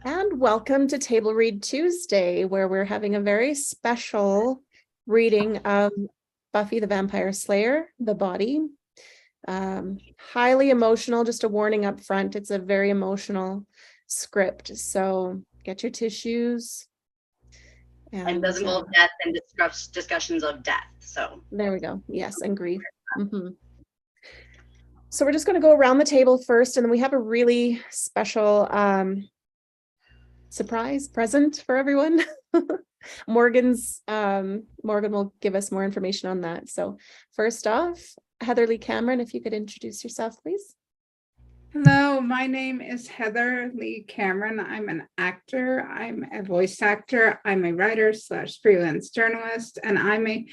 And welcome to Table Read Tuesday, where we're having a very special reading of Buffy the Vampire Slayer, The Body. Highly emotional, just a warning up front. It's a very emotional script, so get your tissues. And it does involve death and discussions of death. So there we go. Yes, and grief. So we're just going to go around the table first, and then we have a really special surprise present for everyone. Morgan will give us more information on that. So first off, Heather Lee Cameron, if you could introduce yourself, please. Hello, my name is Heather Lee Cameron. I'm an actor. I'm a voice actor. I'm a writer / freelance journalist, and I'm a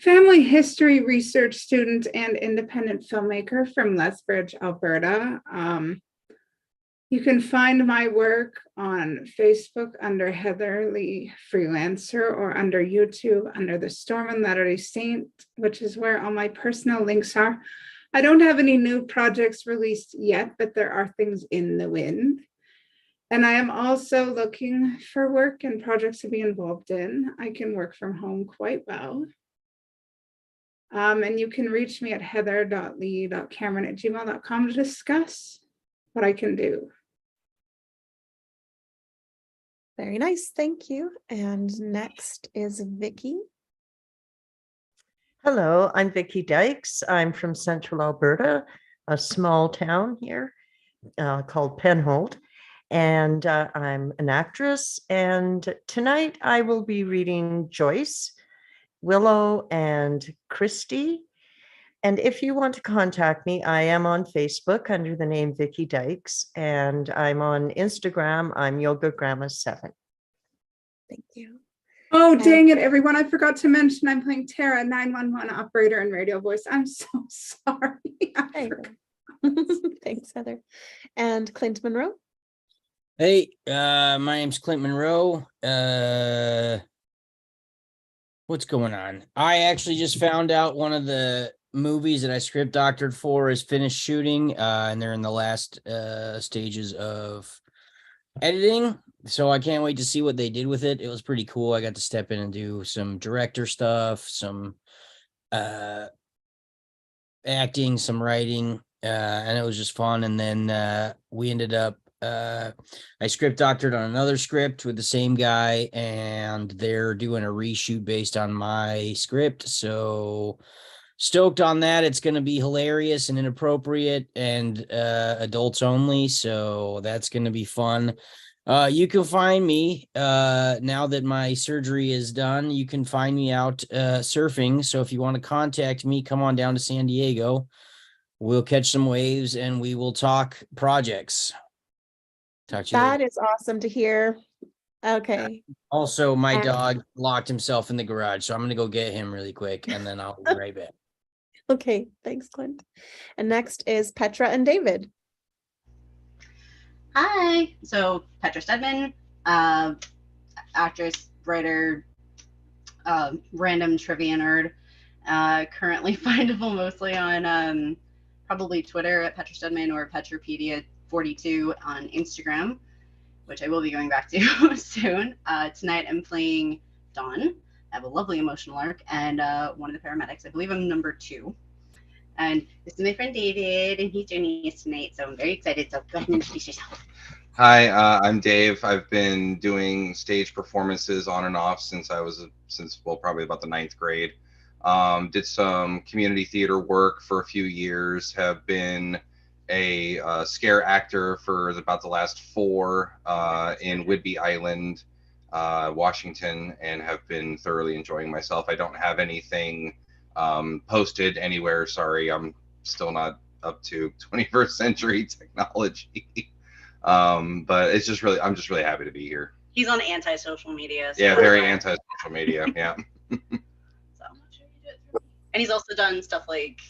family history research student and independent filmmaker from Lethbridge, Alberta. You can find my work on Facebook under Heather Lee Freelancer, or under YouTube under The Storm and Latter-day Saint, which is where all my personal links are. I don't have any new projects released yet, but there are things in the wind. And I am also looking for work and projects to be involved in. I can work from home quite well. And you can reach me at heather.lee.cameron@gmail.com to discuss what I can do. Very nice, thank you. And next is Vicky. Hello, I'm Vicky Dykes. I'm from Central Alberta, a small town here called Penrod, and I'm an actress. And tonight I will be reading Joyce, Willow, and Christy. And if you want to contact me, I am on Facebook under the name Vicky Dykes, and I'm on Instagram. I'm YogaGrandma7. Thank you. Oh, dang it, everyone. I forgot to mention I'm playing Tara, 911 operator and radio voice. I'm so sorry. Thanks, Heather. And Clint Monroe. Hey, my name's Clint Monroe. What's going on? I actually just found out one of the movies that I script doctored for is finished shooting, and they're in the last stages of editing. So I can't wait to see what they did with it. It was pretty cool. I got to step in and do some director stuff, some acting, some writing, and it was just fun. And then we ended up, I script doctored on another script with the same guy, and they're doing a reshoot based on my script. So stoked on that. It's going to be hilarious and inappropriate and adults only. So that's going to be fun. You can find me now that my surgery is done. You can find me out surfing. So if you want to contact me, come on down to San Diego. We'll catch some waves and we will talk projects. Talk to you later. That is awesome to hear. Okay. Also, my dog locked himself in the garage, so I'm going to go get him really quick and then I'll be right back. Okay, thanks, Clint. And next is Petra and David. hi, so Petra Stedman, actress, writer, random trivia nerd, currently findable mostly on probably Twitter at Petra Stedman or Petropedia42 on Instagram, which I will be going back to soon. Tonight I'm playing Dawn. I have a lovely emotional arc and one of the paramedics. I believe I'm number 2. And this is my friend David, and he's joining us tonight, so I'm very excited. So go ahead and introduce yourself. Hi, I'm Dave. I've been doing stage performances on and off since probably about the 9th grade. Did some community theater work for a few years, have been a scare actor for about the last 4 in Whidbey Island, Washington, and have been thoroughly enjoying myself. I don't have anything posted anywhere. Sorry, I'm still not up to 21st century technology. But it's just really, I'm just really happy to be here. He's on anti-social media. So yeah, very anti-social media. Yeah. So I'm not sure you do it for me. And he's also done stuff like,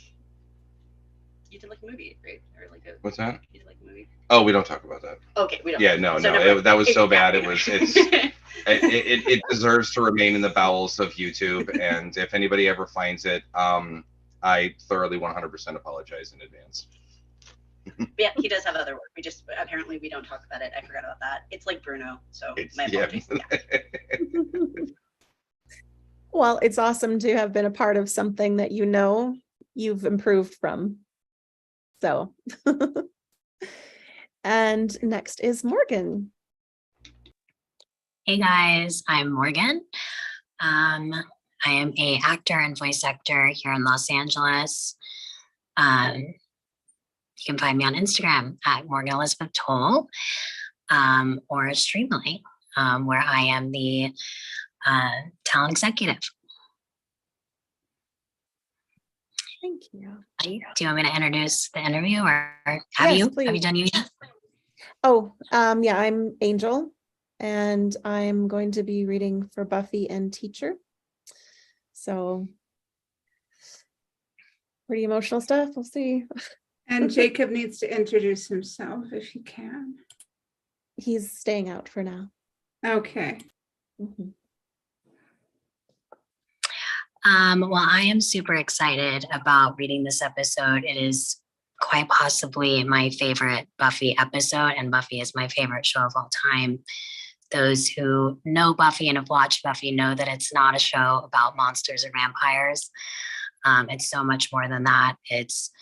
you did like a movie, right? Or like a, What's that? You did like a movie. Oh, we don't talk about that. Okay, we don't. Yeah, no, so no, that was so bad. It deserves to remain in the bowels of YouTube. And if anybody ever finds it, I thoroughly 100% apologize in advance. Yeah, he does have other work. We just apparently we don't talk about it. I forgot about that. It's like Bruno, so my apologies. Yeah. Well, it's awesome to have been a part of something that you've improved from. So, and next is Morgan. Hey guys, I'm Morgan. I am a actor and voice actor here in Los Angeles. You can find me on Instagram at Morgan Elizabeth Toll, or Streamly, where I am the talent executive. Thank you. Do you want me to introduce the interview, or have Yes, you? please. Have you done you yet? Oh, yeah, I'm Angel, and I'm going to be reading for Buffy and Teacher. So, pretty emotional stuff. We'll see. And Jacob needs to introduce himself if he can. He's staying out for now. Okay. Mhm. Well, I am super excited about reading this episode. It is quite possibly my favorite Buffy episode, and Buffy is my favorite show of all time. Those who know Buffy and have watched Buffy know that it's not a show about monsters or vampires. It's so much more than that. It's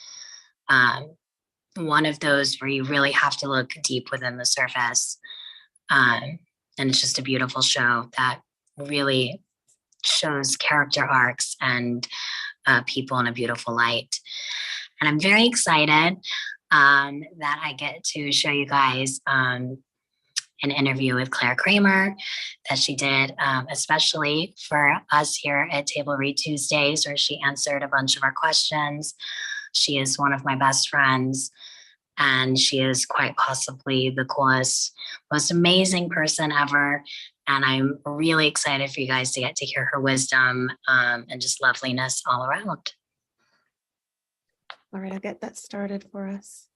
one of those where you really have to look deep within the surface. And it's just a beautiful show that really shows character arcs and people in a beautiful light. And I'm very excited that I get to show you guys an interview with Claire Kramer that she did, especially for us here at Table Read Tuesdays, where she answered a bunch of our questions. She is one of my best friends, and she is quite possibly the coolest, most amazing person ever. And I'm really excited for you guys to get to hear her wisdom and just loveliness all around. All right, I'll get that started for us.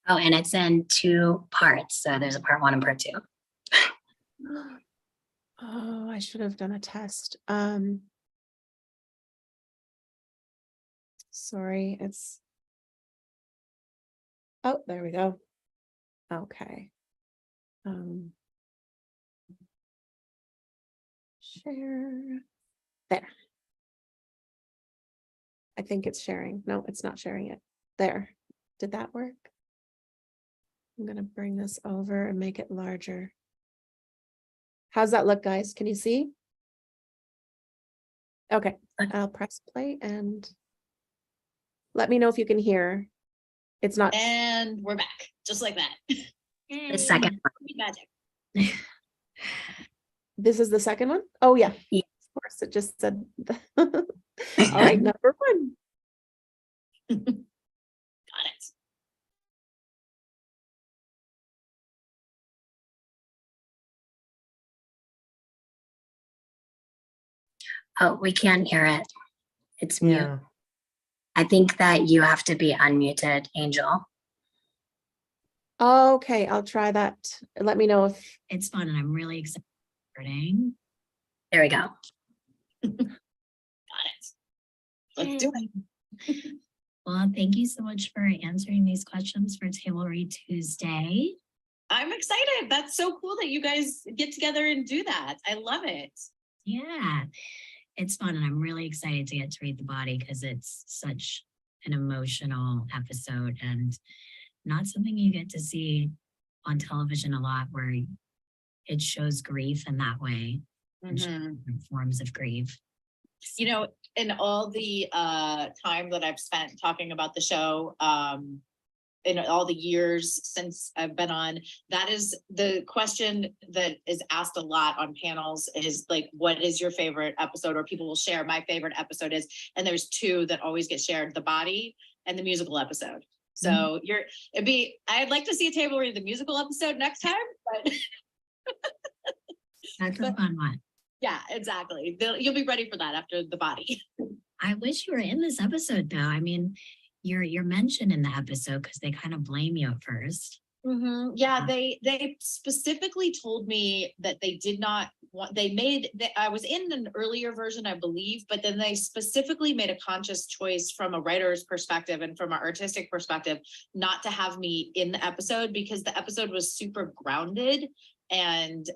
Oh, and it's in 2 parts. So there's a part 1 and part 2. Oh, I should have done a test. Sorry, it's. Oh, there we go. Okay. Share. There. I think it's sharing. No, it's not sharing it. There. Did that work? I'm going to bring this over and make it larger. How's that look, guys? Can you see? Okay, I'll press play and let me know if you can hear. It's not. And we're back, just like that. The second Magic. This is the second one? Oh, yeah. Yeah. Of course, it just said. All right, number 1. Got it. Oh, we can't hear it. It's mute. Yeah. I think that you have to be unmuted, Angel. Okay, I'll try that. Let me know if. It's fun and I'm really excited. There we go. Got it. Let's do it. Well, thank you so much for answering these questions for Table Read Tuesday. I'm excited. That's so cool that you guys get together and do that. I love it. Yeah, it's fun and I'm really excited to get to read the body because it's such an emotional episode and not something you get to see on television a lot, where it shows grief in that way, and different forms of grief. You know, in all the time that I've spent talking about the show, in all the years since I've been on, that is the question that is asked a lot on panels, is like, what is your favorite episode? Or people will share my favorite episode is, and there's 2 that always get shared: the body and the musical episode. So I'd like to see a table read the musical episode next time, but That's a fun one. yeah, exactly. You'll be ready for that after the body. I wish you were in this episode though. I mean, you're mentioned in the episode because they kind of blame you at first. Yeah, they specifically told me that they did not I was in an earlier version, I believe, but then they specifically made a conscious choice from a writer's perspective and from an artistic perspective not to have me in the episode, because the episode was super grounded and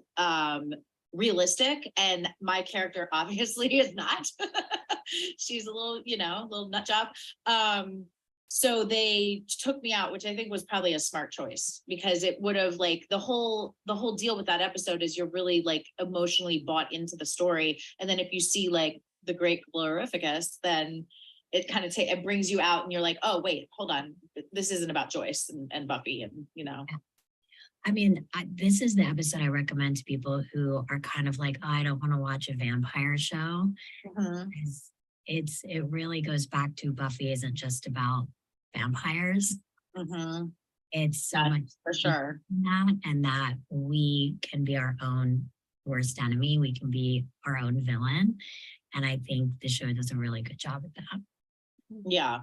realistic, and my character obviously is not. She's a little, a little nut job. So they took me out, which I think was probably a smart choice, because it would have, like, the whole deal with that episode is you're really like emotionally bought into the story. And then if you see like the great Glorificus, then it kind of it brings you out and you're like, oh wait, hold on, this isn't about Joyce and Buffy, and I mean, this is the episode I recommend to people who are kind of like, oh, I don't want to watch a vampire show. It really goes back to Buffy isn't just about vampires. It's so much for sure that, and that we can be our own worst enemy. We can be our own villain. And I think the show does a really good job at that. Yeah,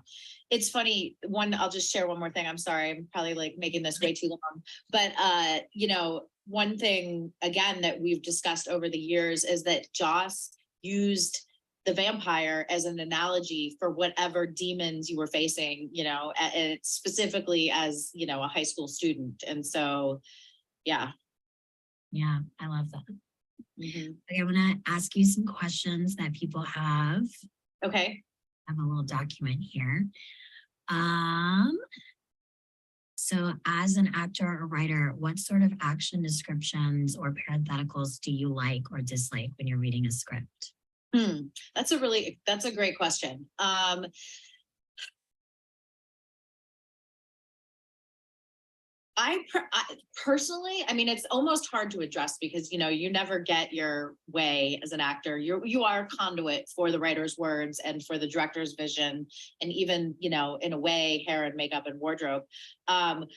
it's funny. I'll just share one more thing. I'm sorry, I'm probably like making this way too long, but one thing again that we've discussed over the years is that Joss used the vampire as an analogy for whatever demons you were facing, and specifically as, a high school student. And so, yeah. Yeah, I love that. Okay, I'm going to ask you some questions that people have. Okay. I have a little document here. So as an actor or writer, what sort of action descriptions or parentheticals do you like or dislike when you're reading a script? That's a great question. I personally, I mean, it's almost hard to address because, you never get your way as an actor. You are a conduit for the writer's words and for the director's vision, and even, in a way, hair and makeup and wardrobe. But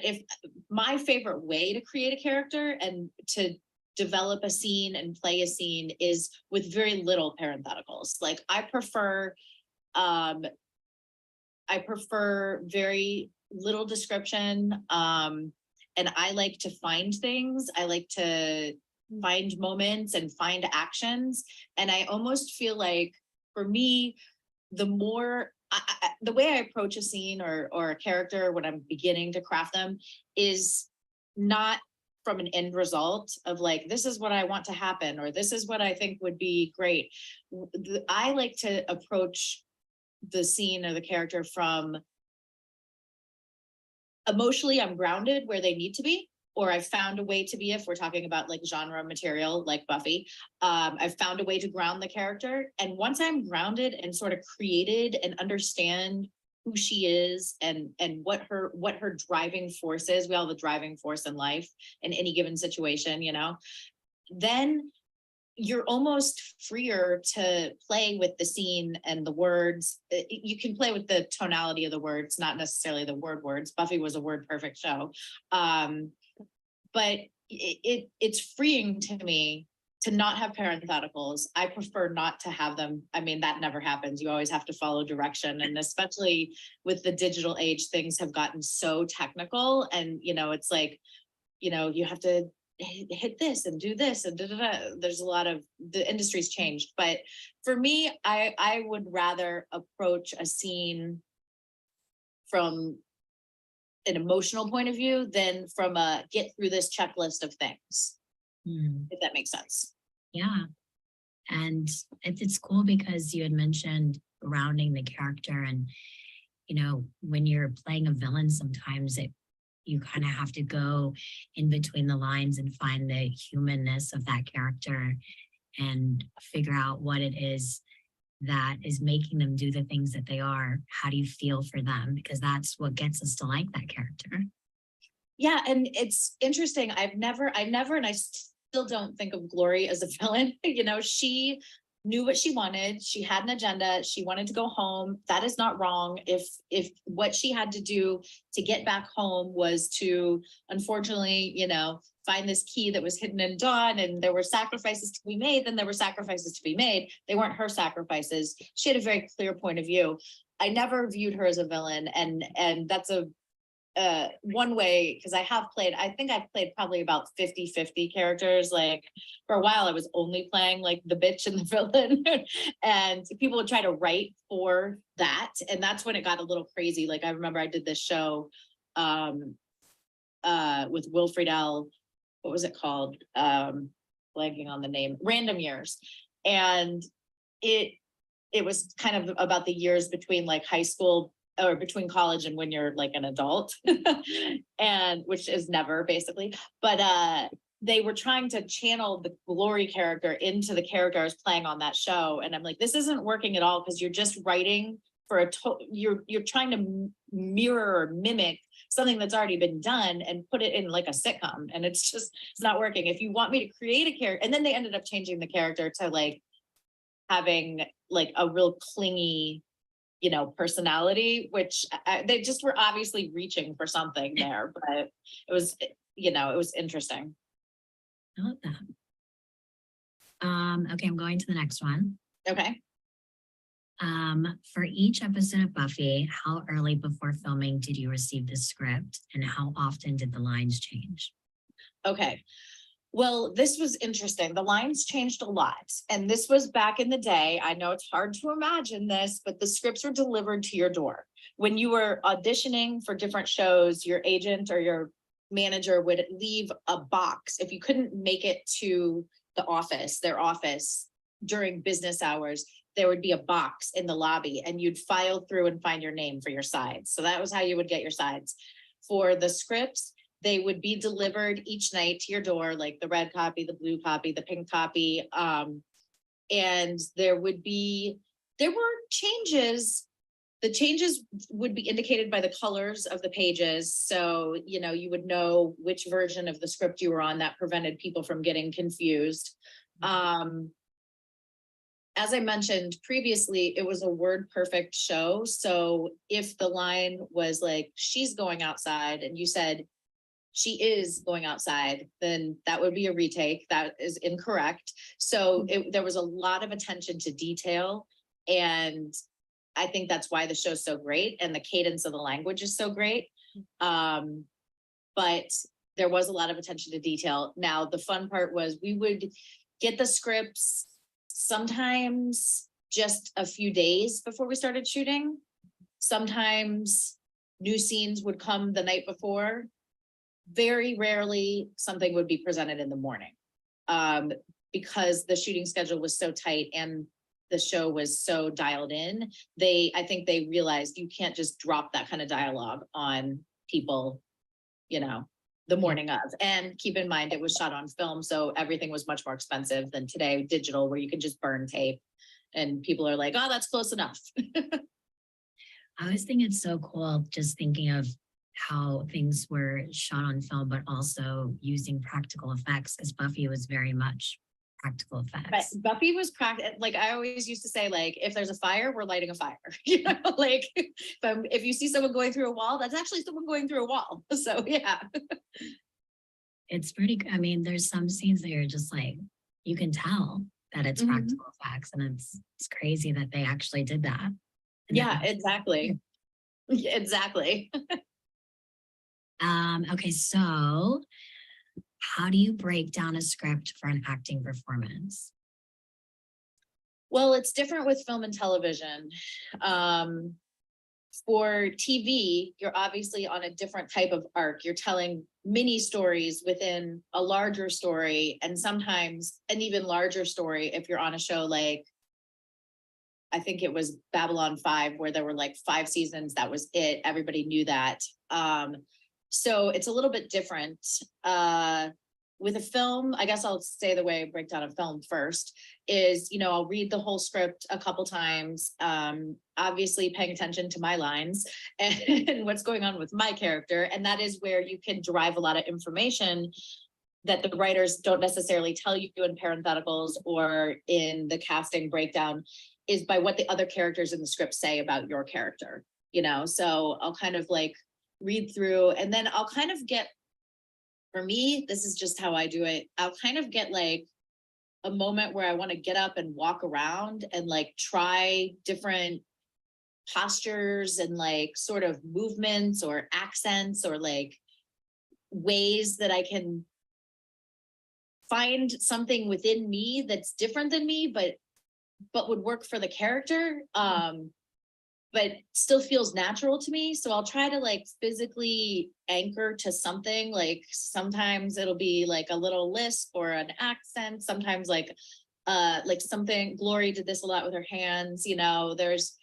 if my favorite way to create a character and to develop a scene and play a scene is with very little parentheticals. Like I prefer very little description. And I like to find things. I like to find moments and find actions. And I almost feel like for me, the more the way I approach a scene or a character when I'm beginning to craft them is not from an end result of like, this is what I want to happen, or this is what I think would be great. I like to approach the scene or the character from emotionally, I'm grounded where they need to be, or I've found a way to be, if we're talking about like genre material, like Buffy, I've found a way to ground the character. And once I'm grounded and sort of created and understand who she is and what her driving force is, we all have a driving force in life in any given situation, then you're almost freer to play with the scene and the words. You can play with the tonality of the words, not necessarily the words. Buffy was a word perfect show. But it's freeing to me to not have parentheticals. I prefer not to have them. I mean, that never happens. You always have to follow direction. And especially with the digital age, things have gotten so technical, and, it's like, you have to hit this and do this and there's a lot of, the industry's changed. But for me, I would rather approach a scene from an emotional point of view than from a get through this checklist of things. If that makes sense. Yeah. And it's cool because you had mentioned grounding the character, and when you're playing a villain, sometimes you kind of have to go in between the lines and find the humanness of that character and figure out what it is that is making them do the things that they are. How do you feel for them? Because that's what gets us to like that character. Yeah, and it's interesting. I've never, and I still don't think of Glory as a villain. She knew what she wanted. She had an agenda. She wanted to go home. That is not wrong. If what she had to do to get back home was to, unfortunately, find this key that was hidden in Dawn, and there were sacrifices to be made, then there were sacrifices to be made. They weren't her sacrifices. She had a very clear point of view. I never viewed her as a villain, and that's a one way, because I think I've played probably about 50-50 characters. Like for a while I was only playing like the bitch and the villain and people would try to write for that, and that's when it got a little crazy. Like I remember I did this show with Will Friedle, what was it called, blanking on the name, Random Years, and it was kind of about the years between like high school or between college and when you're like an adult and which is never basically, but they were trying to channel the Glory character into the character I was playing on that show, and I'm like, this isn't working at all, because you're just writing for you're trying to mirror or mimic something that's already been done and put it in like a sitcom, and it's not working. If you want me to create a character, and then they ended up changing the character to like having like a real clingy, you know, personality, which they just were obviously reaching for something there, but it was, you know, it was interesting. I love that. Okay, I'm going to the next one. Okay. For each episode of Buffy, how early before filming did you receive the script, and how often did the lines change? Okay. Well, this was interesting. The lines changed a lot. And this was back in the day. I know it's hard to imagine this, but the scripts were delivered to your door. When you were auditioning for different shows, your agent or your manager would leave a box. If you couldn't make it to the office, their office during business hours, there would be a box in the lobby and you'd file through and find your name for your sides. So that was how you would get your sides. For the scripts, they would be delivered each night to your door, like the red copy, the blue copy, the pink copy. And there were changes. The changes would be indicated by the colors of the pages. So, you know, you would know which version of the script you were on. That prevented people from getting confused. As I mentioned previously, it was a word perfect show. So if the line was like, she's going outside, and you said, she is going outside, then that would be a retake. That is incorrect. So there was a lot of attention to detail. And I think that's why the show's so great. And the cadence of the language is so great. But there was a lot of attention to detail. Now, the fun part was we would get the scripts sometimes just a few days before we started shooting. Sometimes new scenes would come the night before. Very rarely something would be presented in the morning, because the shooting schedule was so tight and the show was so dialed in. I think they realized you can't just drop that kind of dialogue on people, you know, the morning of. And keep in mind, it was shot on film, so everything was much more expensive than today, digital, where you can just burn tape and people are like, oh, that's close enough. I always think it's so cool just thinking of how things were shot on film, but also using practical effects, because Buffy was very much practical effects. But Buffy was like I always used to say, like, if there's a fire, we're lighting a fire. You know, like if you see someone going through a wall, that's actually someone going through a wall. So yeah. It's pretty, I mean, there's some scenes that you're just like, you can tell that it's practical effects, and it's crazy that they actually did that. And yeah, exactly. Exactly. Okay, so how do you break down a script for an acting performance? Well, it's different with film and television. For TV, you're obviously on a different type of arc. You're telling mini stories within a larger story, and sometimes an even larger story if you're on a show like, I think it was Babylon 5, where there were like 5 seasons. That was it. Everybody knew that. So it's a little bit different. With a film, I guess I'll say the way I break down a film first is, you know, I'll read the whole script a couple times, obviously paying attention to my lines and what's going on with my character. And that is where you can derive a lot of information that the writers don't necessarily tell you in parentheticals or in the casting breakdown, is by what the other characters in the script say about your character, you know? So I'll kind of like read through, and then I'll kind of get, for me, this is just how I do it. I'll kind of get like a moment where I want to get up and walk around and like try different postures and like sort of movements or accents or like ways that I can find something within me that's different than me, but would work for the character. But still feels natural to me. So I'll try to like physically anchor to something. Like sometimes it'll be like a little lisp or an accent. Sometimes like something, Glory did this a lot with her hands, you know, there's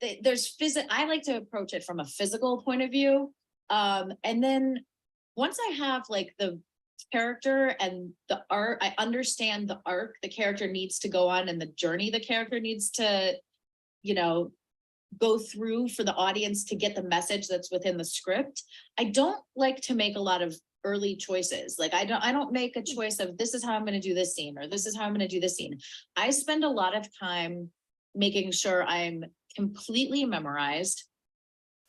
I like to approach it from a physical point of view. And then once I have like the character and the art, I understand the arc the character needs to go on and the journey the character needs to, you know, go through for the audience to get the message that's within the script. I don't like to make a lot of early choices. Like I don't make a choice of this is how I'm going to do this scene or this is how I'm going to do this scene. I spend a lot of time making sure I'm completely memorized.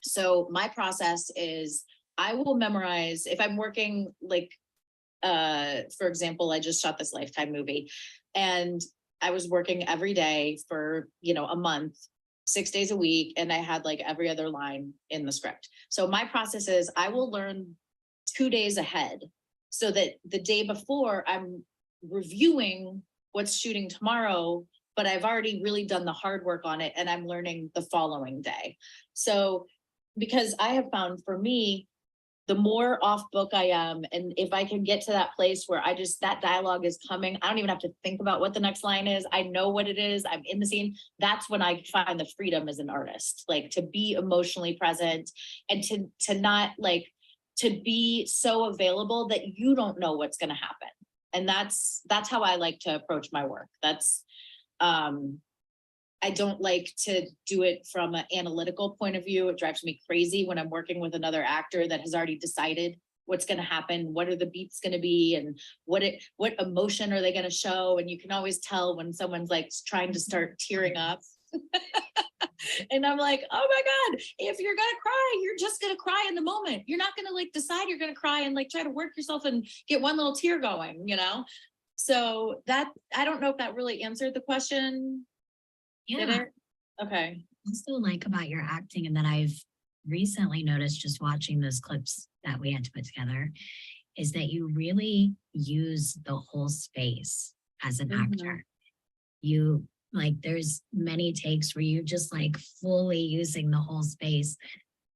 So my process is I will memorize if I'm working like, for example, I just shot this Lifetime movie and I was working every day for, you know, a month, 6 days a week. And I had like every other line in the script. So my process is I will learn 2 days ahead so that the day before I'm reviewing what's shooting tomorrow, but I've already really done the hard work on it and I'm learning the following day. So because I have found for me, the more off book I am, and if I can get to that place where that dialogue is coming, I don't even have to think about what the next line is. I know what it is. I'm in the scene. That's when I find the freedom as an artist, like to be emotionally present and to not like, to be so available that you don't know what's going to happen. And that's how I like to approach my work. That's, I don't like to do it from an analytical point of view. It drives me crazy when I'm working with another actor that has already decided what's going to happen, what are the beats going to be, and what emotion are they going to show. And you can always tell when someone's like trying to start tearing up. And I'm like, oh my God, if you're going to cry, you're just going to cry in the moment. You're not going to like decide you're going to cry and like try to work yourself and get one little tear going, you know? So that, I don't know if that really answered the question. Did Yeah. it? Okay. Also like about your acting and that I've recently noticed just watching those clips that we had to put together is that you really use the whole space as an actor. You like there's many takes where you just like fully using the whole space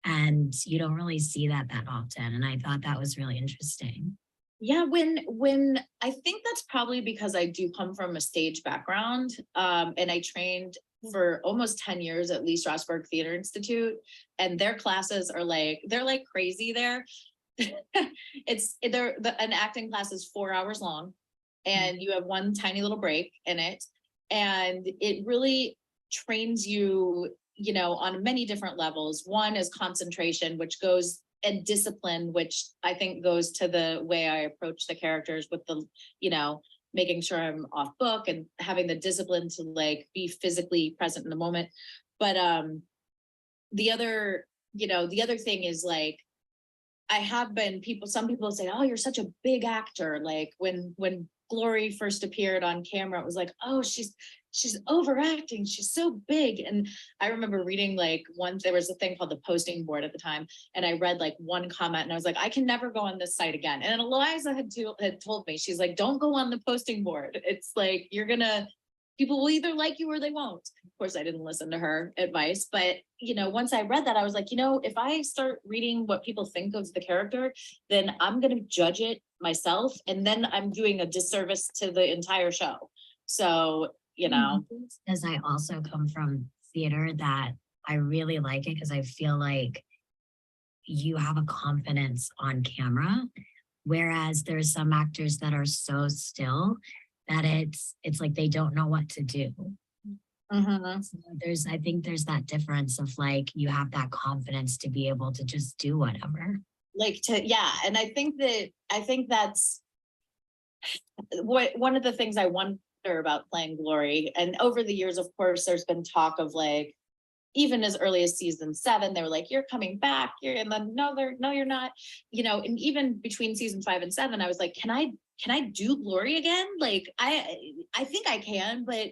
and you don't really see that often. And I thought that was really interesting. Yeah, when I think that's probably because I do come from a stage background, and I trained for almost 10 years at Lee Strasberg Theater Institute, and their classes are like, they're like crazy there. An acting class is 4 hours long and you have one tiny little break in it. And it really trains you, you know, on many different levels. One is concentration, which goes and discipline, which I think goes to the way I approach the characters with the, you know, making sure I'm off book and having the discipline to like be physically present in the moment. But the other thing is like, I have been some people say, oh, you're such a big actor. Like when Glory first appeared on camera, it was like, oh, she's overacting. She's so big. And I remember reading like there was a thing called the posting board at the time. And I read like one comment and I was like, I can never go on this site again. And Eliza had told me, she's like, don't go on the posting board. It's like, people will either like you or they won't. Of course, I didn't listen to her advice, but you know, once I read that, I was like, you know, if I start reading what people think of the character, then I'm going to judge it myself. And then I'm doing a disservice to the entire show. So, you know, as I also come from theater, that I really like it because I feel like you have a confidence on camera, whereas there's some actors that are so still that it's like they don't know what to do. So I think there's that difference of like you have that confidence to be able to just do whatever. And I think that's one of the things I wonder about playing Glory. And over the years, of course, there's been talk of like, even as early as season 7, they were like, you're coming back. And then no, you're not, you know, and even between season 5 and 7, I was like, can I do Glory again? Like, I think I can, but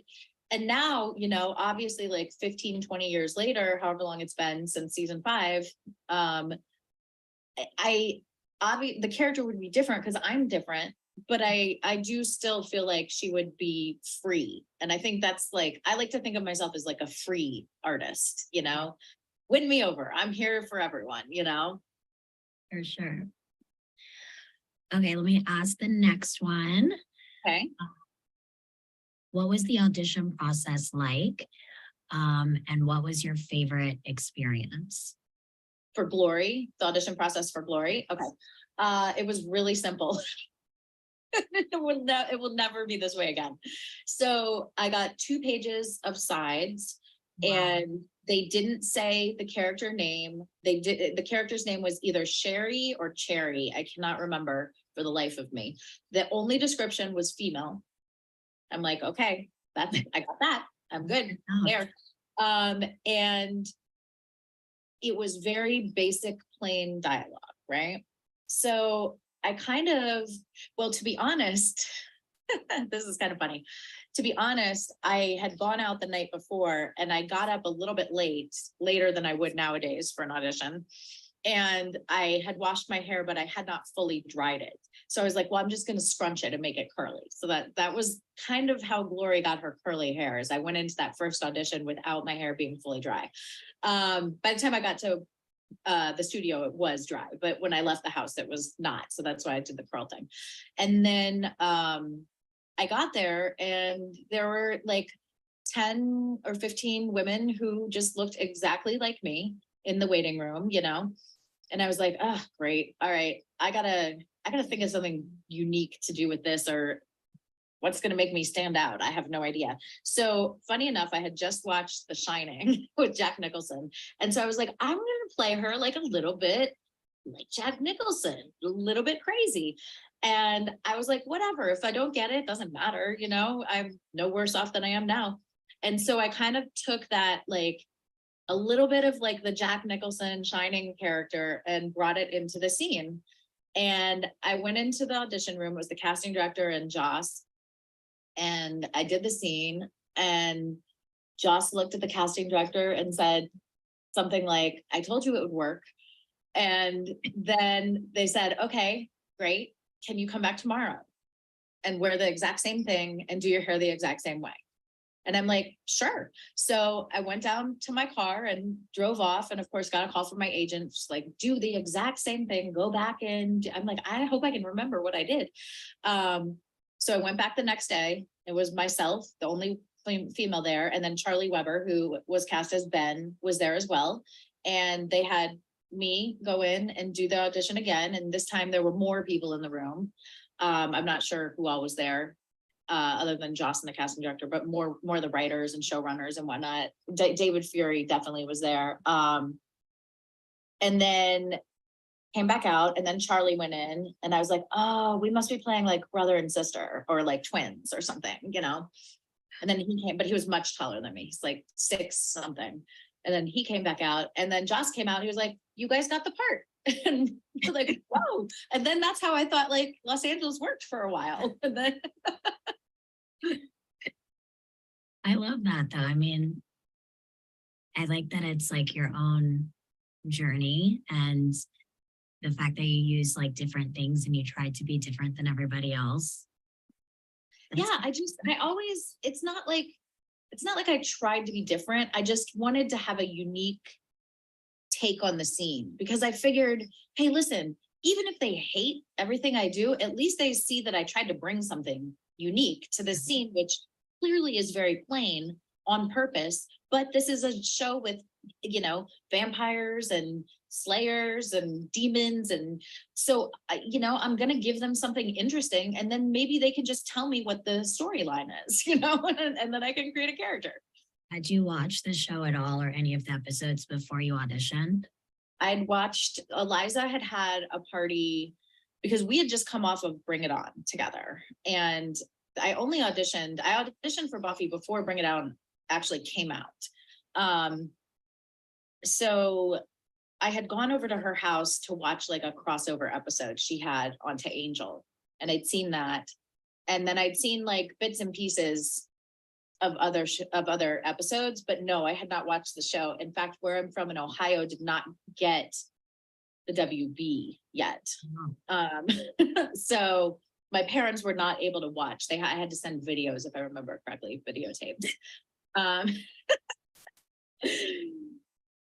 And now, you know, obviously like 15, 20 years later, however long it's been since season 5, the character would be different because I'm different, but I do still feel like she would be free. And I think that's like, I like to think of myself as like a free artist, you know, win me over. I'm here for everyone, you know? For sure. Okay, let me ask the next one. Okay. What was the audition process like? And what was your favorite experience? For Glory, the audition process for Glory. Okay. It was really simple. It will never be this way again. So I got 2 pages of sides. Wow. And they didn't say the character name. The character's name was either Sherry or Cherry. I cannot remember for the life of me. The only description was female. I'm like, okay, I got that. I'm good there. And it was very basic, plain dialogue, right? So I kind of, well, to be honest, this is kind of funny. To be honest, I had gone out the night before and I got up a little bit later than I would nowadays for an audition. And I had washed my hair, but I had not fully dried it. So I was like, well, I'm just going to scrunch it and make it curly. So that was kind of how Glory got her curly hair, is I went into that first audition without my hair being fully dry. By the time I got to the studio, it was dry, but when I left the house, it was not. So that's why I did the curl thing. And then I got there and there were like 10 or 15 women who just looked exactly like me in the waiting room, you know? And I was like, oh, great. All right. I gotta think of something unique to do with this, or what's going to make me stand out. I have no idea. So funny enough, I had just watched The Shining with Jack Nicholson. And so I was like, I'm going to play her like a little bit like Jack Nicholson, a little bit crazy. And I was like, whatever, if I don't get it, it doesn't matter. You know, I'm no worse off than I am now. And so I kind of took that, like a little bit of like the Jack Nicholson Shining character and brought it into the scene. And I went into the audition room, it was the casting director and Joss. And I did the scene and Joss looked at the casting director and said something like, I told you it would work. And then they said, okay, great. Can you come back tomorrow and wear the exact same thing and do your hair the exact same way? And I'm like, sure. So I went down to my car and drove off, and of course got a call from my agent, just like, do the exact same thing, go back in. I'm like, I hope I can remember what I did. So I went back the next day. It was myself, the only female there. And then Charlie Weber, who was cast as Ben, was there as well. And they had me go in and do the audition again. And this time there were more people in the room. I'm not sure who all was there, other than Joss and the casting director, but more the writers and showrunners and whatnot. David Fury definitely was there. And then came back out, and then Charlie went in, and I was like, oh, we must be playing like brother and sister or like twins or something, you know? And then he came, but he was much taller than me. He's like 6 something. And then he came back out, and then Joss came out. He was like, you guys got the part. And we're like, whoa. And then that's how I thought like Los Angeles worked for a while. And then I love that though. I mean, I like that it's like your own journey, and the fact that you use like different things and you try to be different than everybody else. yeah, I always, it's not like I tried to be different. I just wanted to have a unique take on the scene, because I figured, hey, listen, even if they hate everything I do, at least they see that I tried to bring something unique to the scene, which clearly is very plain on purpose. But this is a show with, you know, vampires and slayers and demons. And so, you know, I'm going to give them something interesting, and then maybe they can just tell me what the storyline is, you know, and then I can create a character. Had you watched the show at all or any of the episodes before you auditioned? I'd watched, Eliza had a party because we had just come off of Bring It On together. And I auditioned for Buffy before Bring It On actually came out. So I had gone over to her house to watch like a crossover episode she had onto Angel, and I'd seen that. And then I'd seen like bits and pieces of other episodes, but no, I had not watched the show. In fact, where I'm from in Ohio did not get the WB yet. So my parents were not able to watch. I had to send videos, if I remember correctly, videotaped.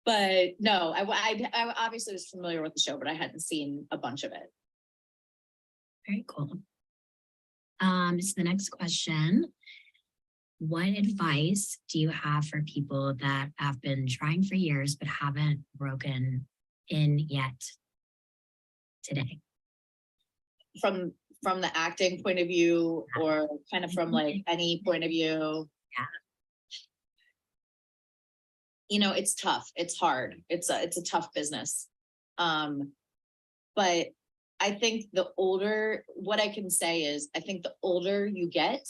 But no, I obviously was familiar with the show, but I hadn't seen a bunch of it. Very cool. So the next question, what advice do you have for people that have been trying for years but haven't broken in yet today? From the acting point of view, or kind of from like any point of view? Yeah. You know, it's tough. It's hard. It's a tough business. But I think what I can say is, I think the older you get,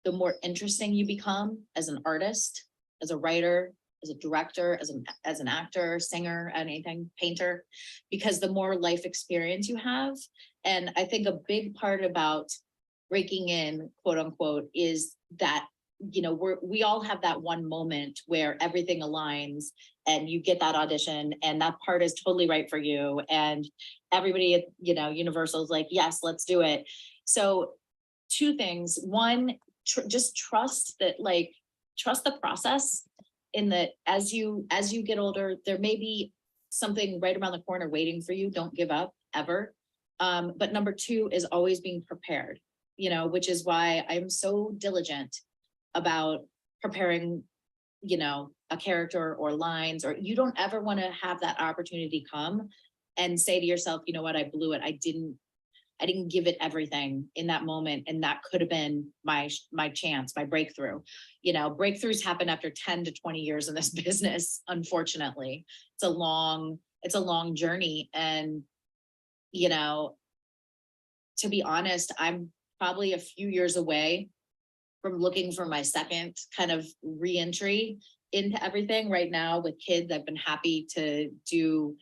the more interesting you become as an artist, as a writer, as a director, as an actor, singer, anything, painter, because the more life experience you have. And I think a big part about breaking in, quote unquote, is that, you know, we all have that one moment where everything aligns and you get that audition and that part is totally right for you. And everybody at, you know, Universal is like, yes, let's do it. So 2 things. One, just trust the process, in that as you get older, there may be something right around the corner waiting for you. Don't give up ever. But number 2 is always being prepared, you know, which is why I'm so diligent about preparing, you know, a character or lines, or you don't ever want to have that opportunity come and say to yourself, you know what, I blew it. I didn't give it everything in that moment. And that could have been my chance, my breakthrough. You know, breakthroughs happen after 10 to 20 years in this business. Unfortunately, it's a long journey. And, you know, to be honest, I'm probably a few years away from looking for my second kind of re-entry into everything. Right now with kids, I've been happy to do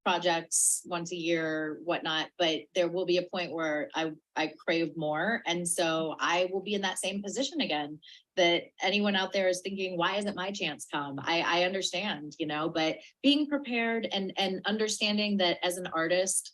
projects once a year, whatnot, but there will be a point where I crave more. And so I will be in that same position again, that anyone out there is thinking, why isn't my chance come? I understand, you know, but being prepared and understanding that as an artist,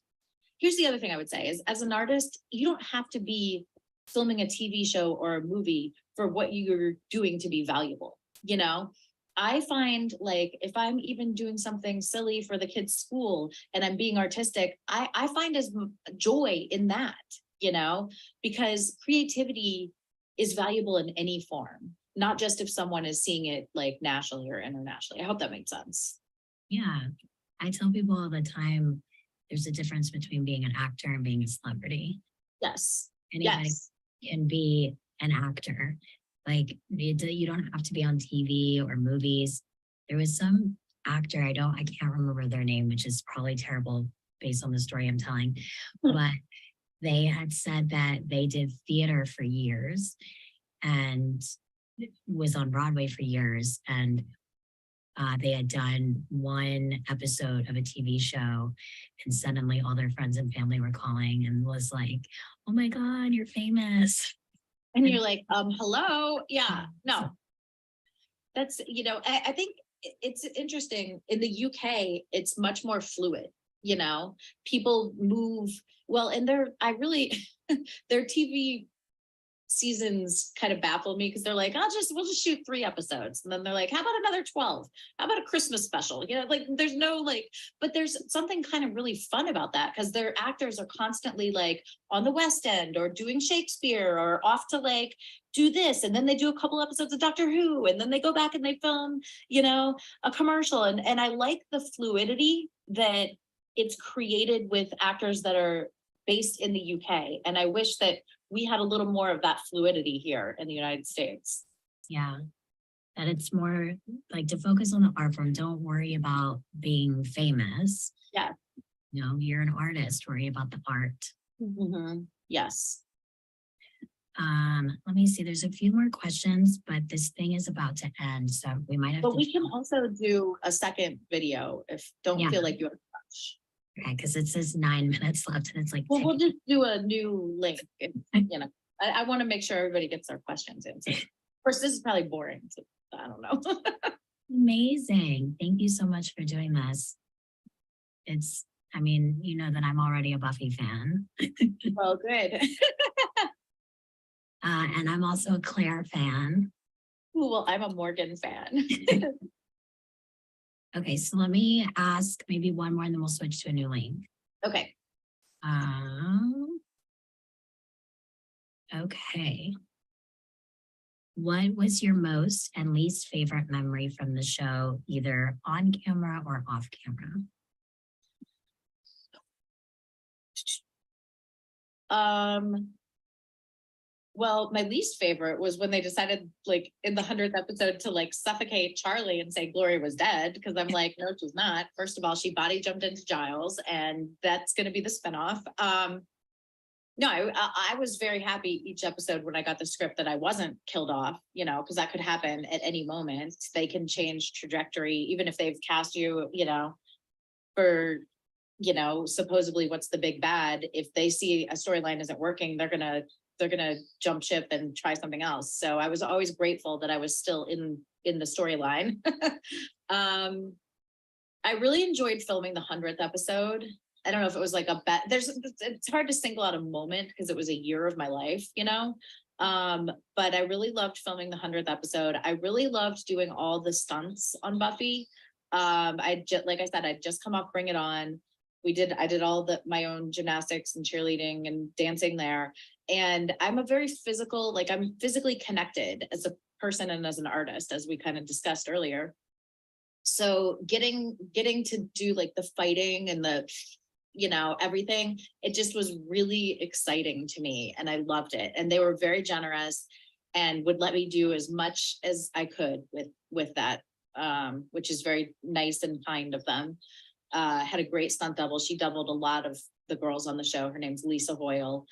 here's the other thing I would say is, as an artist, you don't have to be filming a TV show or a movie for what you're doing to be valuable. You know, I find, like, if I'm even doing something silly for the kids' school and I'm being artistic, I find as joy in that, you know, because creativity is valuable in any form, not just if someone is seeing it like nationally or internationally. I hope that makes sense. Yeah. I tell people all the time, there's a difference between being an actor and being a celebrity. Yes. Anybody can be an actor. Like, you don't have to be on TV or movies. There was some actor, I can't remember their name, which is probably terrible based on the story I'm telling, but they had said that they did theater for years and was on Broadway for years. And they had done one episode of a TV show, and suddenly all their friends and family were calling and was like, oh my God, you're famous. And you're like, hello. Yeah, no, that's, you know, I think it's interesting. In the UK, it's much more fluid, you know, people move well, and their TV seasons kind of baffle me, because they're like, we'll just shoot 3 episodes. And then they're like, how about another 12? How about a Christmas special? You know, like, there's no like, but there's something kind of really fun about that, because their actors are constantly like on the West End or doing Shakespeare or off to like do this. And then they do a couple episodes of Doctor Who, and then they go back and they film, you know, a commercial. And I like the fluidity that it's created with actors that are based in the UK. And I wish that we had a little more of that fluidity here in the United States. Yeah. That it's more like to focus on the art form. Don't worry about being famous. Yeah. You know, you're an artist, worry about the art. Mm-hmm. Yes. Let me see. There's a few more questions, but this thing is about to end. So we might have But we can also do a second video if don't feel like you have to touch. Okay, because it says 9 minutes left and it's like, well, we'll just do a new link. You know, I want to make sure everybody gets their questions answered. course, this is probably boring. So I don't know. Amazing. Thank you so much for doing this. I mean, you know that I'm already a Buffy fan. Well, good. And I'm also a Claire fan. Ooh, well, I'm a Morgan fan. Okay, so let me ask maybe one more and then we'll switch to a new link. Okay. Okay. What was your most and least favorite memory from the show, either on camera or off camera? Well, my least favorite was when they decided, like, in the 100th episode to like suffocate Charlie and say Glory was dead, because I'm like, no, she's not. First of all, she body jumped into Giles, and that's going to be the spinoff. No, I was very happy each episode when I got the script that I wasn't killed off, you know, because that could happen at any moment. They can change trajectory, even if they've cast you, you know, for, you know, supposedly what's the big bad. If they see a storyline isn't working, they're gonna jump ship and try something else. So I was always grateful that I was still in the storyline. I really enjoyed filming the 100th episode. I don't know if it was like it's hard to single out a moment because it was a year of my life, you know? But I really loved filming the 100th episode. I really loved doing all the stunts on Buffy. Like I said, I'd just come off Bring It On. I did all my own gymnastics and cheerleading and dancing there. And I'm I'm physically connected as a person and as an artist, as we kind of discussed earlier. So getting to do like the fighting and the, you know, everything, it just was really exciting to me and I loved it. And they were very generous and would let me do as much as I could with that, which is very nice and kind of them. Had a great stunt double. She doubled a lot of the girls on the show. Her name's Lisa Hoyle.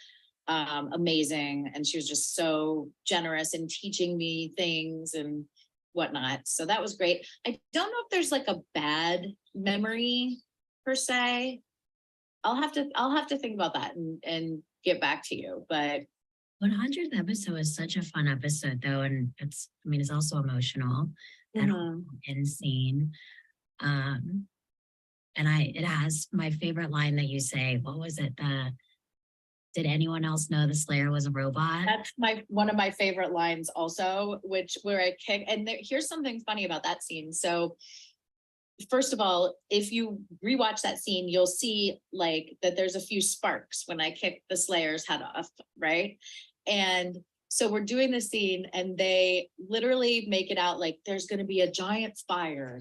Amazing. And she was just so generous in teaching me things and whatnot. So that was great. I don't know if there's like a bad memory per se. I'll have to think about that and get back to you. But 100th episode is such a fun episode though. And it's also emotional. That whole end scene. And it has my favorite line that you say. What was it? Did anyone else know the Slayer was a robot? That's one of my favorite lines also, where I kick. And here's something funny about that scene. So first of all, if you rewatch that scene, you'll see like that there's a few sparks when I kick the Slayer's head off, right? And so we're doing the scene and they literally make it out like there's going to be a giant fire.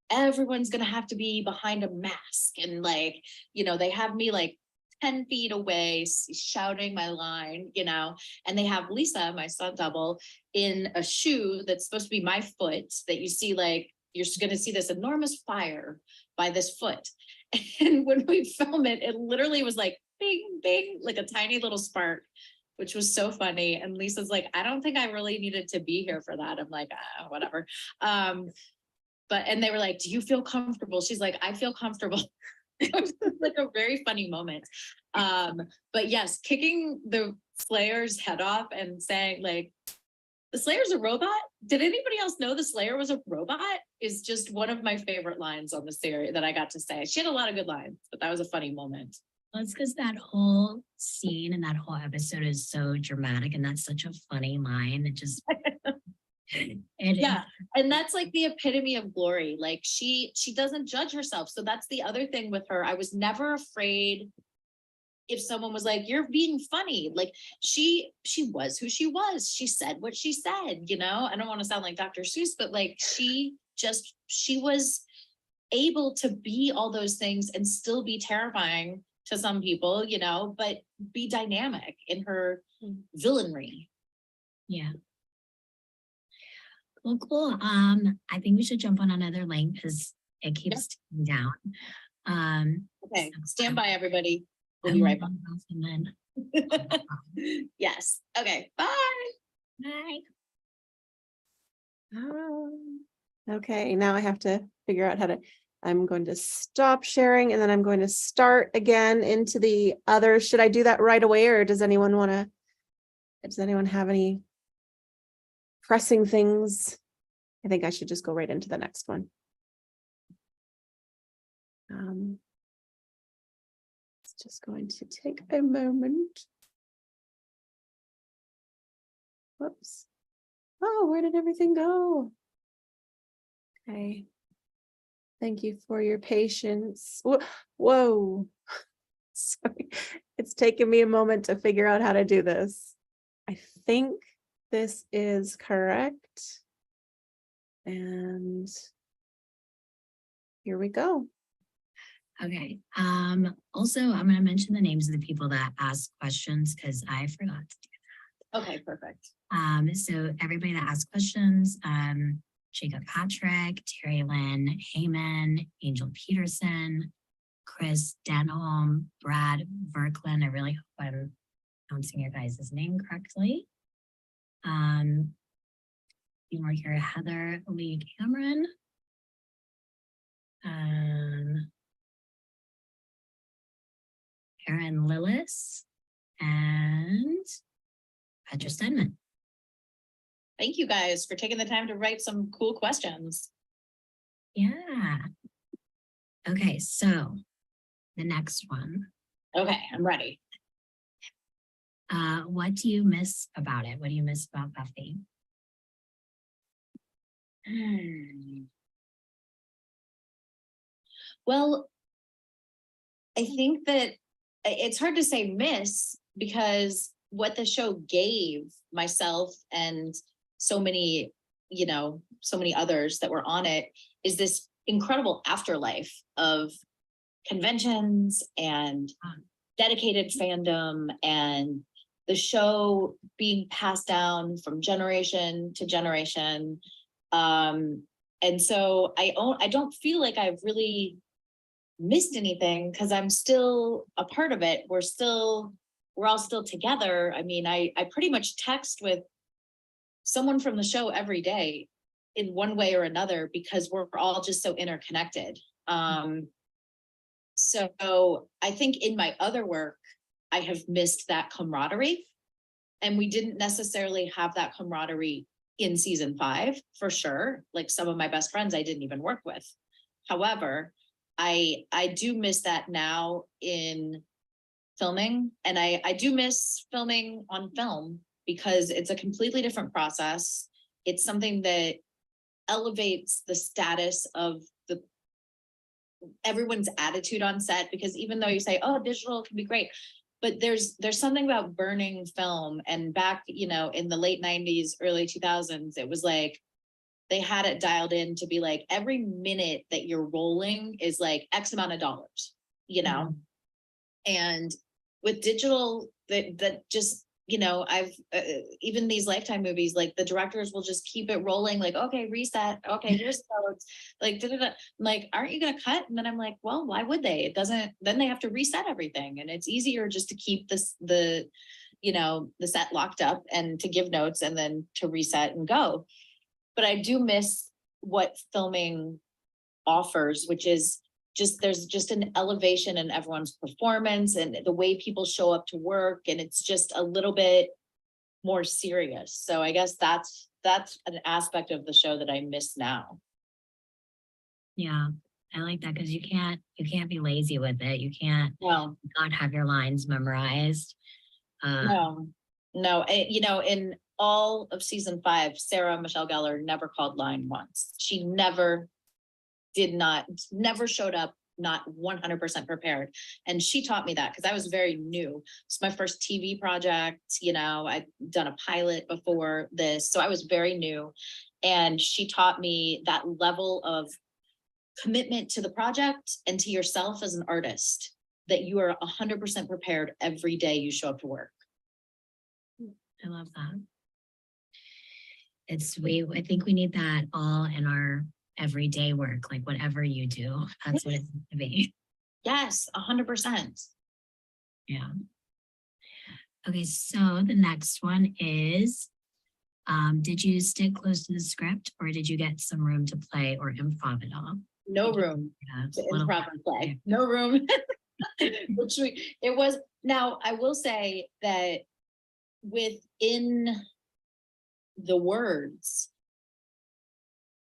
Everyone's going to have to be behind a mask. And like, you know, they have me like 10 feet away shouting my line, you know, and they have Lisa, my stunt double, in a shoe that's supposed to be my foot that you see, like, you're going to see this enormous fire by this foot. And when we film it, it literally was like bing, bing, like a tiny little spark, which was so funny. And Lisa's like, I don't think I really needed to be here for that. I'm like, whatever. And they were like, do you feel comfortable? She's like, I feel comfortable. It was like a very funny moment. But yes, kicking the Slayer's head off and saying like, the Slayer's a robot? Did anybody else know the Slayer was a robot? Is just one of my favorite lines on the series that I got to say. She had a lot of good lines, but that was a funny moment. Well, it's because that whole scene and that whole episode is so dramatic and that's such a funny line. It just... Yeah, and that's like the epitome of Glory. Like she doesn't judge herself. So that's the other thing with her. I was never afraid if someone was like, you're being funny. Like she was who she was. She said what she said, you know. I don't want to sound like Dr. Seuss, but like she was able to be all those things and still be terrifying to some people, you know, but be dynamic in her villainry. Yeah. Well, cool. I think we should jump on another link because it keeps ticking down. Okay, stand by, everybody. We'll I'm be right back. and then Yes. Okay. Bye. bye. Okay, now I have to figure out I'm going to stop sharing and then I'm going to start again into the other. Should I do that right away or does anyone have any pressing things, I think I should just go right into the next one. It's just going to take a moment. Whoops. Oh, where did everything go? Okay. Thank you for your patience. Whoa. Sorry. It's taken me a moment to figure out how to do this. I think this is correct. And here we go. Okay. Also, I'm going to mention the names of the people that asked questions because I forgot to do Okay, perfect. that. So everybody that asked questions, Jacob Patrick, Terry Lynn, Heyman, Angel Peterson, Chris Denholm, Brad Verklin. I really hope I'm pronouncing your guys' name correctly. You more here, Heather Lee Cameron. Erin Lillis and Petra Steinman. Thank you guys for taking the time to write some cool questions. Yeah. Okay, so the next one. Okay, I'm ready. What do you miss about it? What do you miss about Buffy? Well, I think that it's hard to say miss because what the show gave myself and so many, so many others that were on it is this incredible afterlife of conventions and dedicated fandom and the show being passed down from generation to generation. And so I don't feel like I've really missed anything because I'm still a part of it. We're all still together. I mean, I pretty much text with someone from the show every day in one way or another because we're all just so interconnected. So I think in my other work, I have missed that camaraderie, and we didn't necessarily have that camaraderie in season 5 for sure. Like some of my best friends I didn't even work with. However, I do miss that now in filming, and I do miss filming on film because it's a completely different process. It's something that elevates the status of everyone's attitude on set, because even though you say, oh, digital can be great, but there's something about burning film. And back, in the late 90s, early 2000s, it was like they had it dialed in to be like every minute that you're rolling is like X amount of dollars, and with digital that just, I've even these Lifetime movies, like the directors will just keep it rolling, like, okay, reset, okay, here's the notes, like, I'm like, aren't you gonna cut? And then I'm like, well, why would they? It doesn't, then they have to reset everything, and it's easier just to keep the set locked up and to give notes and then to reset and go. But I do miss what filming offers, which is there's just an elevation in everyone's performance and the way people show up to work, and it's just a little bit more serious. So I guess that's an aspect of the show that I miss now. Yeah, I like that because you can't be lazy with it. You can't not have your lines memorized. No, in all of season 5, Sarah Michelle Gellar never called line once. She never showed up not 100% prepared. And she taught me that because I was very new. It's my first TV project. I'd done a pilot before this, so I was very new. And she taught me that level of commitment to the project and to yourself as an artist, that you are 100% prepared every day you show up to work. I love that. I think we need that all in our everyday work, like whatever you do, that's what it's to be. Yes, 100%. Yeah. Okay, so the next one is, did you stick close to the script, or did you get some room to play or improv it all? No room to improv and play. No room. Now I will say that within the words,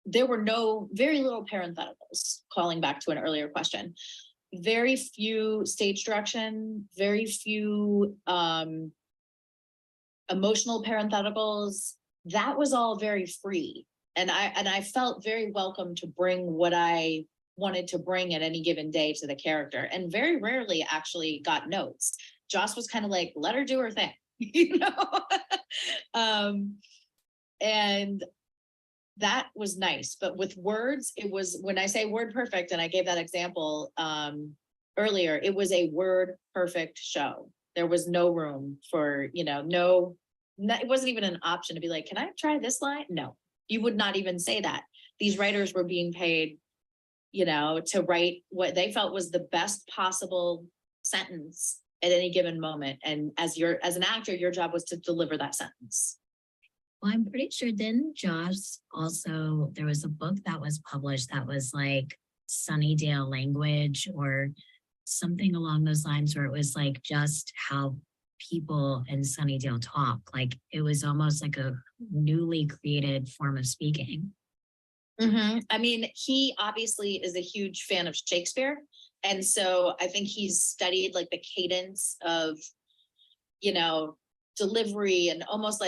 there were very little parentheticals, calling back to an earlier question. Very few stage direction, very few emotional parentheticals. That was all very free. And I felt very welcome to bring what I wanted to bring at any given day to the character, and very rarely actually got notes. Joss was kind of like, let her do her thing, you know? And that was nice. But with words, it was, when I say word perfect, and I gave that example earlier, it was a word perfect show. There was no room for, you know, it wasn't even an option to be like, can I try this line? No, you would not even say that. These writers were being paid, you know, to write what they felt was the best possible sentence at any given moment. And as an actor, your job was to deliver that sentence. Well, I'm pretty sure then Josh also, there was a book that was published that was like Sunnydale language or something along those lines, where it was like just how people in Sunnydale talk. Like it was almost like a newly created form of speaking. I mean, he obviously is a huge fan of Shakespeare. And so I think he's studied like the cadence of, you know, delivery, and almost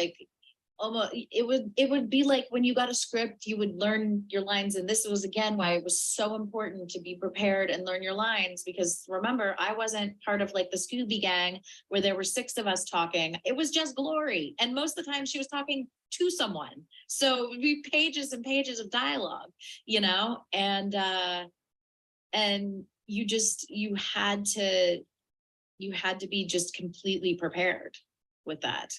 it would be like when you got a script, you would learn your lines. And this was again why it was so important to be prepared and learn your lines, because remember, I wasn't part of like the Scooby Gang where there were 6 of us talking. It was just Glory, and most of the time she was talking to someone, so it would be pages and pages of dialogue, you know. And you had to be just completely prepared with that.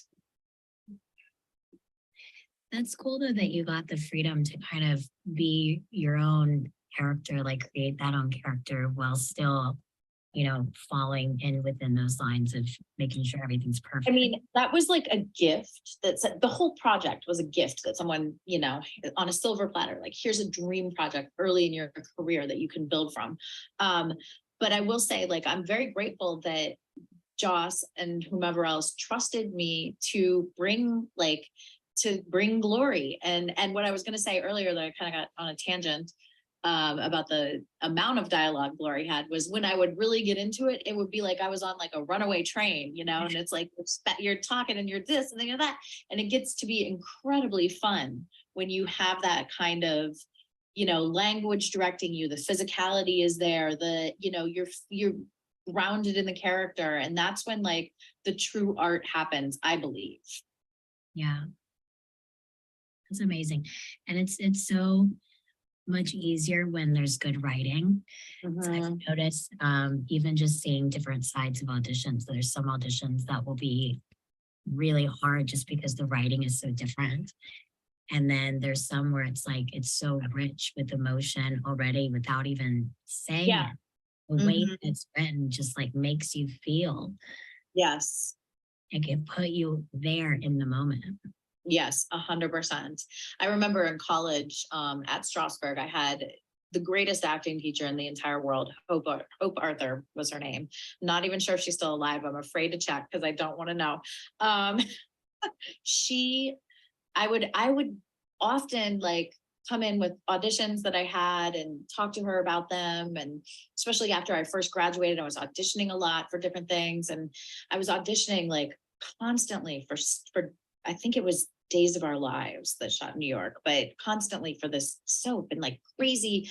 That's cool though, that you got the freedom to kind of be your own character, like create that own character while still, you know, falling in within those lines of making sure everything's perfect. I mean, that was like a gift. The whole project was a gift that someone, you know, on a silver platter, like here's a dream project early in your career that you can build from. But I will say, like, I'm very grateful that Joss and whomever else trusted me to bring Glory. And what I was going to say earlier that I kind of got on a tangent about the amount of dialogue Glory had, was when I would really get into it, it would be like I was on like a runaway train, you know, and it's like you're talking and you're this and then you're that, and it gets to be incredibly fun when you have that kind of, you know, language directing you. The physicality is there, you know, you're grounded in the character, and that's when like the true art happens, I believe. Yeah. That's amazing. And it's so much easier when there's good writing. So I've noticed even just seeing different sides of auditions, there's some auditions that will be really hard just because the writing is so different. And then there's some where it's like, it's so rich with emotion already without even saying it. The way it's written just like makes you feel. Yes. It can put you there in the moment. Yes, 100%. I remember in college at Strasberg, I had the greatest acting teacher in the entire world. Hope Arthur was her name. Not even sure if she's still alive. I'm afraid to check because I don't want to know. I would often like come in with auditions that I had and talk to her about them. And especially after I first graduated, I was auditioning a lot for different things. And I was auditioning like constantly for I think it was Days of Our Lives that shot in New York, but constantly for this soap and like crazy.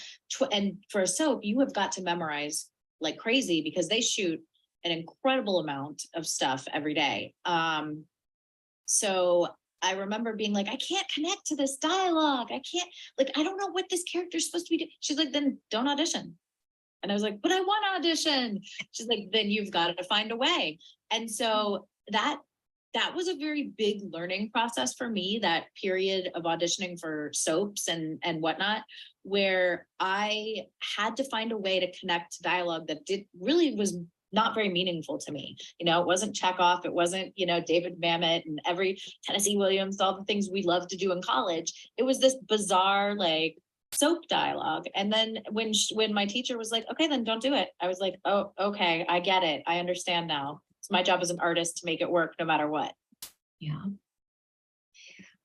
And for a soap, you have got to memorize like crazy because they shoot an incredible amount of stuff every day. So I remember being like, I can't connect to this dialogue. I can't, like, I don't know what this character is supposed to be doing. She's like, then don't audition. And I was like, but I want to audition. She's like, then you've got to find a way. And so that was a very big learning process for me, that period of auditioning for soaps and whatnot, where I had to find a way to connect to dialogue that really was not very meaningful to me. You know, it wasn't Chekhov, it wasn't, you know, David Mamet and every Tennessee Williams, all the things we love to do in college. It was this bizarre, like, soap dialogue. And then when my teacher was like, okay, then don't do it. I was like, oh, okay, I get it. I understand now. It's my job as an artist to make it work no matter what. Yeah.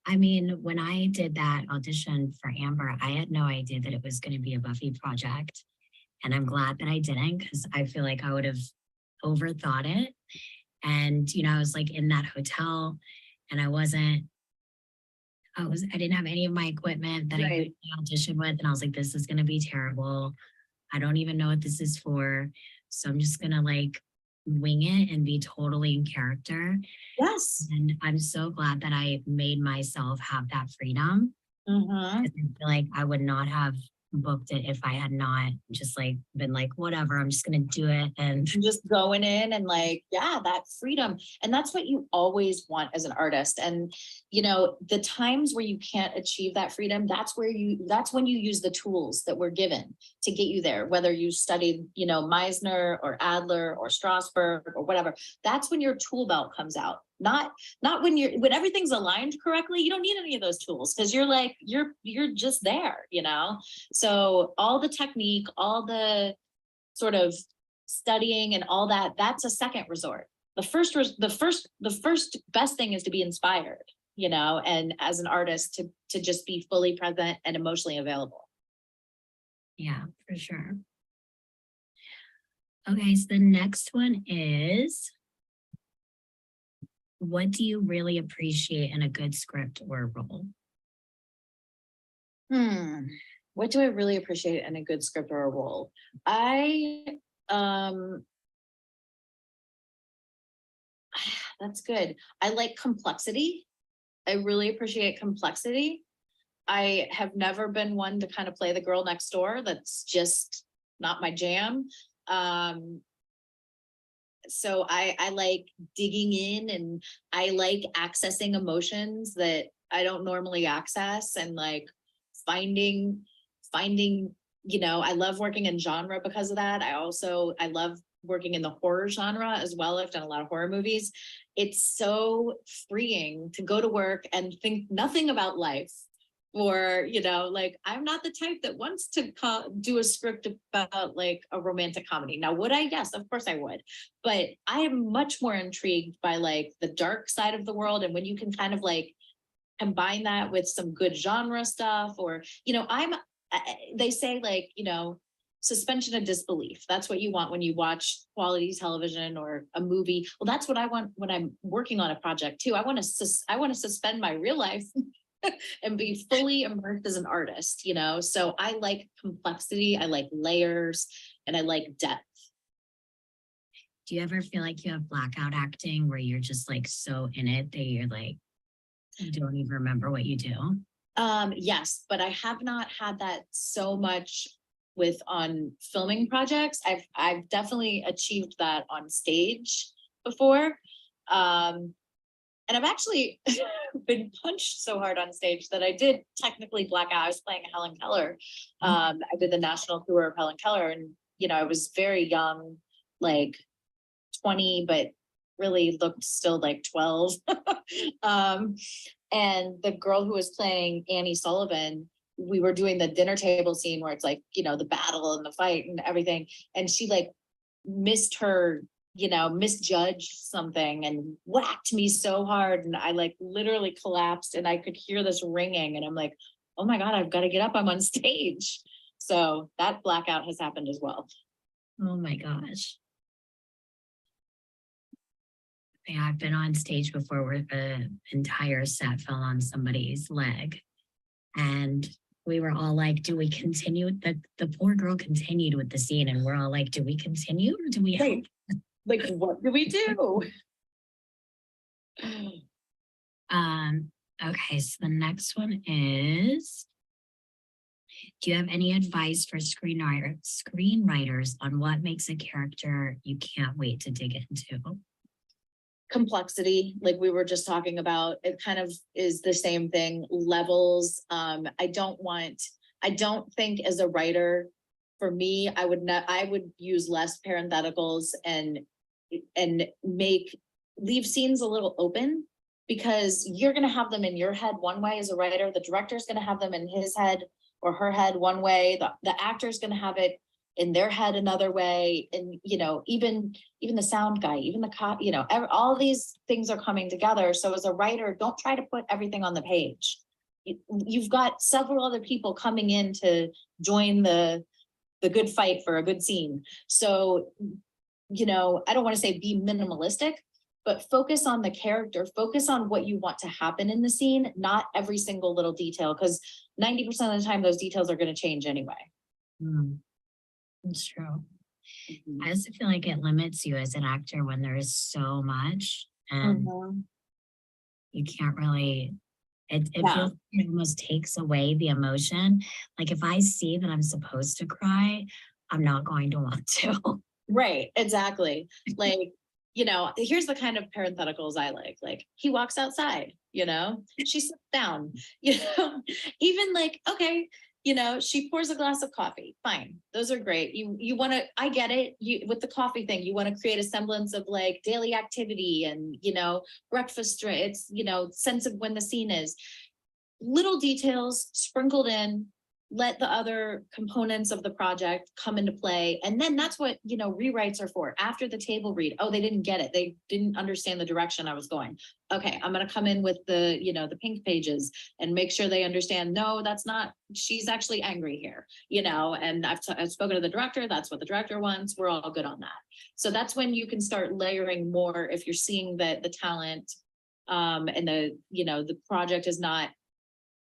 I mean, when I did that audition for Amber, I had no idea that it was going to be a Buffy project. And I'm glad that I didn't, because I feel like I would have overthought it. And, you know, I was like in that hotel and I didn't have any of my equipment that I Right. could audition with. And I was like, this is going to be terrible. I don't even know what this is for. So I'm just going to like wing it and be totally in character. Yes. And I'm so glad that I made myself have that freedom. Mhm. I feel like I would not have booked it if I had not just like been like, whatever, I'm just gonna do it. And Just going in and like, yeah, that freedom. And that's what you always want as an artist. And, you know, the times where you can't achieve that freedom, that's when you use the tools that we're given to get you there, whether you studied, you know, Meisner or Adler or Strasberg or whatever. That's when your tool belt comes out. Not when everything's aligned correctly, you don't need any of those tools because you're like, you're just there, you know? So all the technique, all the sort of studying and all that, that's a second resort. The first best thing is to be inspired, you know, and as an artist to just be fully present and emotionally available. yeah, for sure. Okay, so the next one is, what do you really appreciate in a good script or role? What do I really appreciate in a good script or a role? That's good. I like complexity. I really appreciate complexity. I have never been one to kind of play the girl next door. That's just not my jam. So I like digging in and I like accessing emotions that I don't normally access and like finding, you know, I love working in genre because of that. I love working in the horror genre as well. I've done a lot of horror movies. It's so freeing to go to work and think nothing about life. Or, you know, like I'm not the type that wants to do a script about like a romantic comedy. Now, would I? Yes, of course I would. But I am much more intrigued by like the dark side of the world. And when you can kind of like combine that with some good genre stuff, or, you know, they say like, you know, suspension of disbelief. That's what you want when you watch quality television or a movie. Well, that's what I want when I'm working on a project too. I want to suspend my real life and be fully immersed as an artist, you know? So I like complexity, I like layers, and I like depth. Do you ever feel like you have blackout acting where you're just like so in it that you're like, you don't even remember what you do? Yes, but I have not had that so much on filming projects. I've definitely achieved that on stage before. And I've actually been punched so hard on stage that I did technically black out. I was playing Helen Keller. I did the national tour of Helen Keller, and you know, I was very young, like 20, but really looked still like 12. And the girl who was playing Annie Sullivan, we were doing the dinner table scene where it's like, you know, the battle and the fight and everything. And she like misjudged something and whacked me so hard. And I like literally collapsed and I could hear this ringing. And I'm like, oh my God, I've got to get up. I'm on stage. So that blackout has happened as well. Oh my gosh. Yeah, I've been on stage before where the entire set fell on somebody's leg. And we were all like, do we continue? The poor girl continued with the scene and we're all like, do we continue or do we help? Like, what do we do? Okay, so the next one is, do you have any advice for screenwriters on what makes a character you can't wait to dig into? Complexity, like we were just talking about, it kind of is the same thing. Levels. I don't think as a writer, for me, I would use less parentheticals and leave scenes a little open, because you're going to have them in your head one way as a writer. The director's going to have them in his head or her head one way. The actor's going to have it in their head another way. And, you know, even the sound guy, even the cop, you know, all these things are coming together. So as a writer, don't try to put everything on the page. You've got several other people coming in to join the good fight for a good scene. So, you know, I don't want to say be minimalistic, but focus on the character, focus on what you want to happen in the scene, not every single little detail, because 90% of the time those details are going to change anyway. That's true. I also feel like it limits you as an actor when there is so much and you can't really, it feels like it almost takes away the emotion. Like if I see that I'm supposed to cry, I'm not going to want to. Right, exactly. Like, you know, here's the kind of parentheticals I like he walks outside, you know, she sits down, you know, even like, okay, you know, she pours a glass of coffee. Fine. Those are great. You want to, I get it. You, with the coffee thing, you want to create a semblance of like daily activity and, you know, breakfast, it's, you know, sense of when the scene is. Little details sprinkled in, let the other components of the project come into play. And then that's what, you know, rewrites are for. After the table read, oh, they didn't get it. They didn't understand the direction I was going. Okay, I'm going to come in with the, you know, the pink pages and make sure they understand, no, that's not, she's actually angry here, you know, and I've spoken to the director. That's what the director wants. We're all good on that. So that's when you can start layering more if you're seeing that the talent and the, you know, the project is not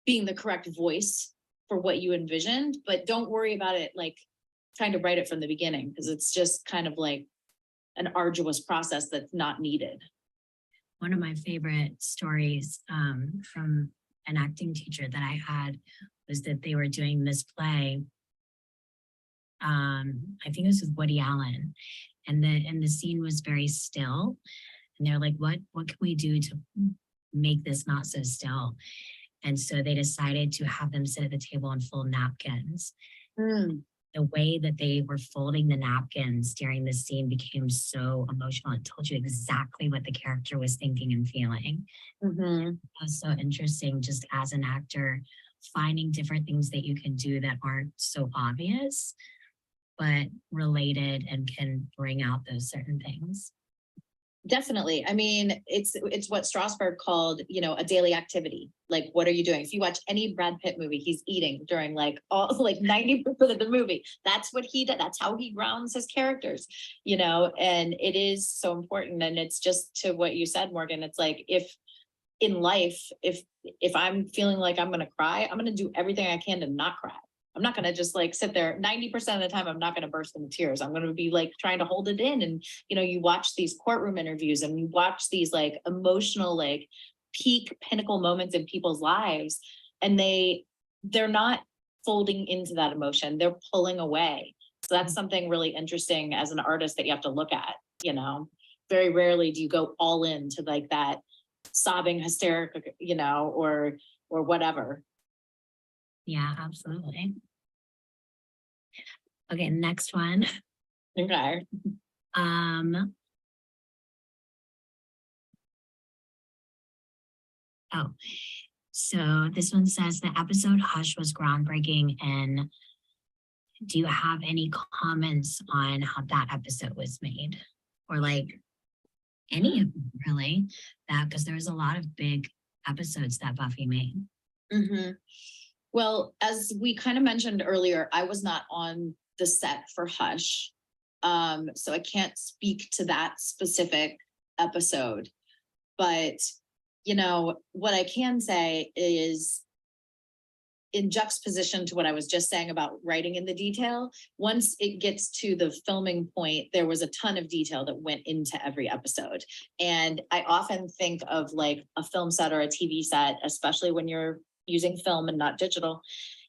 being the correct voice for what you envisioned, but don't worry about it like trying to write it from the beginning, because it's just kind of like an arduous process that's not needed. One of my favorite stories from an acting teacher that I had was that they were doing this play. I think it was with Woody Allen, and the scene was very still, and they're like, what can we do to make this not so still? And so they decided to have them sit at the table and fold napkins. The way that they were folding the napkins during the scene became so emotional. It told you exactly what the character was thinking and feeling. It was so interesting just as an actor, finding different things that you can do that aren't so obvious, but related and can bring out those certain things. Definitely. I mean, it's what Strasberg called, you know, a daily activity. Like, what are you doing? If you watch any Brad Pitt movie, he's eating during like all like 90% of the movie. That's what he did. That's how he grounds his characters, you know, and it is so important. And it's just to what you said, Morgan, it's like, if in life, if I'm feeling like I'm going to cry, I'm going to do everything I can to not cry. I'm not going to just like sit there 90% of the time. I'm not going to burst into tears. I'm going to be like trying to hold it in. And, you know, you watch these courtroom interviews and you watch these like emotional, like peak pinnacle moments in people's lives. And they're not folding into that emotion. They're pulling away. So that's something really interesting as an artist that you have to look at, you know. Very rarely do you go all into like that sobbing hysterical, you know, or whatever. Yeah, absolutely. Okay, next one. Okay. Oh, so this one says the episode Hush was groundbreaking, and do you have any comments on how that episode was made, or like any of them really? That because there was a lot of big episodes that Buffy made. Well, as we kind of mentioned earlier, I was not on the set for Hush. So I can't speak to that specific episode. But, you know, what I can say is in juxtaposition to what I was just saying about writing in the detail, once it gets to the filming point, there was a ton of detail that went into every episode. And I often think of like a film set or a TV set, especially when you're using film and not digital,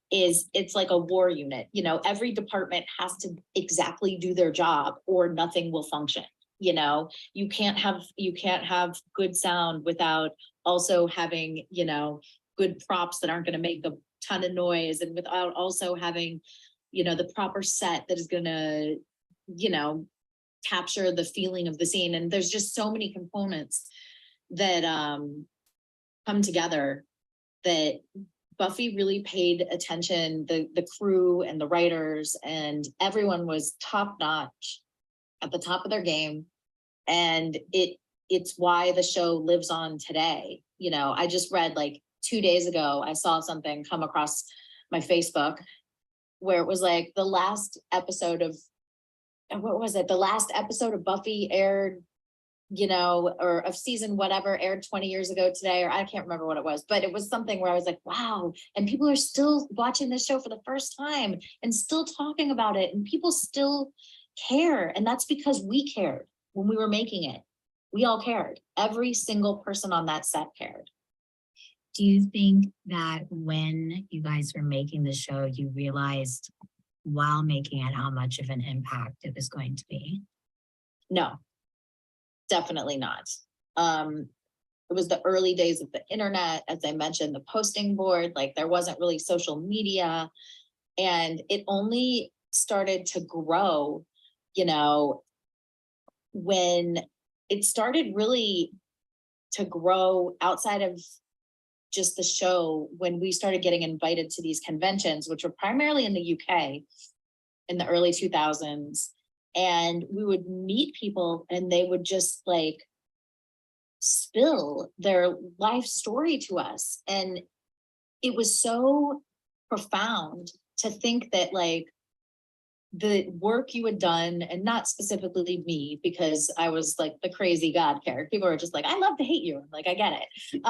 it's like a war unit. You know, every department has to exactly do their job or nothing will function. You know, you can't have good sound without also having, you know, good props that aren't going to make a ton of noise, and without also having, you know, the proper set that is going to, you know, capture the feeling of the scene. And there's just so many components that come together that Buffy really paid attention, the crew and the writers and everyone was top notch at the top of their game. And it's why the show lives on today. You know, I just read like 2 days ago, I saw something come across my Facebook where it was like the last episode of, what was it? The last episode of Buffy aired, you know, or of season whatever aired 20 years ago today, or I can't remember what it was, but it was something where I was like, wow. And people are still watching this show for the first time and still talking about it. And people still care. And that's because we cared when we were making it. We all cared. Every single person on that set cared. Do you think that when you guys were making the show, you realized while making it how much of an impact it was going to be? No, definitely not. It was the early days of the internet, as I mentioned, the posting board, like there wasn't really social media, and it only started to grow, you know, when it started really to grow outside of just the show, when we started getting invited to these conventions, which were primarily in the UK in the early 2000s. And we would meet people and they would just like spill their life story to us. And it was so profound to think that like the work you had done, and not specifically me, because I was like the crazy God character. People are just like, I love to hate you. I'm like, I get it.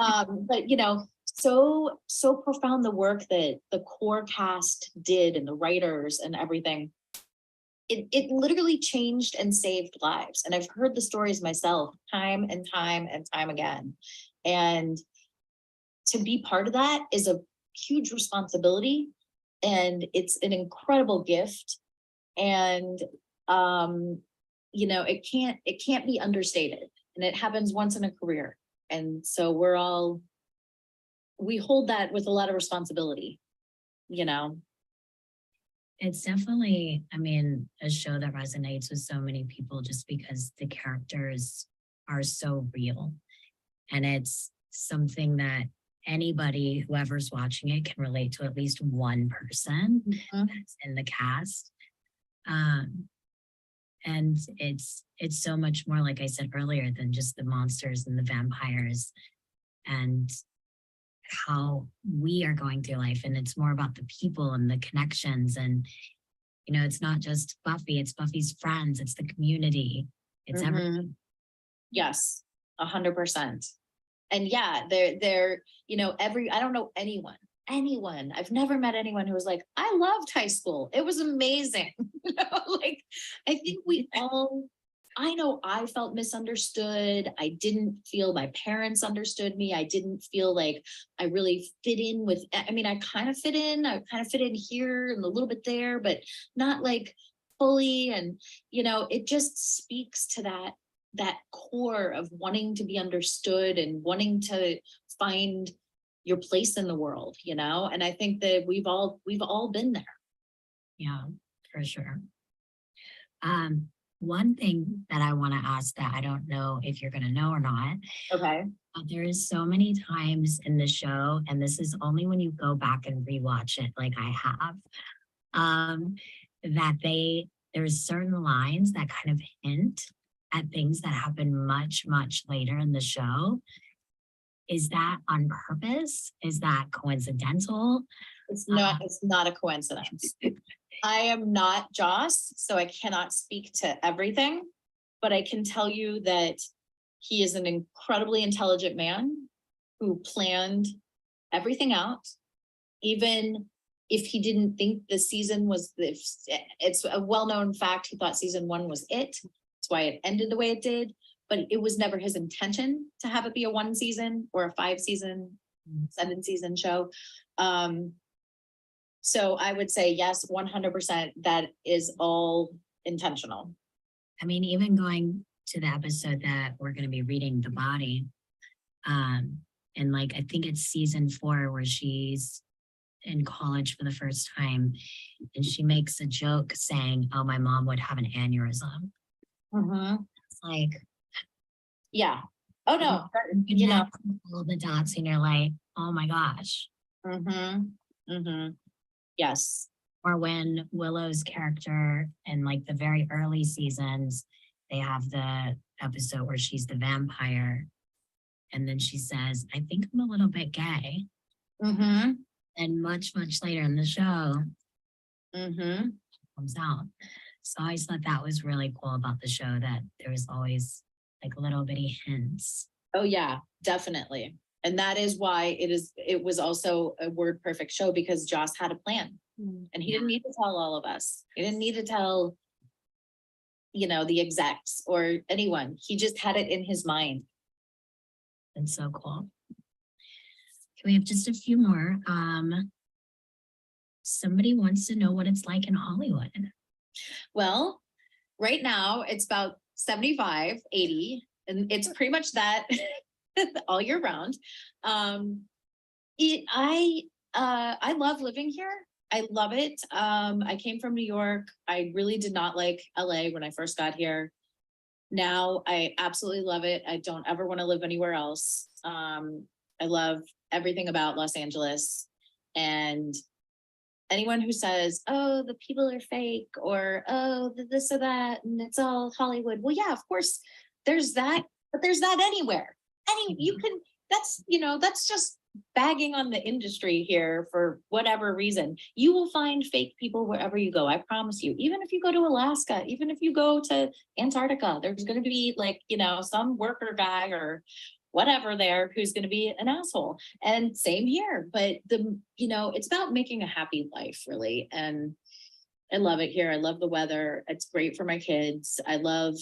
But you know, so profound the work that the core cast did and the writers and everything. It literally changed and saved lives. And I've heard the stories myself time and time and time again. And to be part of that is a huge responsibility. And it's an incredible gift. And you know, it can't be understated. And it happens once in a career. And so we hold that with a lot of responsibility, you know. It's definitely, I mean, a show that resonates with so many people just because the characters are so real. And it's something that anybody, whoever's watching it, can relate to at least one person that's in the cast. And it's so much more, like I said earlier, than just the monsters and the vampires and how we are going through life. And it's more about the people and the connections. And, you know, it's not just Buffy, it's Buffy's friends, it's the community, it's everything. Yes, 100%. And yeah, they're, you know, I don't know anyone, I've never met anyone who was like, I loved high school. It was amazing. You know, like, I think I know I felt misunderstood. I didn't feel my parents understood me. I didn't feel like I really fit in with, I mean, I kind of fit in here and a little bit there, but not like fully. And, you know, it just speaks to that core of wanting to be understood and wanting to find your place in the world, you know? And I think that we've all been there. Yeah, for sure. One thing that I want to ask that I don't know if you're going to know or not. Okay. There is so many times in the show, and this is only when you go back and rewatch it, like I have, that there's certain lines that kind of hint at things that happen much, much later in the show. Is that on purpose? Is that coincidental? It's not a coincidence. I am not Joss, so I cannot speak to everything, but I can tell you that he is an incredibly intelligent man who planned everything out. Even if he didn't think the season was, it's a well-known fact, he thought season 1 was it. That's why it ended the way it did, but it was never his intention to have it be a 1 season or a 5 season, 7 season show. So I would say yes, 100%, that is all intentional. I mean, even going to the episode that we're going to be reading, The Body, and like, I think it's season 4 where she's in college for the first time and she makes a joke saying, oh, my mom would have an aneurysm. It's like, yeah. Oh no, you know, all the dots and you're like, oh my gosh. Mm-hmm. Mm-hmm. Yes. Or when Willow's character in like the very early seasons, they have the episode where she's the vampire. And then she says, I think I'm a little bit gay. Mm-hmm. And much later in the show, Mm-hmm. comes out. So I just thought that was really cool about the show, that there was always like little bitty hints. Oh yeah, definitely. And that is why it was also a word perfect show, because Joss had a plan. And he didn't need to tell all of us. He didn't need to tell, the execs or anyone. He just had it in his mind. It's so cool. Okay, we have just a few more. Somebody wants to know what it's like in Hollywood. Well, right now it's about 75, 80, and it's pretty much that all year round. I love living here. I love it. I came from New York. I really did not like LA when I first got here. Now I absolutely love it. I don't ever want to live anywhere else. I love everything about Los Angeles, and anyone who says, oh, the people are fake, or oh, this or that, and it's all Hollywood. Well, yeah, of course there's that, but there's that anywhere. You can, that's just bagging on the industry here for whatever reason. You will find fake people wherever you go. I promise you. Even if you go to Alaska, even if you go to Antarctica, there's going to be like, some worker guy or whatever there who's going to be an asshole. And same here. But it's about making a happy life, really. And I love it here. I love the weather. It's great for my kids. I love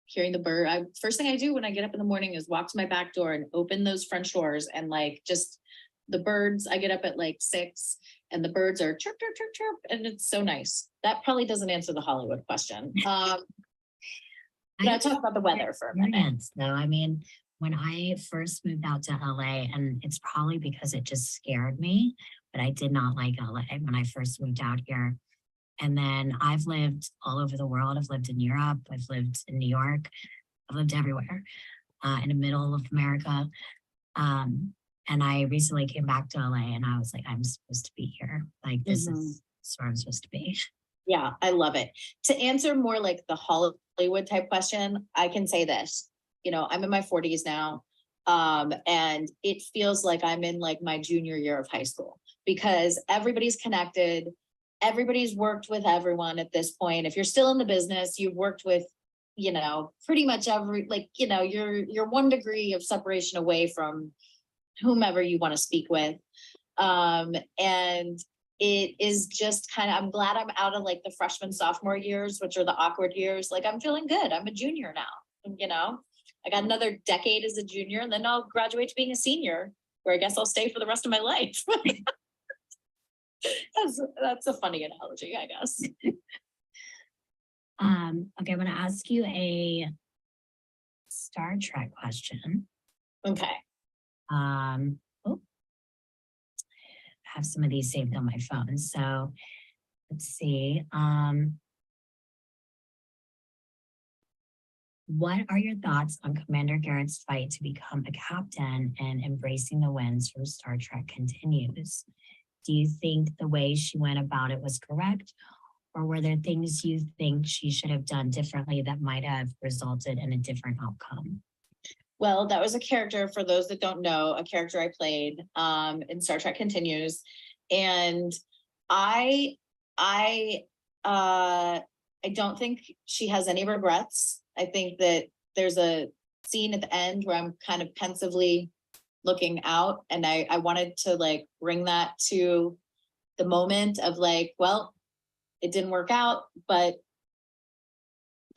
hearing the bird. First thing I do when I get up in the morning is walk to my back door and open those French doors, and like just the birds. I get up at like 6 and the birds are chirp, chirp, chirp, chirp. And it's so nice. That probably doesn't answer the Hollywood question. But I talk about the weather for a minute. No, I mean, when I first moved out to LA, and it's probably because it just scared me, but I did not like LA when I first moved out here. And then I've lived all over the world. I've lived in Europe. I've lived in New York. I've lived everywhere in the middle of America. And I recently came back to LA, and I was like, I'm supposed to be here. Like, this is where I'm supposed to be. Yeah, I love it. To answer more like the Hollywood type question, I can say this. I'm in my 40s now. And it feels like I'm in like my junior year of high school, because everybody's connected. Everybody's worked with everyone at this point. If you're still in the business, you've worked with, pretty much you're 1 degree of separation away from whomever you want to speak with. And it is just I'm glad I'm out of like the freshman, sophomore years, which are the awkward years. Like, I'm feeling good. I'm a junior now, I got another decade as a junior, and then I'll graduate to being a senior, where I guess I'll stay for the rest of my life. That's a funny analogy, I guess. Okay, I'm going to ask you a Star Trek question. Okay. I have some of these saved on my phone. So let's see. What are your thoughts on Commander Garrett's fight to become a captain and embracing the winds from Star Trek Continues? Do you think the way she went about it was correct? Or were there things you think she should have done differently that might have resulted in a different outcome? Well, that was a character, for those that don't know, a character I played in Star Trek Continues. And I don't think she has any regrets. I think that there's a scene at the end where I'm kind of pensively looking out, and I wanted to like bring that to the moment of like, well, it didn't work out, but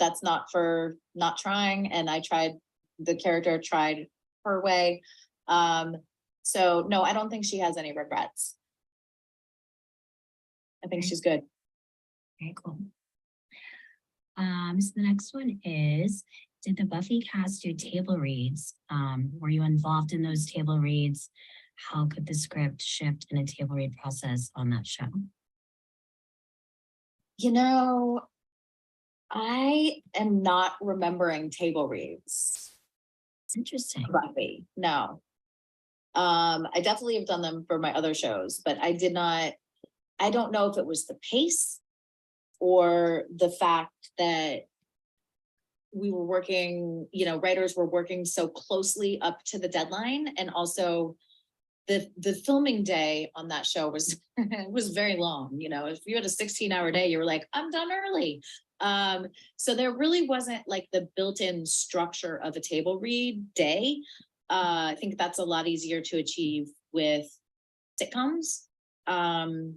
that's not for not trying. And the character tried her way. So no, I don't think she has any regrets. I think she's good. Very cool. So the next one is, did the Buffy cast do table reads? Were you involved in those table reads? How could the script shift in a table read process on that show? I am not remembering table reads. It's interesting. Buffy, no. I definitely have done them for my other shows, but I don't know if it was the pace or the fact that we were working, writers were working so closely up to the deadline, and also the filming day on that show was was very long. If you had a 16-hour day, you were like, I'm done early. So there really wasn't like the built-in structure of a table read day. I think that's a lot easier to achieve with sitcoms and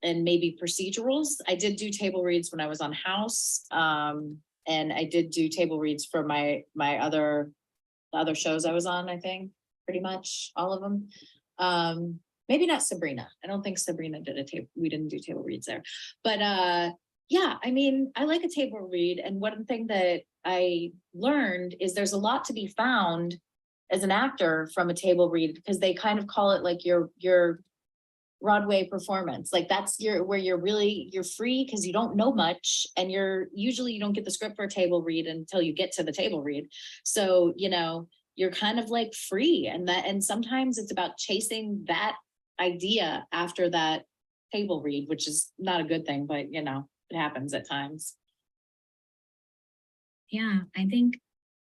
maybe procedurals. I did do table reads when I was on House, and I did do table reads for my other shows I was on. I think pretty much all of them. Maybe not Sabrina. I don't think Sabrina did we didn't do table reads there, but yeah, I mean, I like a table read, and one thing that I learned is there's a lot to be found as an actor from a table read, because they kind of call it like your Broadway performance. Like that's where you're free because you don't know much, and usually you don't get the script for a table read until you get to the table read. So, you're kind of like free, and sometimes it's about chasing that idea after that table read, which is not a good thing, but it happens at times. Yeah, I think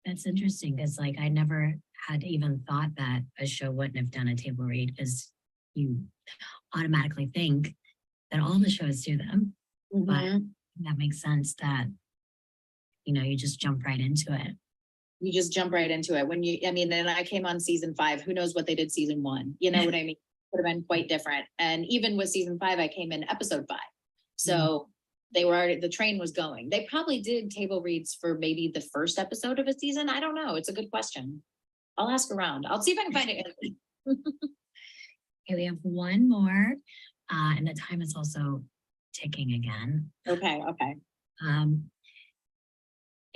that's interesting because like I never had even thought that a show wouldn't have done a table read, because you automatically think that all the shows do them. But that makes sense that you just jump right into it. You just jump right into it. And I came on season 5, who knows what they did season 1, you know what I mean? Would have been quite different. And even with season 5, I came in episode 5. So the train was going. They probably did table reads for maybe the first episode of a season. I don't know. It's a good question. I'll ask around. I'll see if I can find it. Okay, we have one more, and the time is also ticking again. Okay.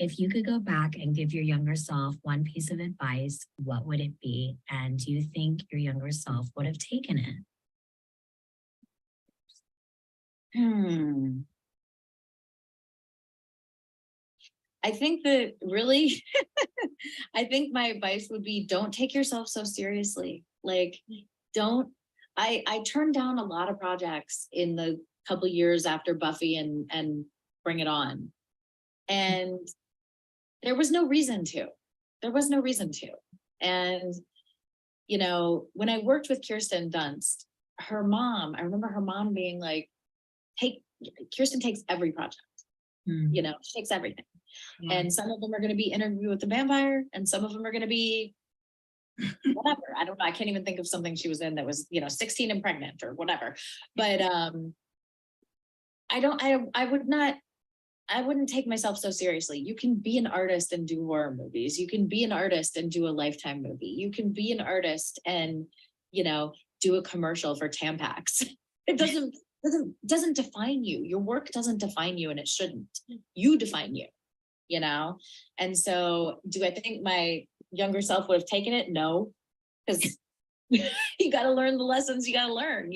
If you could go back and give your younger self one piece of advice, what would it be? And do you think your younger self would have taken it? I think that really, I think my advice would be, don't take yourself so seriously. Like, I turned down a lot of projects in the couple years after Buffy and Bring It On. And there was no reason to. And, when I worked with Kirsten Dunst, I remember her mom being like, Kirsten takes every project. She takes everything. Yeah. And some of them are going to be Interview with the Vampire, and some of them are going to be whatever. I don't know. I can't even think of something she was in that was, 16 and pregnant or whatever. But I wouldn't take myself so seriously. You can be an artist and do horror movies. You can be an artist and do a Lifetime movie. You can be an artist and, do a commercial for Tampax. It doesn't define you. Your work doesn't define you, and it shouldn't. You define you, And so do I think my younger self would have taken it? No, because you got to learn the lessons you got to learn,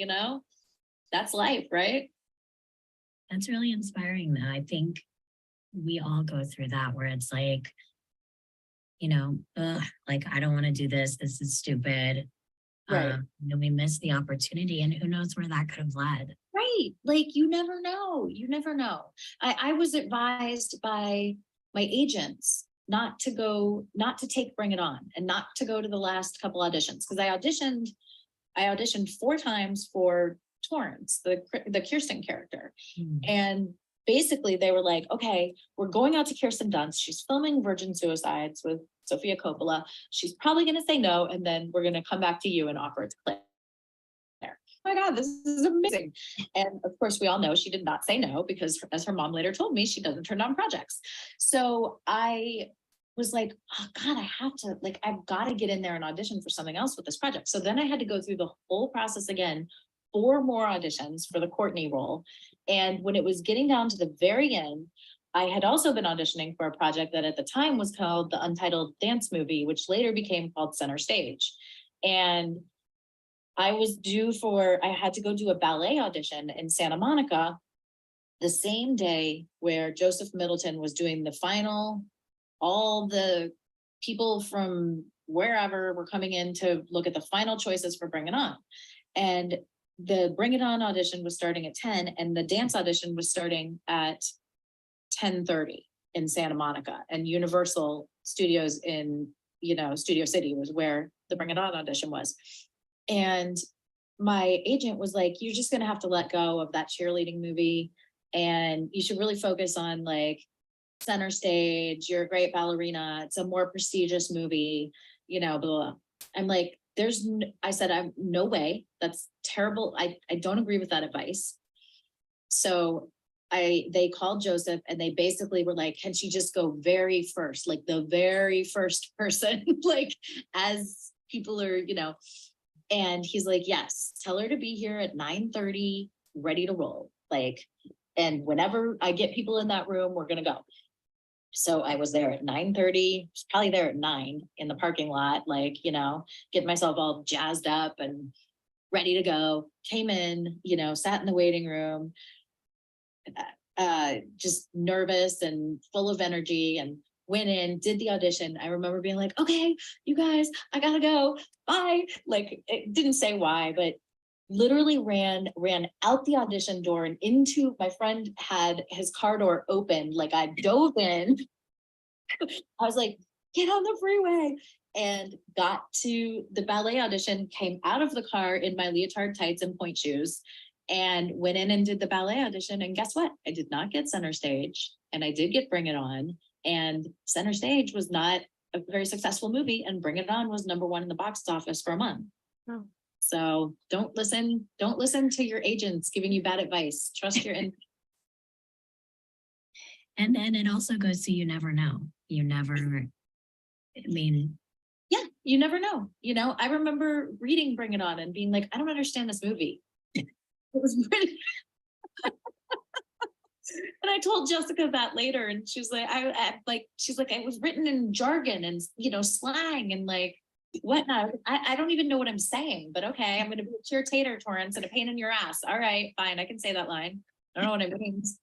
That's life, right? That's really inspiring, though. I think we all go through that where it's like, like, I don't want to do this. This is stupid. Right. We missed the opportunity, and who knows where that could have led. Right. Like, you never know. I was advised by my agents not to take Bring It On, and not to go to the last couple auditions, because I auditioned 4 times for Torrance, the Kirsten character. And basically they were like, okay, we're going out to Kirsten Dunst. She's filming Virgin Suicides with Sofia Coppola. She's probably going to say no, and then we're going to come back to you and offer it to Claire. Oh my God, this is amazing. And of course, we all know she did not say no, because as her mom later told me, she doesn't turn down projects. So I was like, oh God, I've got to get in there and audition for something else with this project. So then I had to go through the whole process again, 4 more auditions for the Courtney role. And when it was getting down to the very end, I had also been auditioning for a project that at the time was called the Untitled Dance Movie, which later became called Center Stage. And I had to go do a ballet audition in Santa Monica the same day where Joseph Middleton was doing the final, all the people from wherever. We're coming in to look at the final choices for Bring It On. And the Bring It On audition was starting at 10 and the dance audition was starting at 10:30 in Santa Monica, and Universal Studios in, Studio City was where the Bring It On audition was. And my agent was like, you're just gonna have to let go of that cheerleading movie and you should really focus on like Center Stage. You're a great ballerina. It's a more prestigious movie, blah, blah. I'm like, I said, I'm no way. That's terrible. I don't agree with that advice. So they called Joseph and they basically were like, can she just go very first, like the very first person, like as people are, and he's like, yes, tell her to be here at 9:30, ready to roll. Like, and whenever I get people in that room, we're going to go. So I was there at 9:30, probably there at 9 in the parking lot, like, getting myself all jazzed up and ready to go. Came in, sat in the waiting room, just nervous and full of energy, and went in, did the audition. I remember being like, okay, you guys, I gotta go, bye. Like, it didn't say why, but literally ran out the audition door and into, my friend had his car door open. Like, I dove in. I was like, get on the freeway, and got to the ballet audition, came out of the car in my leotard tights and point shoes, and went in and did the ballet audition. And guess what? I did not get Center Stage, and I did get Bring It On. And Center Stage was not a very successful movie, and Bring It On was #1 in the box office for a month. Oh. So don't listen to your agents giving you bad advice. Trust your And it also goes to, you never know. You never, yeah, you never know. I remember reading Bring It On and being like, I don't understand this movie. It was really and I told Jessica that later, and she was like, she's like, it was written in jargon and slang and like whatnot. I don't even know what I'm saying, but okay, I'm gonna be a pure tater, Torrance, and a pain in your ass. All right, fine, I can say that line. I don't know what it means.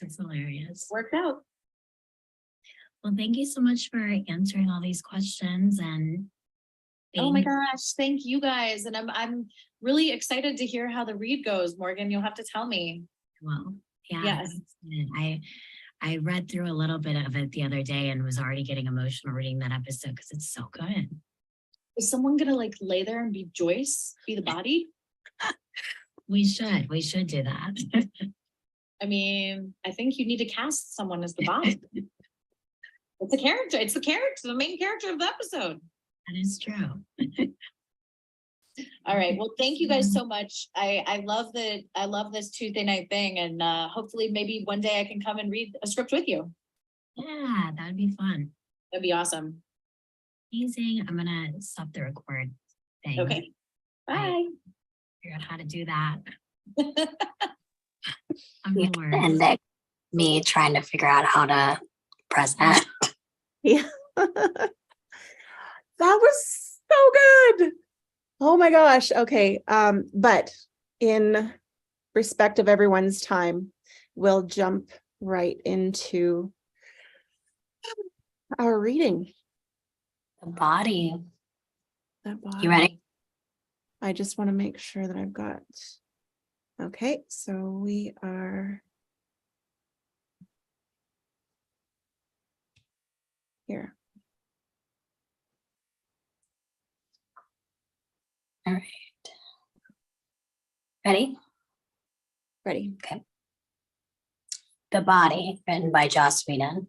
it's hilarious. Worked out. Well, thank you so much for answering all these questions. And oh my gosh, thank you guys. And I'm really excited to hear how the read goes, Morgan. You'll have to tell me. Well, yeah, yes. I read through a little bit of it the other day and was already getting emotional reading that episode because it's so good. Is someone gonna like lay there and be Joyce, be the body? We should do that. I mean, I think you need to cast someone as the body. It's a character. It's the main character of the episode. That is true. All right. Well, thank you guys so much. I love this Tuesday night thing, and hopefully maybe one day I can come and read a script with you. Yeah, that'd be fun. That'd be awesome. Amazing. I'm gonna stop the record thing. Okay. Bye. Figure out how to do that. I'm Yeah, bored. and then me trying to figure out how to press that. Yeah. That was so good. Oh my gosh. Okay. But in respect of everyone's time, we'll jump right into our reading. The body. That body. You ready? I just want to make sure that I've got. Okay, so we are here. All right. Ready? Ready. Okay. The Body, written by Joss Whedon.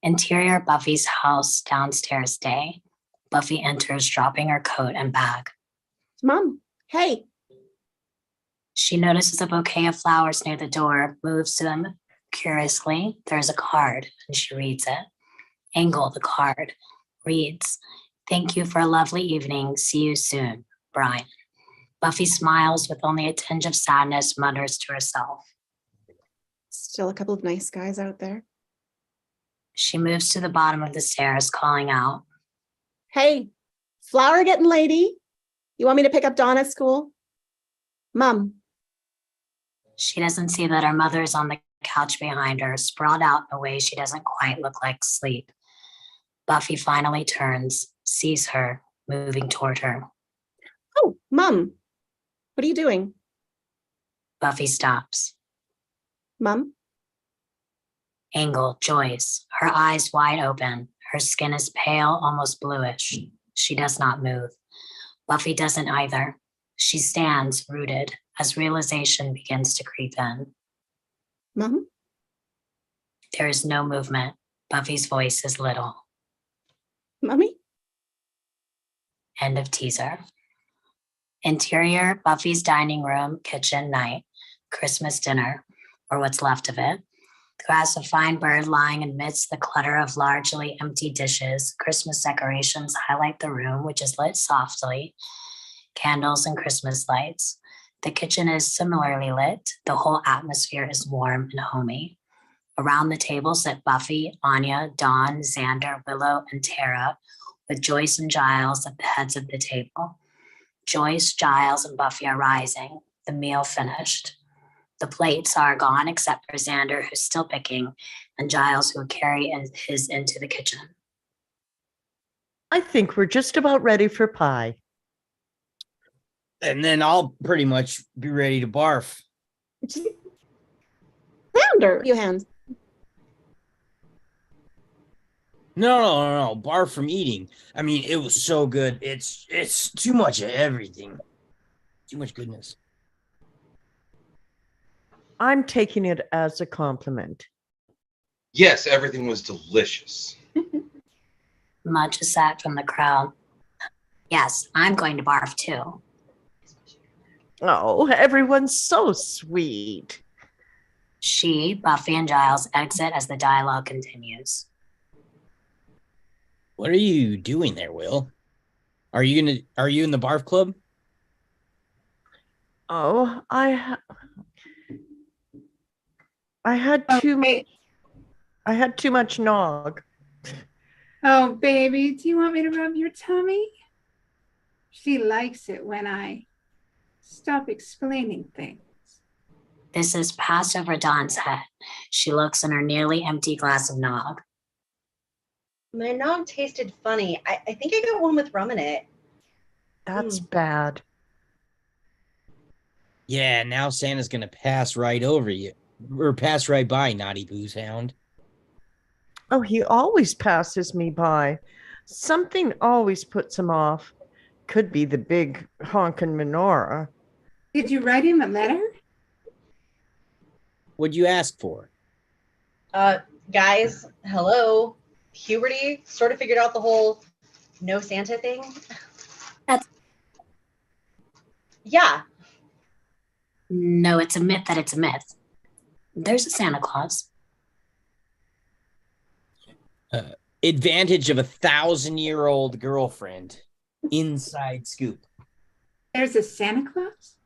Interior Buffy's house, downstairs day. Buffy enters, dropping her coat and bag. Mom, hey. She notices a bouquet of flowers near the door, moves to them curiously. There's a card, and she reads it. Angle the card, reads, "Thank you for a lovely evening. See you soon, Brian." Buffy smiles with only a tinge of sadness, mutters to herself. Still a couple of nice guys out there. She moves to the bottom of the stairs, calling out, Hey, flower getting lady. You want me to pick up Dawn at school? Mom. She doesn't see that her mother is on the couch behind her, sprawled out in a way she doesn't quite look like sleep. Buffy finally turns, sees her, moving toward her. Oh, Mom, what are you doing? Buffy stops. Mom? Angle, Joyce, her eyes wide open. Her skin is pale, almost bluish. She does not move. Buffy doesn't either. She stands rooted as realization begins to creep in. Mom? There is no movement. Buffy's voice is little. Mommy? End of teaser. Interior, Buffy's dining room, kitchen, night, Christmas dinner, or what's left of it. The glass of fine bird lying amidst the clutter of largely empty dishes. Christmas decorations highlight the room, which is lit softly. Candles and Christmas lights. The kitchen is similarly lit. The whole atmosphere is warm and homey. Around the table sit Buffy, Anya, Dawn, Xander, Willow, and Tara, with Joyce and Giles at the heads of the table. Joyce, Giles, and Buffy are rising, the meal finished. The plates are gone except for Xander, who's still picking, and Giles, who will carry his into the kitchen. I think we're just about ready for pie. And then I'll pretty much be ready to barf. Flounder, you hands. No. Barf from eating. I mean, it was so good. It's too much of everything. Too much goodness. I'm taking it as a compliment. Yes, everything was delicious. Much is said from the crowd. Yes, I'm going to barf too. Oh, everyone's so sweet. She, Buffy, and Giles exit as the dialogue continues. What are you doing there, Will? Are you in the barf club? Oh, I had I had too much nog. Oh, baby, do you want me to rub your tummy? She likes it when I stop explaining things. This is passed over Dawn's head. She looks in her nearly empty glass of nog. My nog tasted funny. I think I got one with rum in it. That's bad. Yeah, now Santa's gonna pass right over you. Or pass right by, naughty booze hound. Oh, he always passes me by. Something always puts him off. Could be the big honkin' menorah. Did you write him a letter? What'd you ask for? Guys, hello. Puberty sort of figured out the whole no Santa thing. Yeah. No, it's a myth that it's a myth. There's a Santa Claus. Advantage of 1,000-year-old girlfriend. Inside scoop. There's a Santa Claus?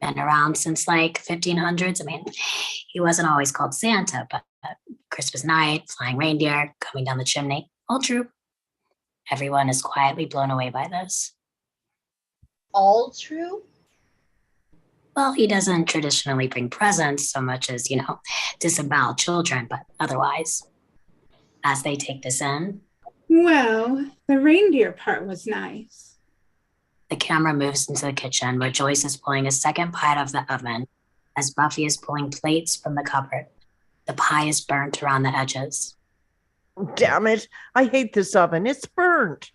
Been around since like 1500s. I mean, he wasn't always called Santa, but Christmas night, flying reindeer, coming down the chimney, all true. Everyone is quietly blown away by this. All true? Well, he doesn't traditionally bring presents so much as, disembowel children, but otherwise, as they take this in, Well, the reindeer part was nice. the camera moves into the kitchen where Joyce is pulling a second pie out of the oven as Buffy is pulling plates from the cupboard. The pie is burnt around the edges. Damn it. I hate this oven. It's burnt.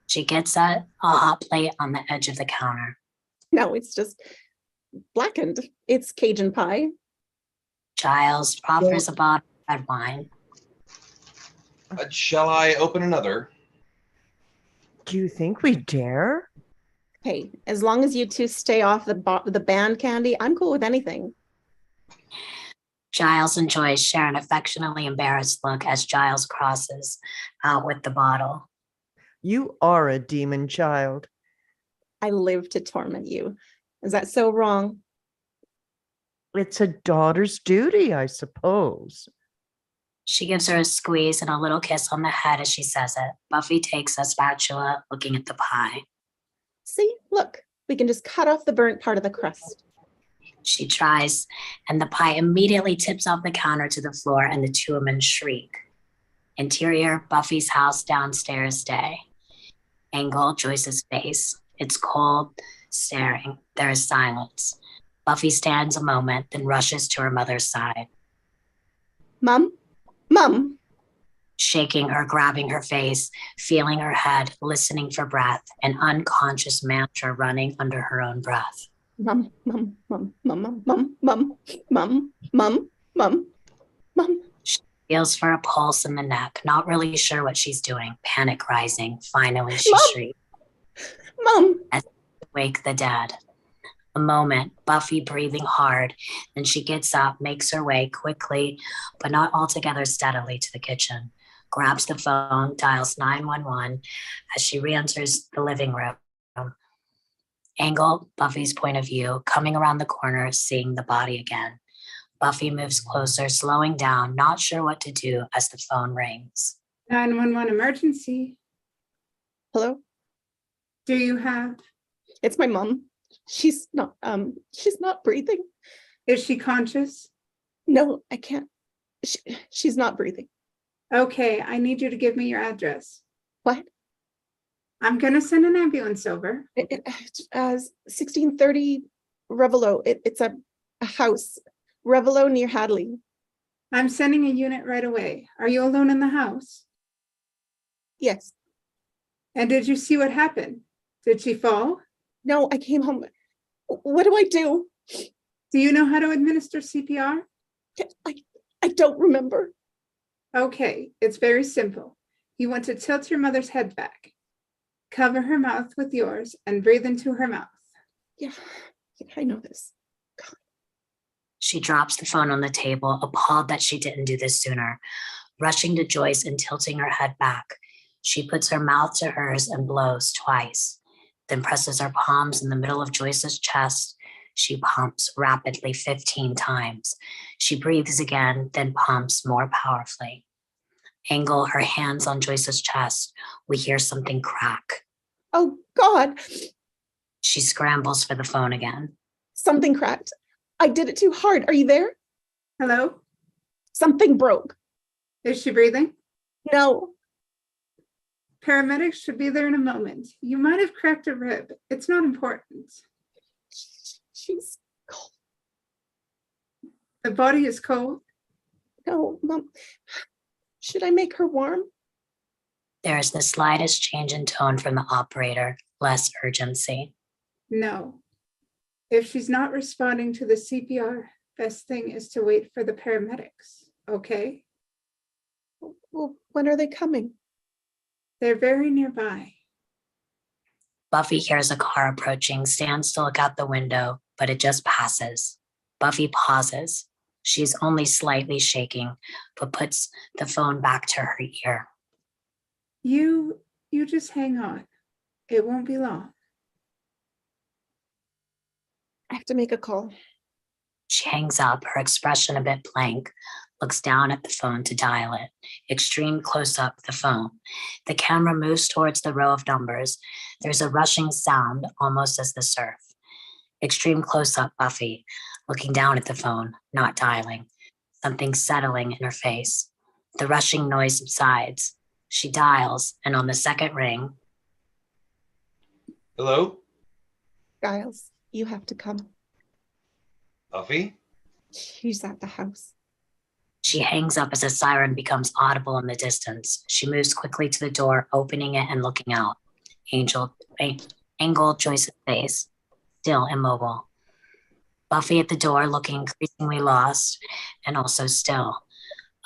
She gets a hot plate on the edge of the counter. No, it's just blackened. It's Cajun pie. Giles offers a bottle of red wine. Shall I open another? Do you think we dare? Hey, as long as you two stay off the band candy, I'm cool with anything. Giles and Joyce share an affectionately embarrassed look as Giles crosses out with the bottle. You are a demon child. I live to torment you. Is that so wrong? It's a daughter's duty, I suppose. She gives her a squeeze and a little kiss on the head as she says it. Buffy takes a spatula, looking at the pie. See, look, we can just cut off the burnt part of the crust. She tries, and the pie immediately tips off the counter to the floor, and the two women shriek. Interior, Buffy's house downstairs day. Angle, Joyce's face. It's cold, staring. There is silence. Buffy stands a moment, then rushes to her mother's side. Mom? Mom? Shaking her, grabbing her face, feeling her head, listening for breath, an unconscious mantra running under her own breath. Mom, mom, mom, mom, mom, mom, mom, mom, mom, mom, mom. She feels for a pulse in the neck, not really sure what she's doing, panic rising. Finally, she shrieks. Mom! As to wake the dead. A moment, Buffy breathing hard, then she gets up, makes her way quickly, but not altogether steadily to the kitchen, grabs the phone, dials 911 as she re-enters the living room. Angle, Buffy's point of view, coming around the corner, seeing the body again. Buffy moves closer, slowing down, not sure what to do as the phone rings. 911 emergency. Hello? Do you have? It's my mom. She's not breathing. Is she conscious? No, I can't. She's not breathing. Okay, I need you to give me your address. What? I'm gonna send an ambulance over. 1630 Revelo. It's a house. Revelo near Hadley. I'm sending a unit right away. Are you alone in the house? Yes. And did you see what happened? Did she fall? No, I came home. What do I do? Do you know how to administer CPR? I don't remember. Okay, it's very simple. You want to tilt your mother's head back. Cover her mouth with yours and breathe into her mouth. Yeah, I know this. God. She drops the phone on the table, appalled that she didn't do this sooner. Rushing to Joyce and tilting her head back, she puts her mouth to hers and blows twice, then presses her palms in the middle of Joyce's chest. She pumps rapidly 15 times. She breathes again, then pumps more powerfully. Angle, her hands on Joyce's chest. We hear something crack. Oh, God. She scrambles for the phone again. Something cracked. I did it too hard. Are you there? Hello? Something broke. Is she breathing? No. Paramedics should be there in a moment. You might have cracked a rib. It's not important. She's cold. The body is cold. No, Mom. Should I make her warm? There is the slightest change in tone from the operator, less urgency. No. If she's not responding to the CPR, best thing is to wait for the paramedics, okay? Well, when are they coming? They're very nearby. Buffy hears a car approaching, stands to look out the window, but it just passes. Buffy pauses. She's only slightly shaking, but puts the phone back to her ear. You just hang on. It won't be long. I have to make a call. She hangs up, her expression a bit blank, looks down at the phone to dial it. Extreme close-up the phone. The camera moves towards the row of numbers. There's a rushing sound, almost as the surf. Extreme close-up Buffy, looking down at the phone, not dialing. Something settling in her face. The rushing noise subsides. She dials, and on the second ring... Hello? Giles, you have to come. Buffy? She's at the house. She hangs up as a siren becomes audible in the distance. She moves quickly to the door, opening it and looking out. Angle Joyce's face, still immobile. Buffy at the door, looking increasingly lost and also still.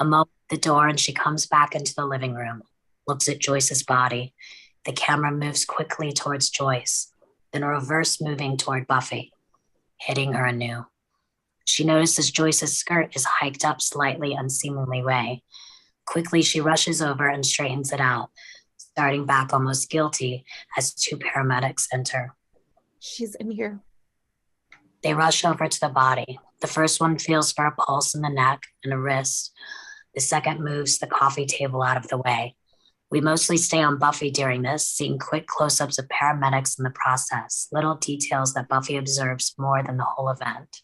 A moment at the door and she comes back into the living room, looks at Joyce's body. The camera moves quickly towards Joyce, then a reverse moving toward Buffy, hitting her anew. She notices Joyce's skirt is hiked up slightly unseemly way. Quickly, she rushes over and straightens it out, starting back almost guilty as two paramedics enter. She's in here. They rush over to the body. The first one feels for a pulse in the neck and a wrist. The second moves the coffee table out of the way. We mostly stay on Buffy during this, seeing quick close-ups of paramedics in the process, little details that Buffy observes more than the whole event.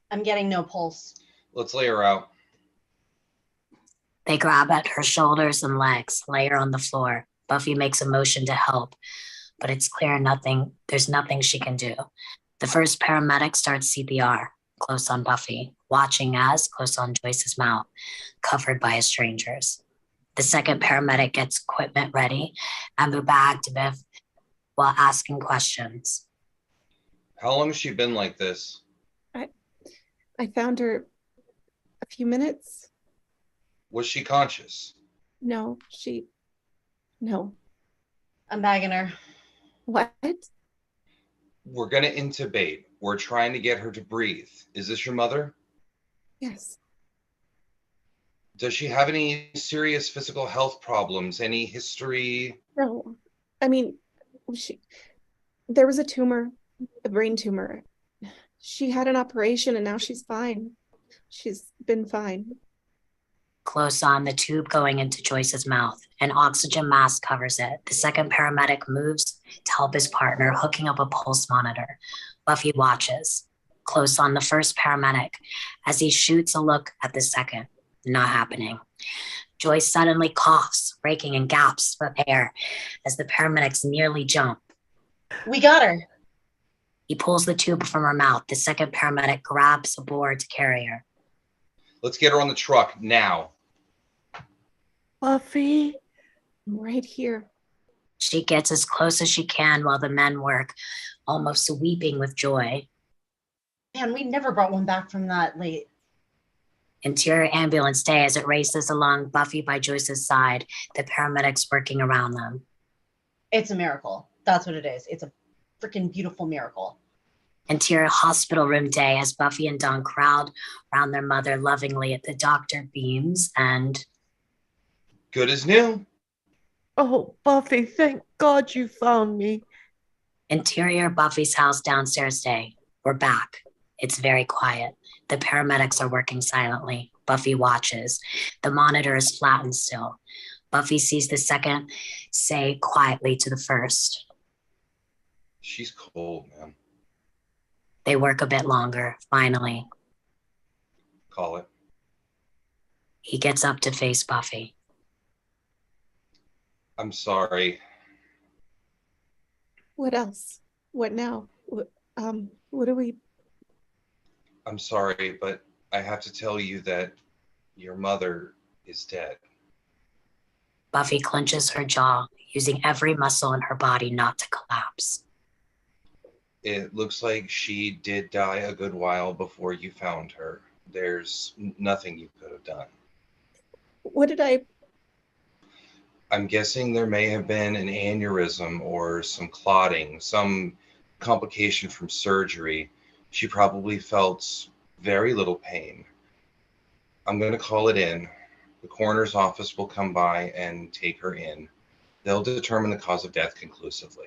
I'm getting no pulse. Let's lay her out. They grab at her shoulders and legs, lay her on the floor. Buffy makes a motion to help, but it's clear there's nothing she can do. The first paramedic starts CPR, close on Buffy, watching as close on Joyce's mouth, covered by strangers. The second paramedic gets equipment ready and the bag to Biff while asking questions. How long has she been like this? I found her a few minutes. Was she conscious? No. I'm bagging her. What? We're going to intubate. We're trying to get her to breathe. Is this your mother? Yes. Does she have any serious physical health problems? Any history? No. I mean, there was a tumor, a brain tumor. She had an operation and now she's fine. She's been fine. Close on, the tube going into Joyce's mouth. An oxygen mask covers it. The second paramedic moves to help his partner, hooking up a pulse monitor. Buffy watches. Close on, the first paramedic as he shoots a look at the second. Not happening. Joyce suddenly coughs, breaking in gasps of air as the paramedics nearly jump. We got her. He pulls the tube from her mouth. The second paramedic grabs a board to carry her. Let's get her on the truck now. Buffy? I'm right here. She gets as close as she can while the men work, almost weeping with joy. Man, we never brought one back from that late. Interior ambulance day as it races along, Buffy by Joyce's side, the paramedics working around them. It's a miracle. That's what it is. It's a freaking beautiful miracle. Interior hospital room day as Buffy and Dawn crowd around their mother lovingly at the doctor beams and... Good as new. Oh, Buffy, thank God you found me. Interior Buffy's house downstairs day. We're back. It's very quiet. The paramedics are working silently. Buffy watches. The monitor is flattened still. Buffy sees the second say quietly to the first. She's cold, man. They work a bit longer, finally. Call it. He gets up to face Buffy. I'm sorry. What else? What now? What do we... I'm sorry, but I have to tell you that your mother is dead. Buffy clenches her jaw, using every muscle in her body not to collapse. It looks like she did die a good while before you found her. There's nothing you could have done. What did I... I'm guessing there may have been an aneurysm or some clotting, some complication from surgery. She probably felt very little pain. I'm going to call it in. The coroner's office will come by and take her in. They'll determine the cause of death conclusively.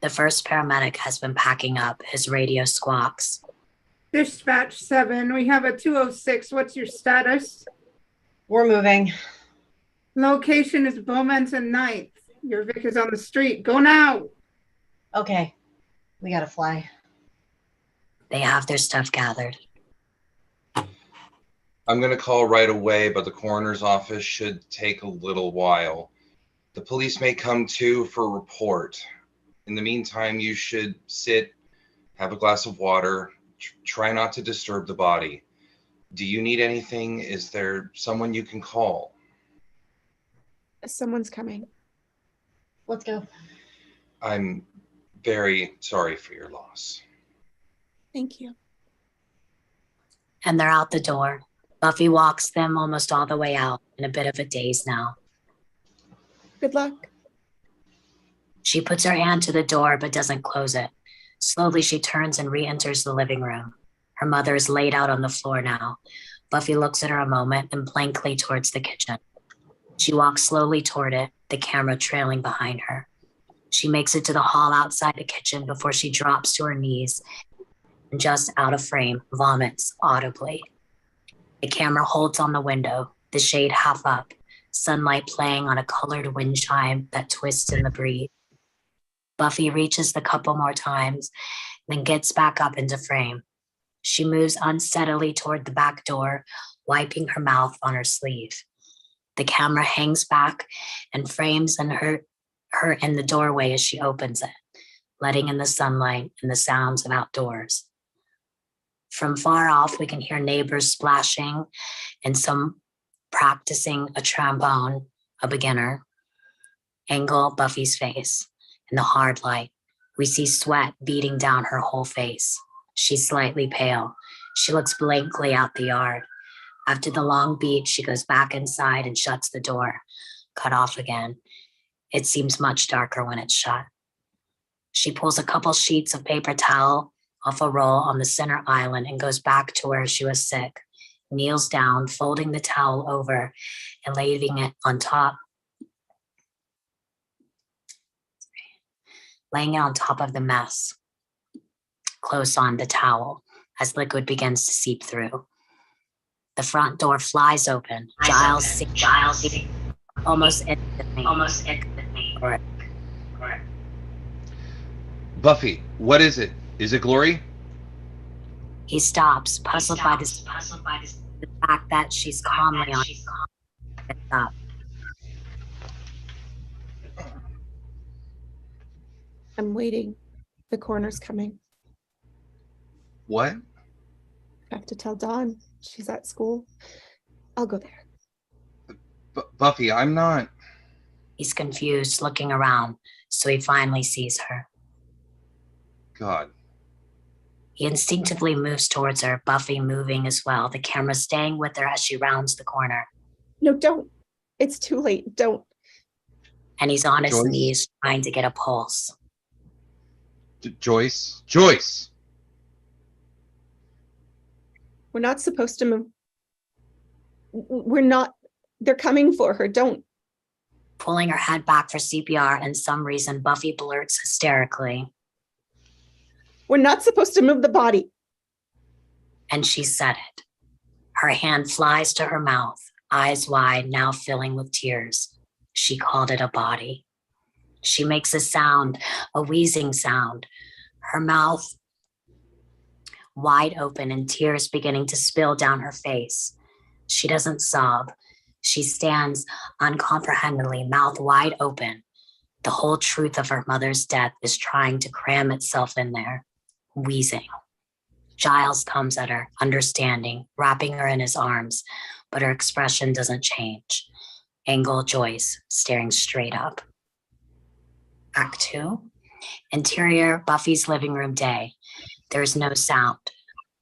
The first paramedic has been packing up. His radio squawks. Dispatch 7, we have a 206. What's your status? We're moving. Location is Beaumont and 9th. Your Vic is on the street. Go now. Okay. We gotta fly. They have their stuff gathered. I'm going to call right away, but the coroner's office should take a little while. The police may come too for a report. In the meantime, you should sit, have a glass of water, try not to disturb the body. Do you need anything? Is there someone you can call? Someone's coming. Let's go. I'm very sorry for your loss. Thank you. And they're out the door. Buffy walks them almost all the way out, in a bit of a daze now. Good luck. She puts her hand to the door but doesn't close it. Slowly she turns and re-enters the living room. Her mother is laid out on the floor now. Buffy looks at her a moment and blankly towards the kitchen. She walks slowly toward it, the camera trailing behind her. She makes it to the hall outside the kitchen before she drops to her knees and, just out of frame, vomits audibly. The camera holds on the window, the shade half up, sunlight playing on a colored wind chime that twists in the breeze. Buffy reaches the couple more times, then gets back up into frame. She moves unsteadily toward the back door, wiping her mouth on her sleeve. The camera hangs back and frames her in the doorway as she opens it, letting in the sunlight and the sounds of outdoors. From far off, we can hear neighbors splashing and some practicing a trombone, a beginner. Angle Buffy's face. In the hard light, we see sweat beating down her whole face. She's slightly pale. She looks blankly out the yard. After the long beat, she goes back inside and shuts the door, cut off again. It seems much darker when it's shut. She pulls a couple sheets of paper towel off a roll on the center island and goes back to where she was sick, kneels down, folding the towel over and laying it on top of the mess, close on the towel as liquid begins to seep through. The front door flies open. Giles almost instantly. Buffy, what is it? Is it Glory? He stops, puzzled by the fact that she's calmly on. Up. I'm waiting. The coroner's coming. What? I have to tell Dawn. She's at school. I'll go there. Buffy, I'm not. He's confused, looking around, so he finally sees her. God. He instinctively moves towards her, Buffy moving as well, the camera staying with her as she rounds the corner. No, don't. It's too late. Don't. And he's on his Joyce? knees trying to get a pulse. Joyce? Joyce! We're not supposed to move. We're not. They're coming for her. Don't. Pulling her head back for CPR, and some reason Buffy blurts hysterically. We're not supposed to move the body. And she said it. Her hand flies to her mouth, eyes wide, now filling with tears. She called it a body. She makes a sound, a wheezing sound. Her mouth wide open and tears beginning to spill down her face. She doesn't sob. She stands uncomprehendingly, mouth wide open. The whole truth of her mother's death is trying to cram itself in there, wheezing. Giles comes at her, understanding, wrapping her in his arms, but her expression doesn't change. Angle Joyce, staring straight up. Act 2. Interior Buffy's living room day. There's no sound.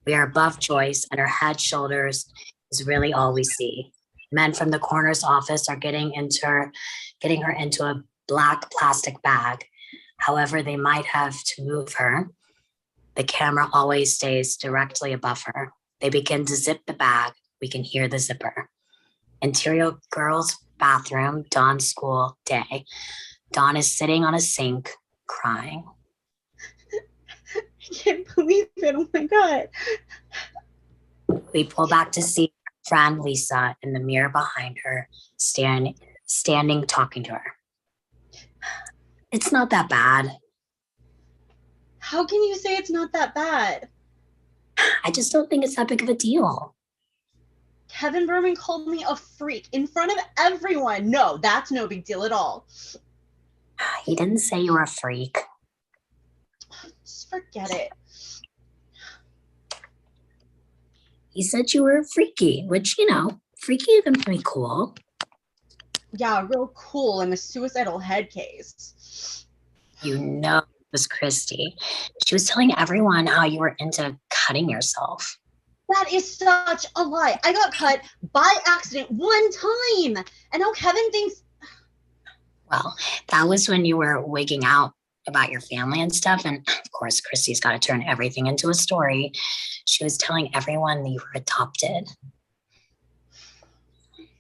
We are above Joyce, and her head, shoulders is really all we see. Men from the coroner's office are getting her into a black plastic bag. However, they might have to move her. The camera always stays directly above her. They begin to zip the bag. We can hear the zipper. Interior girls' bathroom, Dawn's school day. Dawn is sitting on a sink, crying. I can't believe it. Oh my God. We pull back to see her friend Lisa in the mirror behind her, standing talking to her. It's not that bad. How can you say it's not that bad? I just don't think it's that big of a deal. Kevin Berman called me a freak in front of everyone. No, that's no big deal at all. He didn't say you were a freak. Just forget it. He said you were freaky, which, freaky is pretty cool. Yeah, real cool in the suicidal head case. It was Christy. She was telling everyone how you were into cutting yourself. That is such a lie. I got cut by accident one time. And now Kevin thinks... Well, that was when you were wigging out about your family and stuff. And of course, Christy's got to turn everything into a story. She was telling everyone that you were adopted.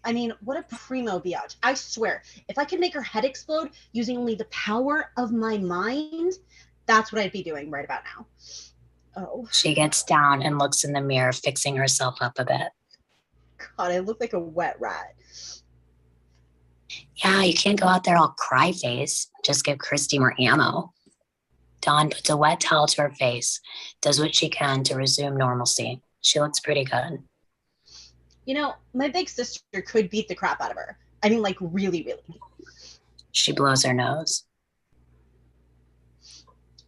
I mean, what a primo biatch. I swear, if I could make her head explode using only the power of my mind, that's what I'd be doing right about now. Oh. She gets down and looks in the mirror, fixing herself up a bit. God, I look like a wet rat. Yeah, you can't go out there all cry face. Just give Christy more ammo. Dawn puts a wet towel to her face, does what she can to resume normalcy. She looks pretty good. You know, my big sister could beat the crap out of her. I mean, like, really, really. She blows her nose.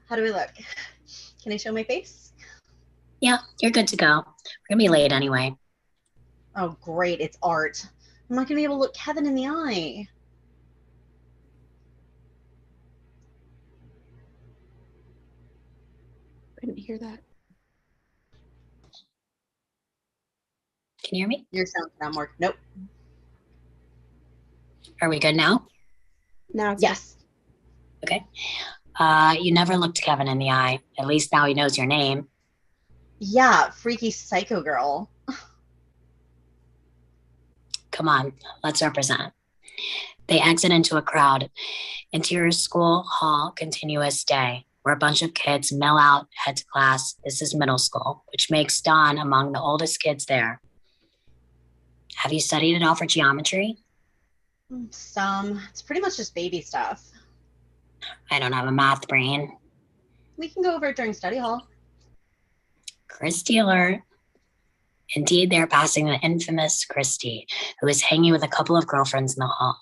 How do I look? Can I show my face? Yeah, you're good to go. We're gonna be late anyway. Oh, great. It's art. I'm not going to be able to look Kevin in the eye. I didn't hear that. Can you hear me? Your sound cannot work. Nope. Are we good now? Now it's Yes. Okay. You never looked Kevin in the eye. At least now he knows your name. Yeah, freaky psycho girl. Come on, let's represent. They exit into a crowd. Interior school hall, continuous day, where a bunch of kids mill out, head to class. This is middle school, which makes Don among the oldest kids there. Have you studied at all for geometry? Some. It's pretty much just baby stuff. I don't have a math brain. We can go over it during study hall. Christy alert. Indeed, they're passing the infamous Christy, who is hanging with a couple of girlfriends in the hall.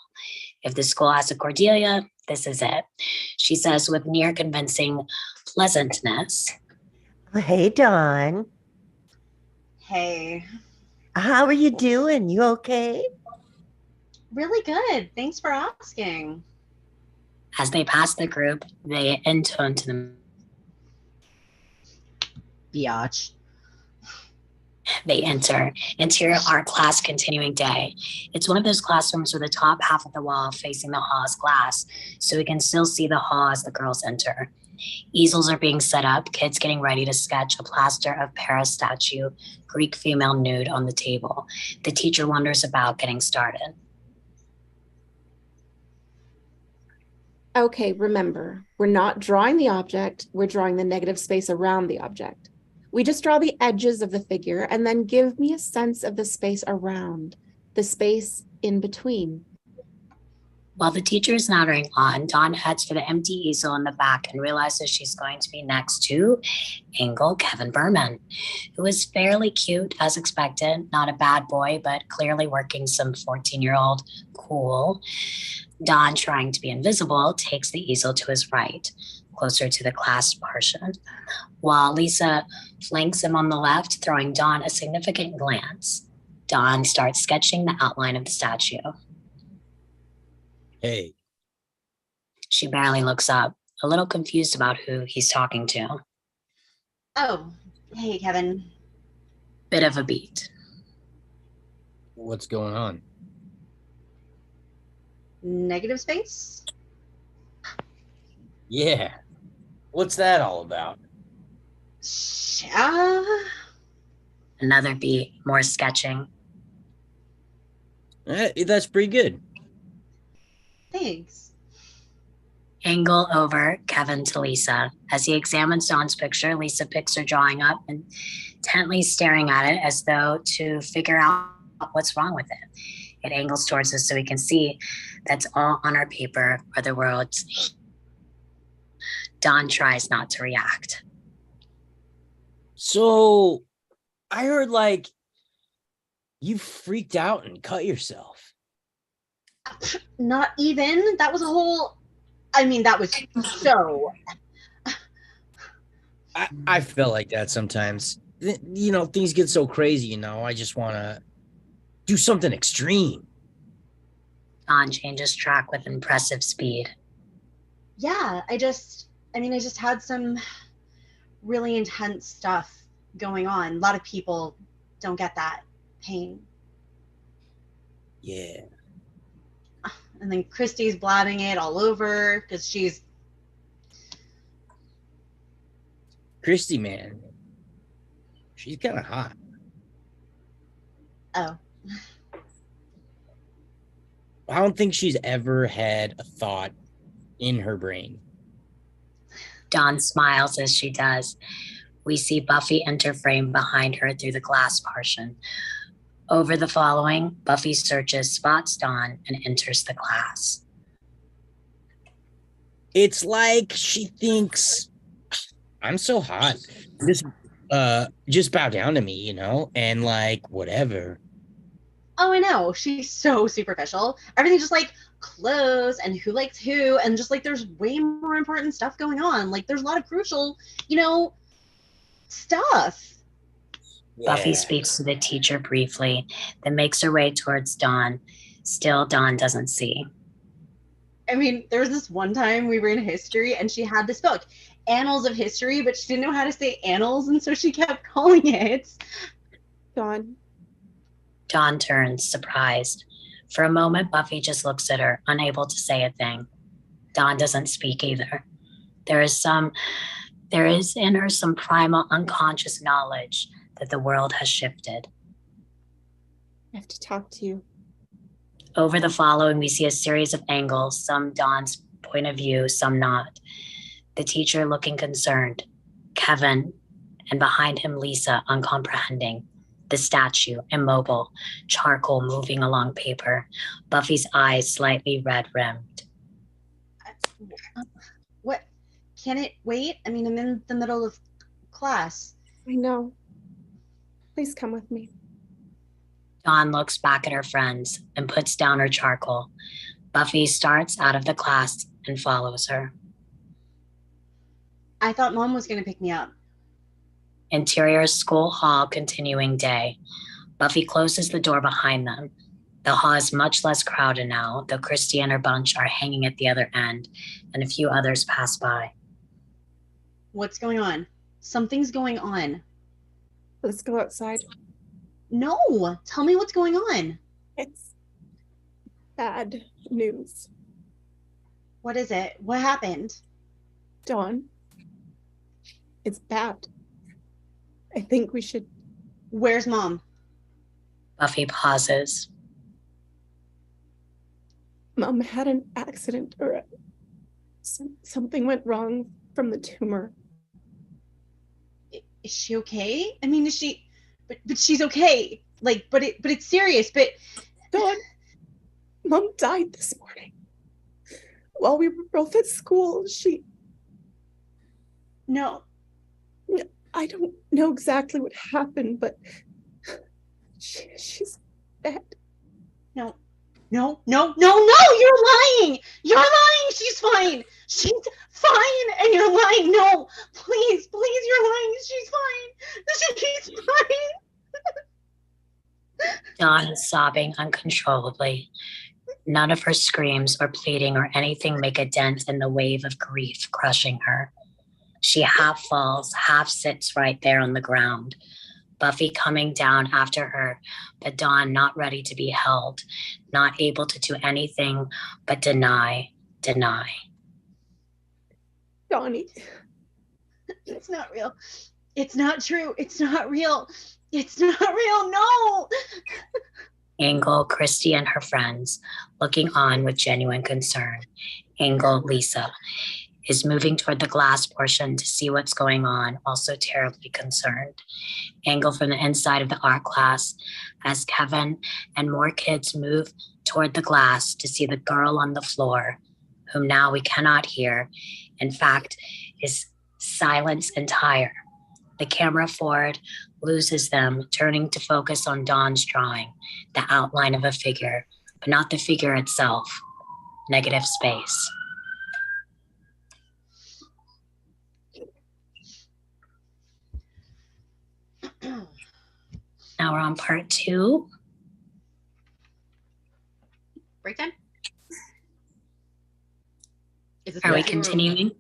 If the school has a Cordelia, this is it. She says with near convincing pleasantness. Hey, Dawn. Hey. How are you doing? You okay? Really good. Thanks for asking. As they pass the group, they intone to them. Biatch. They enter interior art class continuing day. It's one of those classrooms where the top half of the wall facing the hall is glass, so we can still see the hall as the girls enter. Easels are being set up, kids getting ready to sketch a plaster of Paris statue, Greek female nude on the table. The teacher wonders about getting started. Okay, remember, we're not drawing the object, we're drawing the negative space around the object. We just draw the edges of the figure and then give me a sense of the space around, the space in between. While the teacher is nodding on, Dawn heads for the empty easel in the back and realizes she's going to be next to Angle Kevin Berman, who is fairly cute as expected, not a bad boy, but clearly working some 14-year-old cool. Dawn, trying to be invisible, takes the easel to his right, closer to the class portion, while Lisa flanks him on the left, throwing Dawn a significant glance. Dawn starts sketching the outline of the statue. Hey, She barely looks up, a little confused about who he's talking to. Oh, hey, Kevin. Bit of a beat. what's going on? Negative space? Yeah. What's that all about? Another beat, more sketching. That's pretty good. Thanks. Angle over Kevin to Lisa. As he examines Dawn's picture, Lisa picks her drawing up and intently staring at it as though to figure out what's wrong with it. It angles towards us so we can see that's all on our paper are the words. Dawn tries not to react. So I heard like you freaked out and cut yourself. Not even. That was a whole. I mean, that was so. I feel like that sometimes. You know, things get so crazy, you know. I just want to do something extreme. Dawn changes track with impressive speed. Yeah, I just had some really intense stuff going on. A lot of people don't get that pain. Yeah. And then Christy's blabbing it all over because she's. Christy, man. She's kind of hot. Oh. I don't think she's ever had a thought in her brain. Dawn smiles as she does. We see Buffy enter frame behind her through the glass partition. Over the following, Buffy searches, spots Dawn, and enters the class. It's like she thinks I'm so hot. Just bow down to me, you know, and like whatever. Oh, I know. She's so superficial. Everything's just like clothes and who likes who, and just like there's way more important stuff going on. Like there's a lot of crucial, stuff. Buffy Yeah. speaks to the teacher briefly, then makes her way towards Dawn. Still, Dawn doesn't see. I mean, there was this one time we were in history and she had this book, Annals of History, but she didn't know how to say annals, and so she kept calling it. Dawn, Dawn turns, surprised. For a moment, Buffy just looks at her, unable to say a thing. Dawn doesn't speak either. There is in her some primal unconscious knowledge that the world has shifted. I have to talk to you. Over the following, we see a series of angles, some Dawn's point of view, some not. The teacher looking concerned, Kevin, and behind him Lisa, uncomprehending. The statue, immobile, charcoal moving along paper, Buffy's eyes slightly red-rimmed. What? Can it wait? I mean, I'm in the middle of class. I know. Please come with me. Dawn looks back at her friends and puts down her charcoal. Buffy starts out of the class and follows her. I thought Mom was going to pick me up. Interior school hall continuing day. Buffy closes the door behind them. The hall is much less crowded now, though Christy and her bunch are hanging at the other end, and a few others pass by. What's going on? Something's going on. Let's go outside. No, tell me what's going on. It's bad news. What is it? What happened? Dawn, it's bad. I think we should. Where's Mom? Buffy pauses. Mom had an accident or something went wrong from the tumor. Is she okay? I mean, is she? But she's okay. Like, but it's serious. But Dawn, Mom died this morning. While we were both at school, no. I don't know exactly what happened, but she's dead. No, you're lying. You're lying. She's fine. She's fine. And you're lying. No, please, you're lying. She's fine. She's fine. Dawn is sobbing uncontrollably. None of her screams or pleading or anything make a dent in the wave of grief crushing her. She half falls, half sits right there on the ground. Buffy coming down after her, but Dawn not ready to be held, not able to do anything but deny. Donnie. It's not real. It's not true. It's not real. It's not real. No. Angle, Christy and her friends, looking on with genuine concern. Angle, Lisa, is moving toward the glass portion to see what's going on, also terribly concerned. Angle from the inside of the art class as Kevin and more kids move toward the glass to see the girl on the floor, whom now we cannot hear, in fact, is silence entire. The camera forward loses them, turning to focus on Dawn's drawing, the outline of a figure, but not the figure itself. Negative space. Now we're on part 2. Break time? Are we continuing?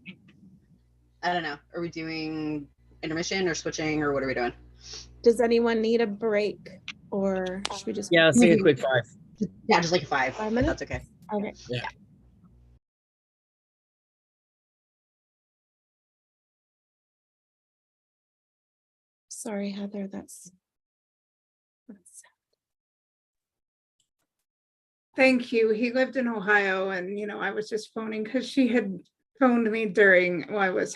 I don't know. Are we doing intermission or switching or what are we doing? Does anyone need a break or should we just? Yeah, let's take a quick 5. Yeah, just like a 5. 5 minutes? That's okay. Okay. Yeah. Sorry, Heather, that's Thank you. He lived in Ohio, and I was just phoning because she had phoned me while I was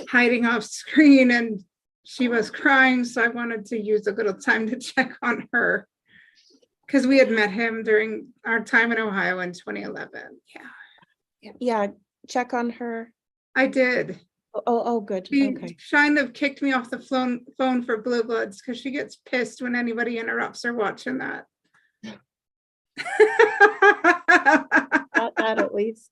hiding off screen, and she was crying, so I wanted to use a little time to check on her because we had met him during our time in Ohio in 2011. yeah, check on her. I did. Oh, good. She Okay. kind of kicked me off the phone for Blue Bloods because she gets pissed when anybody interrupts her watching that. Got that at least.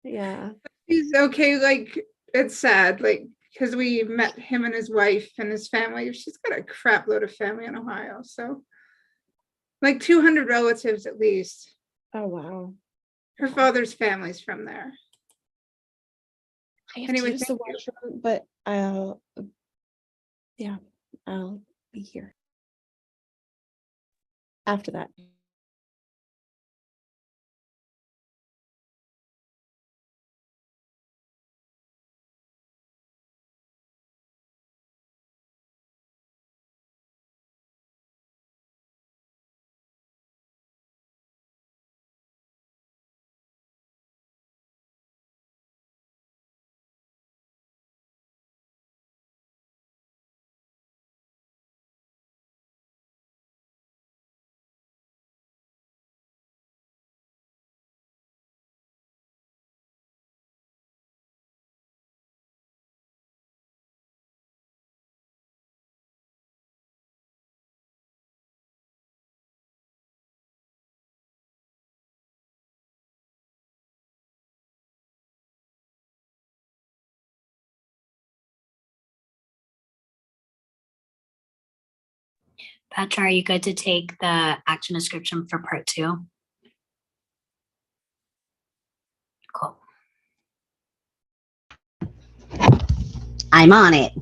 Yeah. He's okay. Like, it's sad. Like, because we met him and his wife and his family. She's got a crap load of family in Ohio. So, like 200 relatives at least. Oh, wow. Her father's family's from there. I have Anyway, to use the thank you. washroom, but yeah, I'll be here after that. Petra, are you good to take the action description for part 2? Cool. I'm on it.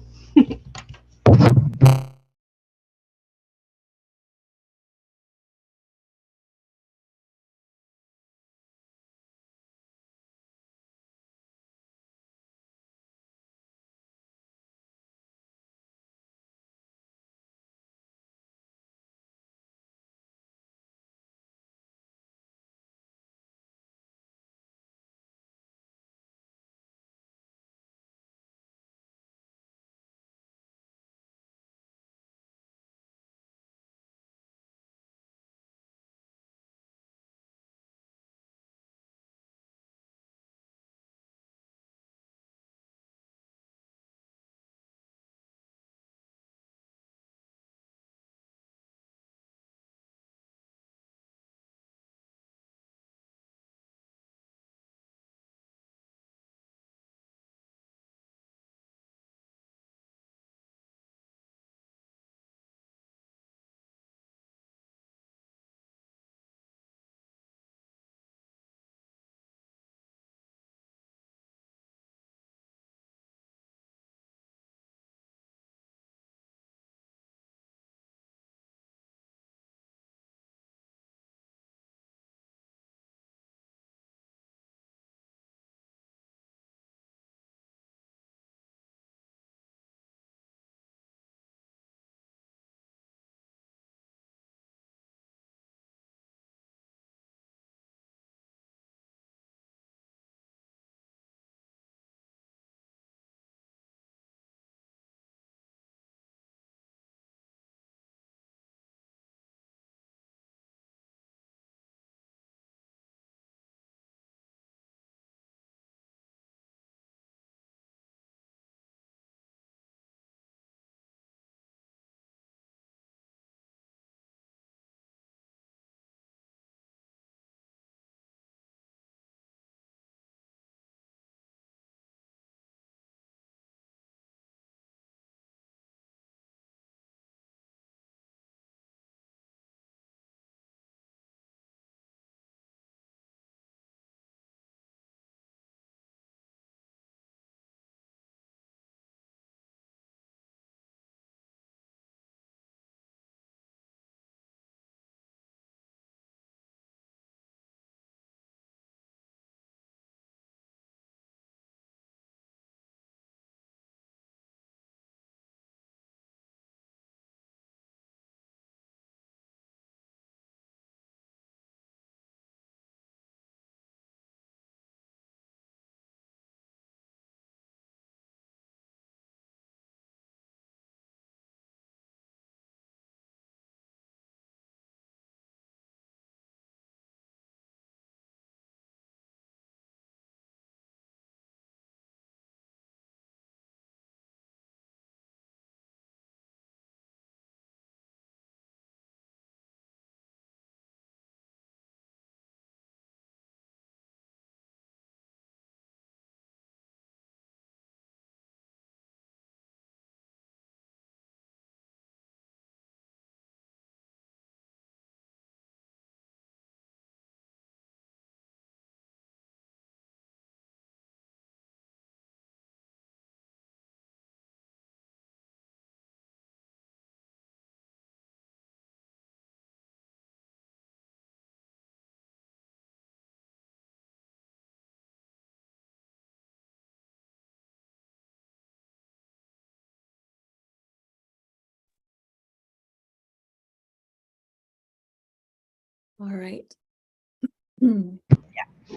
All right.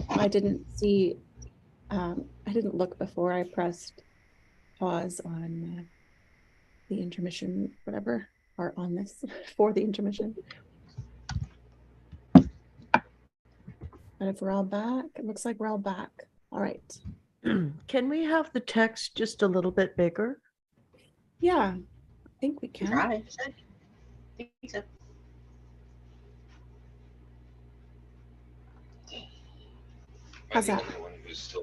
I didn't see, I didn't look before I pressed pause on the intermission, whatever, or on this for the intermission. But if we're all back, it looks like we're all back. All right. Can we have the text just a little bit bigger? Yeah, I think we can. Try. I think so. How's that?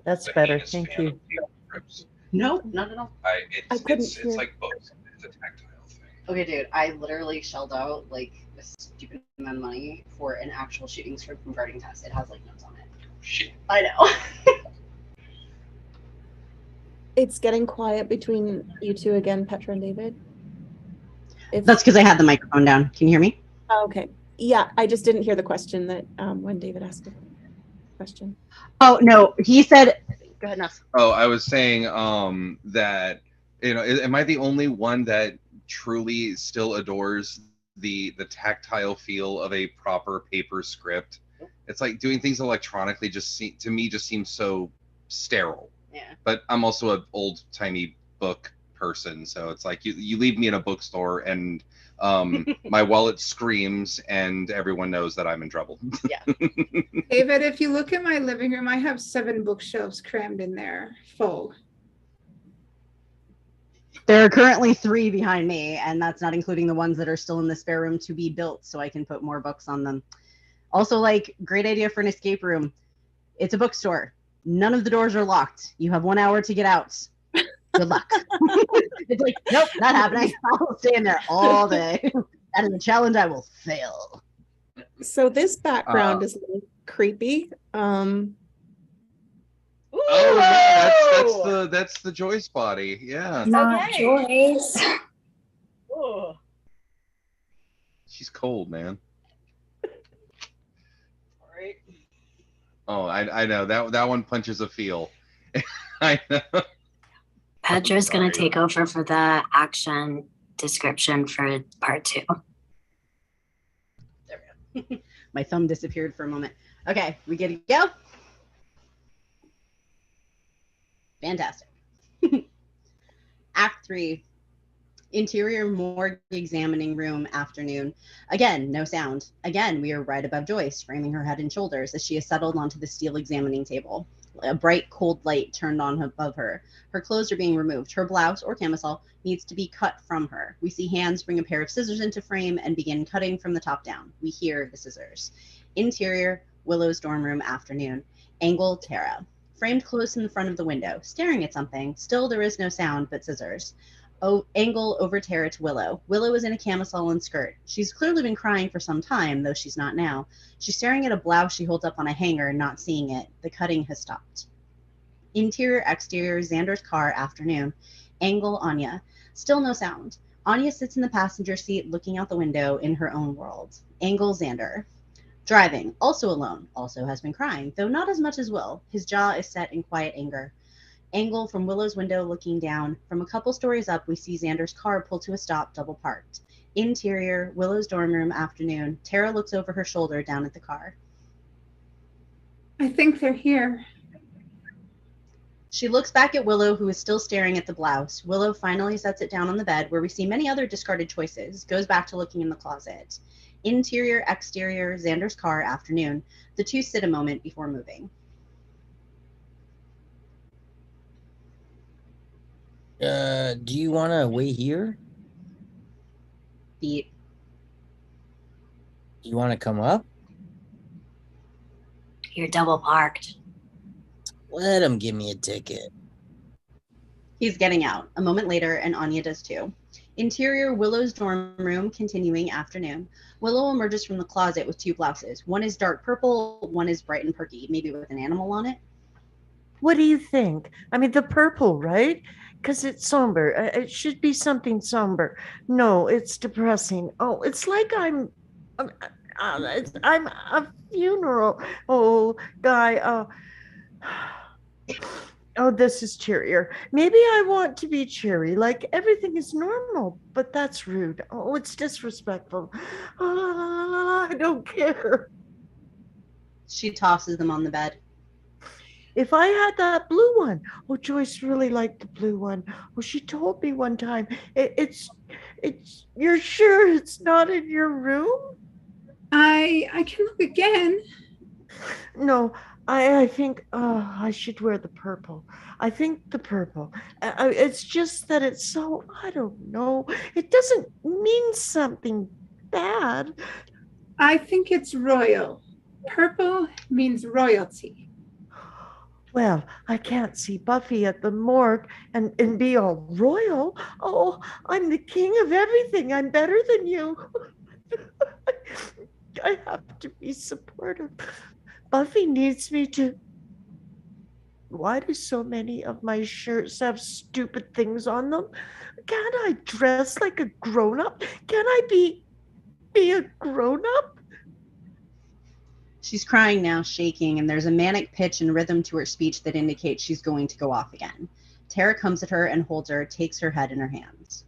That's better. Thank you. No, not at all. I couldn't It's hear. like books. It's a tactile thing. Okay, dude, I literally shelled out like a stupid amount of money for an actual shooting script from Guarding Test. It has like notes on it. Shit. I know. It's getting quiet between you two again, Petra and David. If, That's because I had the microphone down. Can you hear me? oh, okay. Yeah, I just didn't hear the question that when David asked the question. Oh no, he said. Go ahead, Nuff. Oh, I was saying that, you know, am I the only one that truly still adores the tactile feel of a proper paper script? It's like doing things electronically to me just seems so sterile. Yeah. But I'm also an old timey book person, so it's like you leave me in a bookstore and my wallet screams and everyone knows that I'm in trouble. Yeah. David, if you look at my living room, I have 7 bookshelves crammed in there, full. There are currently 3 behind me, and that's not including the ones that are still in the spare room to be built, so I can put more books on them. Also, like, great idea for an escape room. It's a bookstore. None of the doors are locked. You have 1 hour to get out. Good luck. It's like, nope, not happening. I'll stay in there all day. That is a challenge I will fail. So this background is a little creepy. Oh yeah, that's the Joyce body. Yeah. Not Okay. Joyce. Ooh. She's cold, man. All right. Oh, I know that one punches a feel. I know. Petra's going to Sorry. take over for the action description for part 2. There we go. My thumb disappeared for a moment. Okay, we get to go. Fantastic. Act 3. Interior morgue examining room afternoon. Again, no sound. Again, we are right above Joyce, framing her head and shoulders as she is settled onto the steel examining table. A bright, cold light turned on above her. Her clothes are being removed. Her blouse or camisole needs to be cut from her. We see hands bring a pair of scissors into frame and begin cutting from the top down. We hear the scissors. Interior, Willow's dorm room afternoon. Angle, Tara. Framed close in the front of the window, staring at something. Still there is no sound but scissors. Angle over Tara to Willow. Willow is in a camisole and skirt. She's clearly been crying for some time, though she's not now. She's staring at a blouse she holds up on a hanger, not seeing it. The cutting has stopped. Interior, exterior, Xander's car, afternoon. Angle, Anya. Still no sound. Anya sits in the passenger seat, looking out the window in her own world. Angle, Xander. Driving, also alone, also has been crying, though not as much as Will. His jaw is set in quiet anger. Angle from Willow's window looking down. From a couple stories up, we see Xander's car pull to a stop, double parked. Interior, Willow's dorm room, afternoon. Tara looks over her shoulder down at the car. I think they're here. She looks back at Willow, who is still staring at the blouse. Willow finally sets it down on the bed, where we see many other discarded choices. Goes back to looking in the closet. Interior, exterior, Xander's car, afternoon. The two sit a moment before moving. Do you want to wait here? Beat. Do you want to come up? You're double parked. Let him give me a ticket. He's getting out. A moment later, and Anya does too. Interior, Willow's dorm room, continuing afternoon. Willow emerges from the closet with 2 blouses. One is dark purple, one is bright and perky, maybe with an animal on it. What do you think? I mean, the purple, right? Because it's somber. It should be something somber. No, it's depressing. Oh, it's like I'm a funeral. Oh, guy. Oh, this is cheerier. Maybe I want to be cheery, like everything is normal, but that's rude. Oh, it's disrespectful. I don't care. She tosses them on the bed. If I had that blue one, oh, Joyce really liked the blue one. Oh, she told me one time, you're sure it's not in your room? I can look again. No, I think I should wear the purple. I think the purple. It's just that it's so, I don't know. It doesn't mean something bad. I think it's royal. Purple means royalty. Well, I can't see Buffy at the morgue and be all royal. Oh, I'm the king of everything. I'm better than you. I have to be supportive. Buffy needs me to. Why do so many of my shirts have stupid things on them? Can't I dress like a grown-up? Can I be a grown-up? She's crying now, shaking, and there's a manic pitch and rhythm to her speech that indicates she's going to go off again. Tara comes at her and holds her, takes her head in her hands.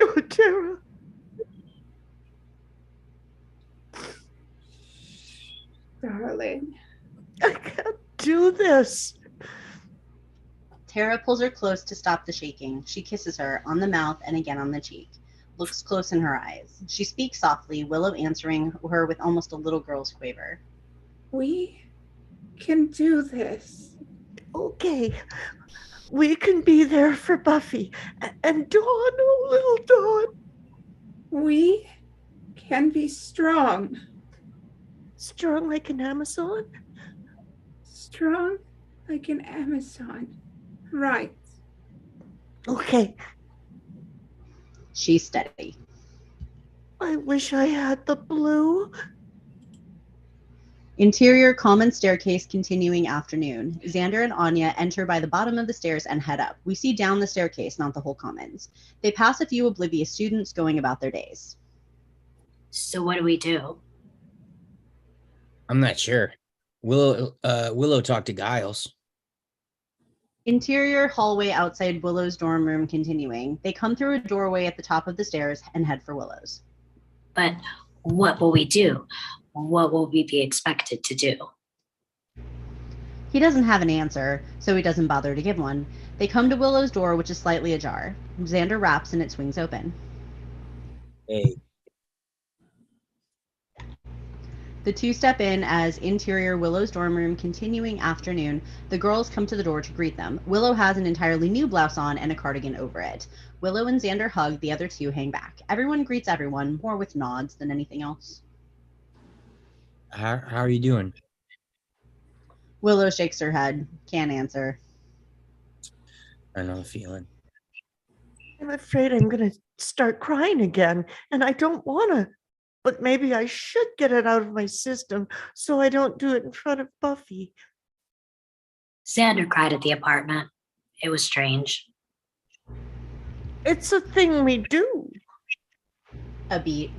Oh, Tara. Darling. I can't do this. Tara pulls her close to stop the shaking. She kisses her on the mouth and again on the cheek. Looks close in her eyes. She speaks softly, Willow answering her with almost a little girl's quaver. We can do this. Okay. We can be there for Buffy. And Dawn, oh, little Dawn. We can be strong. Strong like an Amazon? Strong like an Amazon. Right. Okay. She's steady. I wish I had the blue. Interior common staircase continuing afternoon. Xander and Anya enter by the bottom of the stairs and head up. We see down the staircase, not the whole commons. They pass a few oblivious students going about their days. So what do we do? I'm not sure. Willow talked to Giles. Interior hallway outside Willow's dorm room continuing. They come through a doorway at the top of the stairs and head for Willow's. But what will we do? What will we be expected to do? He doesn't have an answer, so he doesn't bother to give one. They come to Willow's door, which is slightly ajar. Xander raps and it swings open. Hey. The two step in as interior Willow's dorm room continuing afternoon. The girls come to the door to greet them. Willow has an entirely new blouse on and a cardigan over it. Willow and Xander hug, the other two hang back. Everyone greets everyone, more with nods than anything else. How are you doing? Willow shakes her head. Can't answer. I know the feeling. I'm afraid I'm going to start crying again, and I don't want to. But maybe I should get it out of my system so I don't do it in front of Buffy. Xander cried at the apartment. It was strange. It's a thing we do. A beat.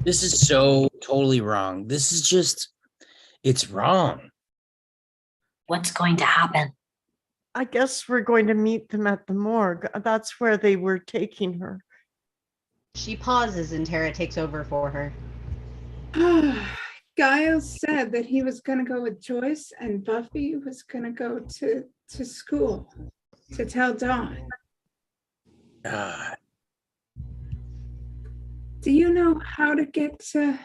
This is so totally wrong. This is just, it's wrong. What's going to happen? I guess we're going to meet them at the morgue. That's where they were taking her. She pauses and Tara takes over for her. Giles said that he was going to go with Joyce and Buffy was going to go to school to tell Dawn. God. Do you know how to get to?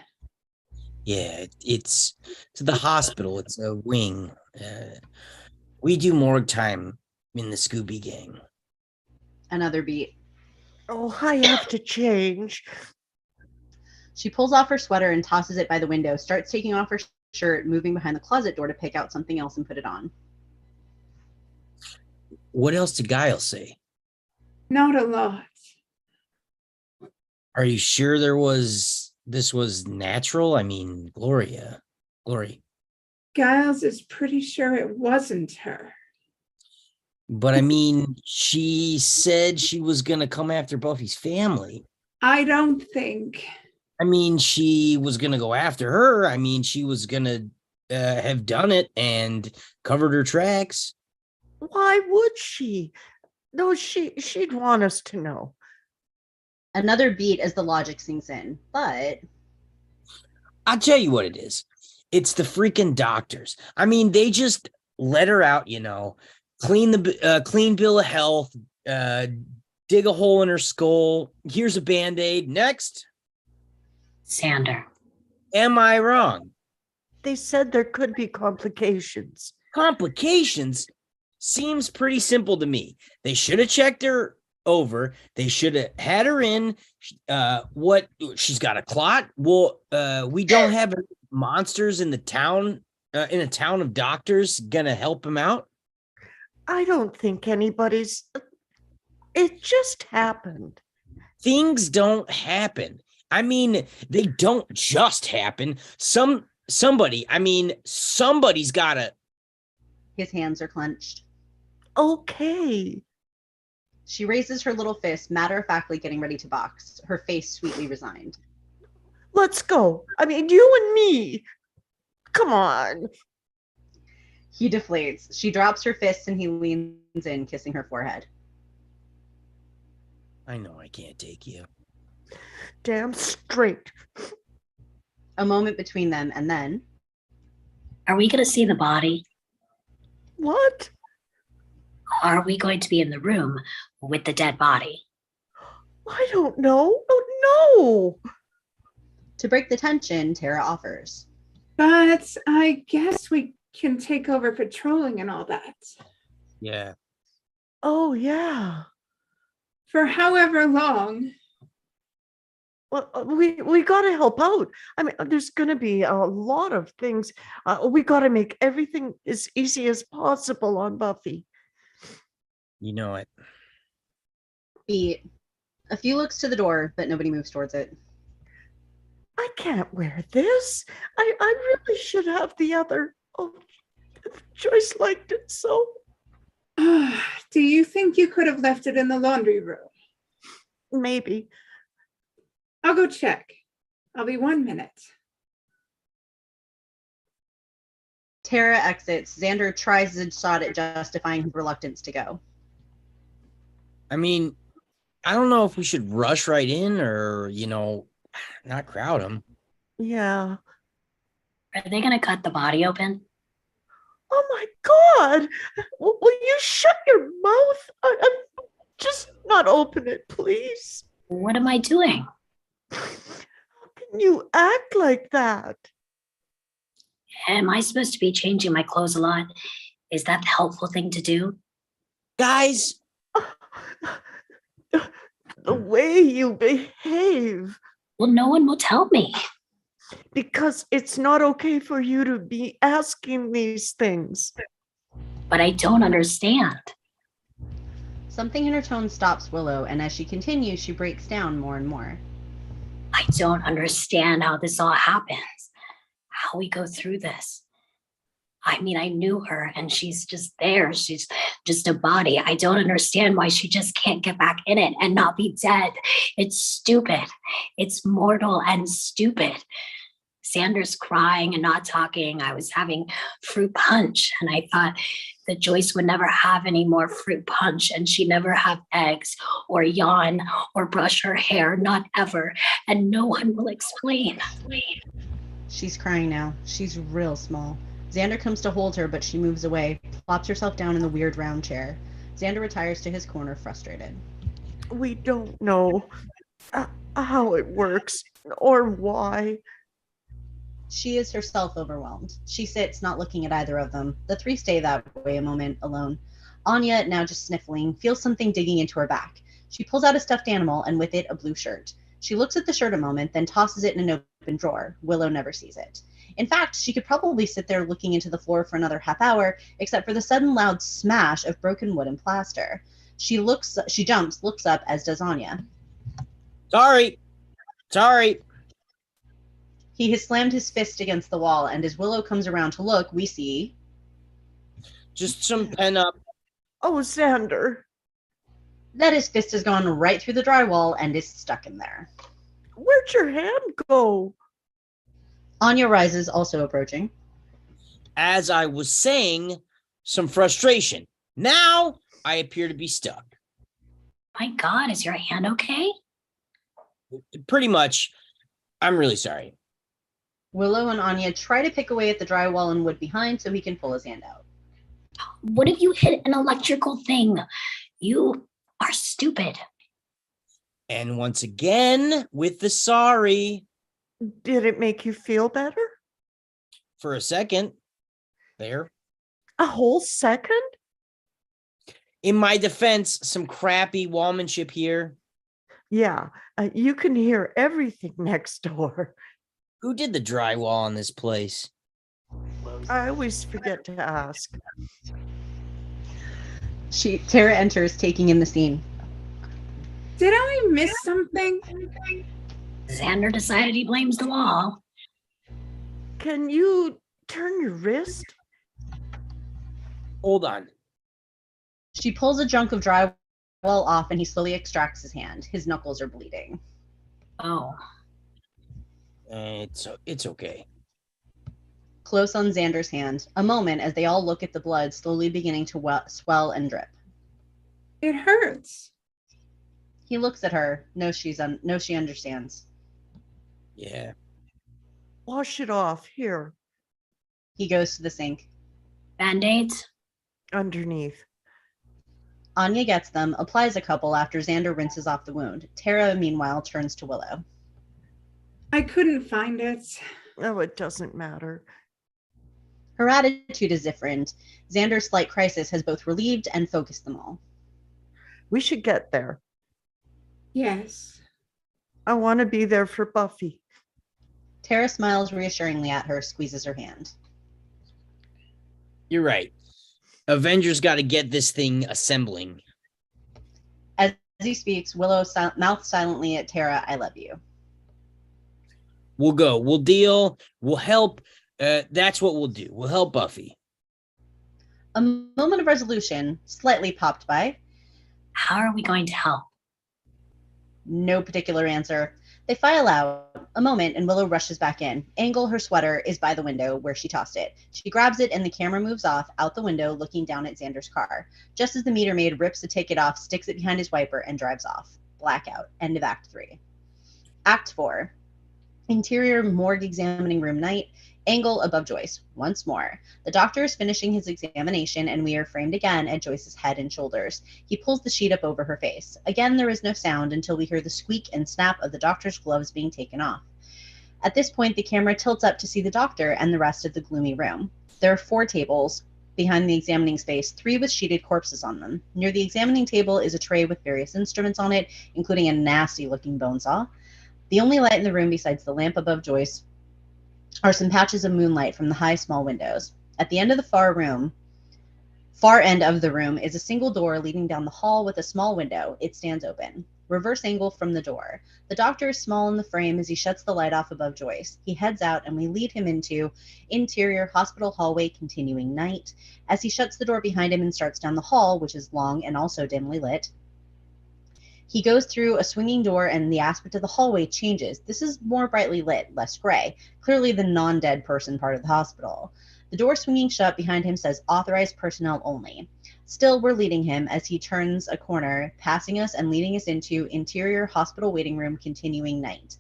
Yeah, it's to the hospital. It's a wing. We do morgue time in the Scooby Gang. Another beat. Oh, I have to change. She pulls off her sweater and tosses it by the window, starts taking off her shirt, moving behind the closet door to pick out something else and put it on. What else did Giles say? Not a lot. Are you sure this was natural? I mean, Glory. Giles is pretty sure it wasn't her. But I mean, she said she was going to come after Buffy's family. I don't think. I mean, she was going to go after her. I mean, she was going to have done it and covered her tracks. Why would she? No, she'd want us to know. Another beat as the logic sinks in, but I'll tell you what it is. It's the freaking doctors. I mean, they just let her out, clean bill of health, dig a hole in her skull. Here's a Band-Aid. Next. Sander. Am I wrong? They said there could be complications. Complications seems pretty simple to me. They should have checked her over. They should have had her in. What she's got a clot. Well, we don't have monsters in the town, in a town of doctors, gonna help him out. I don't think anybody's. It just happened. Things don't happen. I mean, they don't just happen. Somebody's gotta. His hands are clenched. Okay. She raises her little fist, matter-of-factly getting ready to box, her face sweetly resigned. Let's go. I mean, you and me. Come on. He deflates. She drops her fists and he leans in, kissing her forehead. I know I can't take you. Damn straight. A moment between them, and then... Are we going to see the body? What? Are we going to be in the room with the dead body? I don't know. Oh, no. To break the tension, Tara offers. But I guess we can take over patrolling and all that. Yeah. Oh, yeah. For however long. Well, we got to help out. I mean, there's going to be a lot of things. We got to make everything as easy as possible on Buffy. You know it. Beat. A few looks to the door, but nobody moves towards it. I can't wear this. I really should have the other. Oh, Joyce liked it so. Do you think you could have left it in the laundry room? Maybe. I'll go check. I'll be 1 minute. Tara exits. Xander tries a shot at justifying his reluctance to go. I mean, I don't know if we should rush right in or, not crowd him. Yeah. Are they going to cut the body open? Oh my God. Will you shut your mouth? I'm just not open it, please. What am I doing? How can you act like that? Am I supposed to be changing my clothes a lot? Is that the helpful thing to do? Guys. The way you behave. Well, no one will tell me. Because it's not okay for you to be asking these things. But I don't understand. Something in her tone stops Willow, and as she continues, she breaks down more and more. I don't understand how this all happens, how we go through this. I mean, I knew her and she's just there. She's just a body. I don't understand why she just can't get back in it and not be dead. It's stupid. It's mortal and stupid. Sander's crying and not talking. I was having fruit punch and I thought that Joyce would never have any more fruit punch and she'd never have eggs or yawn or brush her hair, not ever. And no one will explain. She's crying now. She's real small. Xander comes to hold her, but she moves away, plops herself down in the weird round chair. Xander retires to his corner, frustrated. We don't know how it works or why. She is herself overwhelmed. She sits, not looking at either of them. The three stay that way a moment, alone. Anya, now just sniffling, feels something digging into her back. She pulls out a stuffed animal, and with it, a blue shirt. She looks at the shirt a moment, then tosses it in an open drawer. Willow never sees it. In fact, she could probably sit there looking into the floor for another half hour, except for the sudden loud smash of broken wood and plaster. She jumps, looks up, as does Anya. Sorry. He has slammed his fist against the wall, and as Willow comes around to look, we see... Just some pen up. Oh, Xander. That his fist has gone right through the drywall and is stuck in there. Where'd your hand go? Anya rises, also approaching. As I was saying, some frustration. Now I appear to be stuck. My God, is your hand okay? Pretty much. I'm really sorry. Willow and Anya try to pick away at the drywall and wood behind so he can pull his hand out. What if you hit an electrical thing? You are stupid. And once again, with the sorry. Did it make you feel better? For a second. There. A whole second? In my defense, some crappy wallmanship here. Yeah, you can hear everything next door. Who did the drywall in this place? I always forget to ask. Tara enters, taking in the scene. Did I miss something? Xander decided he blames the wall. Can you turn your wrist? Hold on. She pulls a chunk of drywall off and he slowly extracts his hand. His knuckles are bleeding. Oh. It's okay. Close on Xander's hand. A moment as they all look at the blood slowly beginning to swell and drip. It hurts. He looks at her. Knows she understands. Yeah. Wash it off. Here. He goes to the sink. Band-aids? Underneath. Anya gets them, applies a couple after Xander rinses off the wound. Tara, meanwhile, turns to Willow. I couldn't find it. Oh, it doesn't matter. Her attitude is different. Xander's slight crisis has both relieved and focused them all. We should get there. Yes. I want to be there for Buffy. Tara smiles reassuringly at her, squeezes her hand. You're right. Avengers got to get this thing assembling. As he speaks, Willow mouths silently at Tara, I love you. We'll go. We'll deal. We'll help. That's what we'll do. We'll help Buffy. A moment of resolution, slightly popped by. How are we going to help? No particular answer. They file out. A moment, and Willow rushes back in. Angle, her sweater, is by the window where she tossed it. She grabs it, and the camera moves off, out the window, looking down at Xander's car. Just as the meter maid rips the ticket off, sticks it behind his wiper, and drives off. Blackout. End of Act 3. Act 4. Interior morgue examining room night. Angle above Joyce. Once more. The doctor is finishing his examination, and we are framed again at Joyce's head and shoulders. He pulls the sheet up over her face. Again, there is no sound until we hear the squeak and snap of the doctor's gloves being taken off. At this point, the camera tilts up to see the doctor and the rest of the gloomy room. There are 4 tables behind the examining space, 3 with sheeted corpses on them. Near the examining table is a tray with various instruments on it, including a nasty-looking bone saw. The only light in the room besides the lamp above Joyce are some patches of moonlight from the high, small windows. At the end of the far end of the room is a single door leading down the hall with a small window. It stands open. Reverse angle from the door. The doctor is small in the frame as he shuts the light off above Joyce. He heads out and we lead him into interior hospital hallway continuing night. As he shuts the door behind him and starts down the hall, which is long and also dimly lit, he goes through a swinging door and the aspect of the hallway changes. This is more brightly lit, less gray, clearly the non-dead person part of the hospital. The door swinging shut behind him says authorized personnel only. Still, we're leading him as he turns a corner, passing us and leading us into interior hospital waiting room continuing night.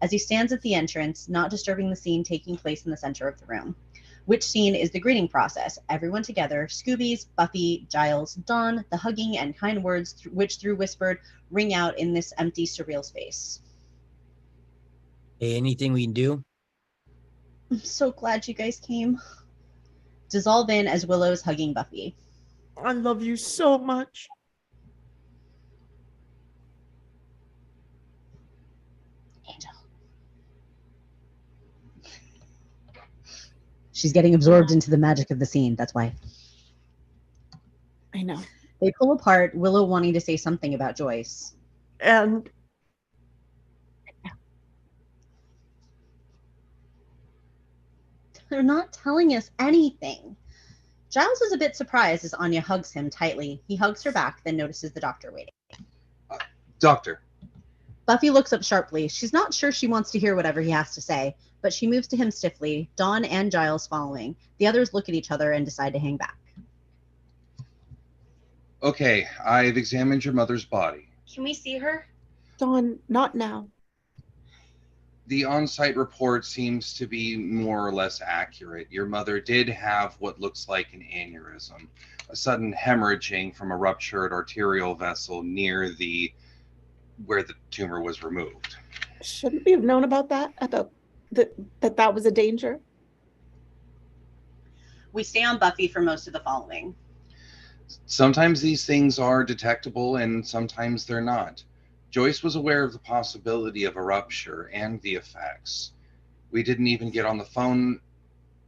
As he stands at the entrance, not disturbing the scene taking place in the center of the room. Which scene is the greeting process. Everyone together, Scoobies, Buffy, Giles, Dawn, the hugging and kind words which through whispered ring out in this empty, surreal space. Hey, anything we can do? I'm so glad you guys came. Dissolve in as Willow's hugging Buffy. I love you so much. Angel. She's getting absorbed into the magic of the scene. That's why. I know. They pull apart, Willow wanting to say something about Joyce. And They're not telling us anything. Giles is a bit surprised as Anya hugs him tightly. He hugs her back, then notices the doctor waiting. Doctor. Buffy looks up sharply. She's not sure she wants to hear whatever he has to say, but she moves to him stiffly, Dawn and Giles following. The others look at each other and decide to hang back. Okay, I've examined your mother's body. Can we see her? Dawn, not now. The on-site report seems to be more or less accurate. Your mother did have what looks like an aneurysm, a sudden hemorrhaging from a ruptured arterial vessel near where the tumor was removed. Shouldn't we have known about that? About that was a danger? We stay on Buffy for most of the following. Sometimes these things are detectable and sometimes they're not. Joyce was aware of the possibility of a rupture and the effects. We didn't even get on the phone,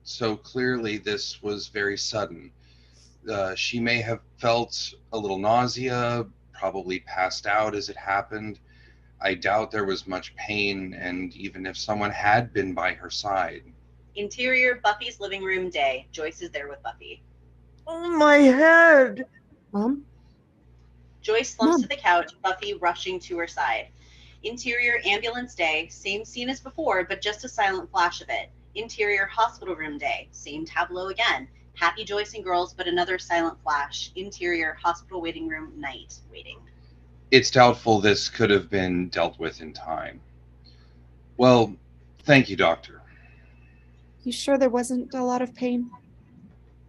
so clearly this was very sudden. She may have felt a little nausea, probably passed out as it happened. I doubt there was much pain, and even if someone had been by her side. Interior Buffy's living room day. Joyce is there with Buffy. Oh, my head. Mom? Joyce slumps Mom. to the couch, Buffy rushing to her side. Interior ambulance day. Same scene as before, but just a silent flash of it. Interior hospital room day. Same tableau again. Happy Joyce and girls, but another silent flash. Interior hospital waiting room night. Waiting. It's doubtful this could have been dealt with in time. Well, thank you, Doctor. You sure there wasn't a lot of pain?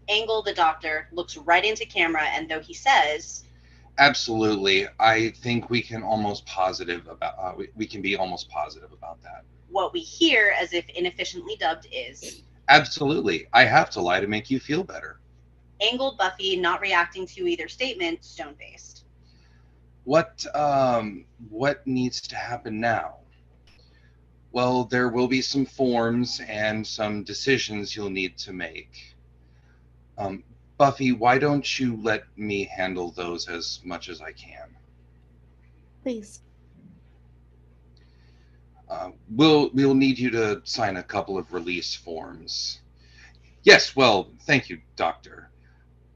Angle, the doctor, looks right into camera, and though he says, Absolutely. I think we can almost positive about we can be almost positive about that. what we hear, as if inefficiently dubbed, is Absolutely. I have to lie to make you feel better. angled Buffy, not reacting to either statement, stone-faced. What needs to happen now? Well, there will be some forms and some decisions you'll need to make. Buffy, why don't you let me handle those as much as I can? Please. We'll need you to sign a couple of release forms. Yes, well, thank you, Doctor.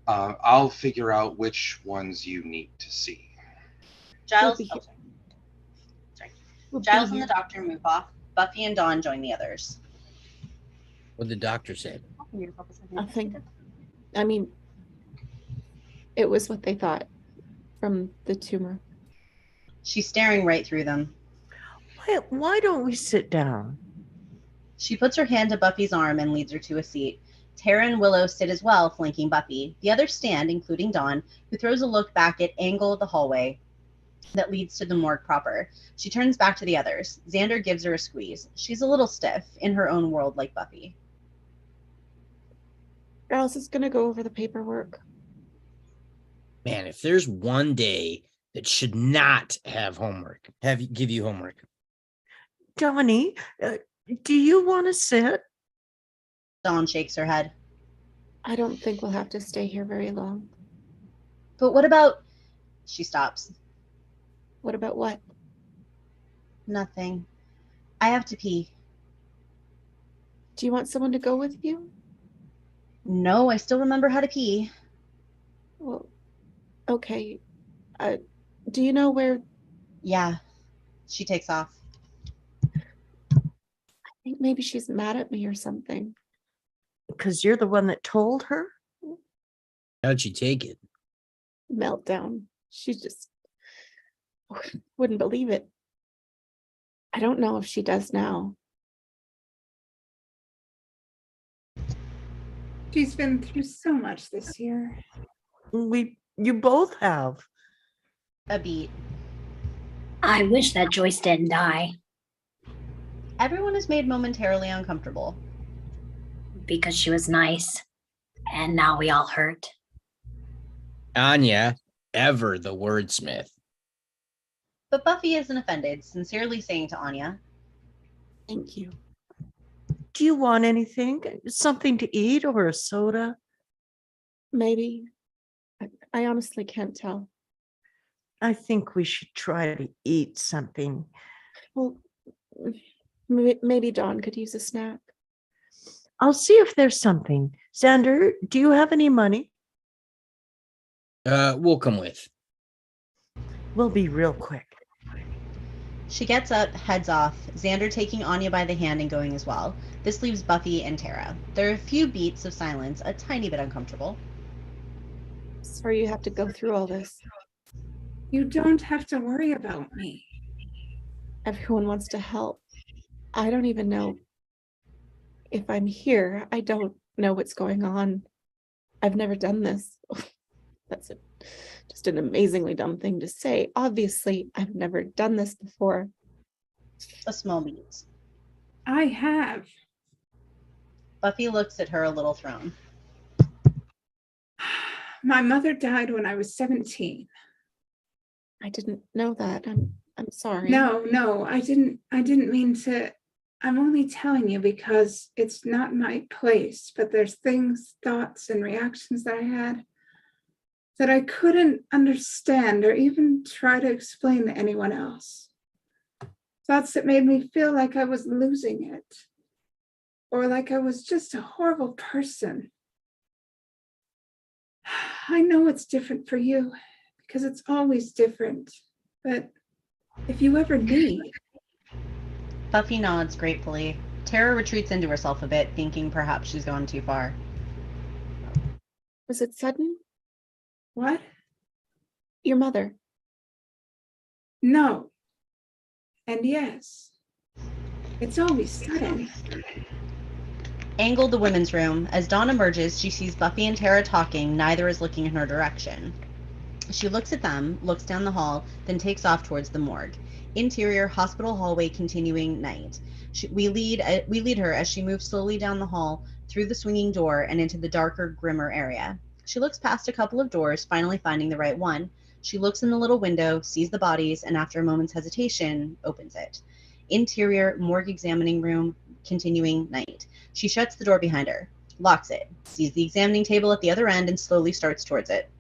I'll figure out which ones you need to see. Giles, We'll be here. sorry. We'll be Giles and here. the doctor move off. Buffy and Dawn join the others. What the doctor said. Nothing. I mean, it was what they thought from the tumor. She's staring right through them. Why don't we sit down? She puts her hand to Buffy's arm and leads her to a seat. Tara and Willow sit as well, flanking Buffy. The others stand, including Dawn, who throws a look back at angle of the hallway that leads to the morgue proper. She turns back to the others. Xander gives her a squeeze. She's a little stiff, in her own world like Buffy. Giles is gonna go over the paperwork. Man, if there's one day that should not have homework, give you homework. Donnie, do you want to sit? Dawn shakes her head. I don't think we'll have to stay here very long. But what about... She stops. What about what? Nothing. I have to pee. Do you want someone to go with you? No, I still remember how to pee. Well, okay. Do you know where? Yeah. She takes off. I think maybe she's mad at me or something. Because you're the one that told her? How'd she take it? Meltdown. She just wouldn't believe it. I don't know if she does now. She's been through so much this year. You both have. A beat. I wish that Joyce didn't die Everyone is made momentarily uncomfortable. because she was nice. And now we all hurt. Anya, ever the wordsmith. But Buffy isn't offended, sincerely saying to Anya, Thank you. Do you want anything? Something to eat or a soda? Maybe. I honestly can't tell. I think we should try to eat something. Well, maybe Dawn could use a snack. I'll see if there's something. Xander, do you have any money? We'll come with. We'll be real quick. She gets up, heads off, Xander taking Anya by the hand and going as well. This leaves Buffy and Tara. There are a few beats of silence, a tiny bit uncomfortable. Sorry you have to go through all this. You don't have to worry about me. Everyone wants to help. I don't even know if I'm here. I don't know what's going on. I've never done this. That's just an amazingly dumb thing to say. Obviously, I've never done this before. A small beat. I have. Buffy looks at her a little thrown. My mother died when I was 17. I didn't know that. I'm sorry. No, I didn't mean to. I'm only telling you because it's not my place, but there's things, thoughts, and reactions that I had that I couldn't understand or even try to explain to anyone else. Thoughts that made me feel like I was losing it, or like I was just a horrible person. I know it's different for you because it's always different, but if you ever need. Buffy nods gratefully. Tara retreats into herself a bit, thinking perhaps she's gone too far. Was it sudden? What? Your mother. No. And yes. It's always sudden. Angled the women's room. As Dawn emerges, she sees Buffy and Tara talking. Neither is looking in her direction. She looks at them, looks down the hall, then takes off towards the morgue. Interior hospital hallway continuing night. We lead her as she moves slowly down the hall, through the swinging door, and into the darker, grimmer area. She looks past a couple of doors, finally finding the right one. She looks in the little window, sees the bodies, and after a moment's hesitation, opens it. Interior morgue examining room continuing night. She shuts the door behind her, locks it, sees the examining table at the other end, and slowly starts towards it.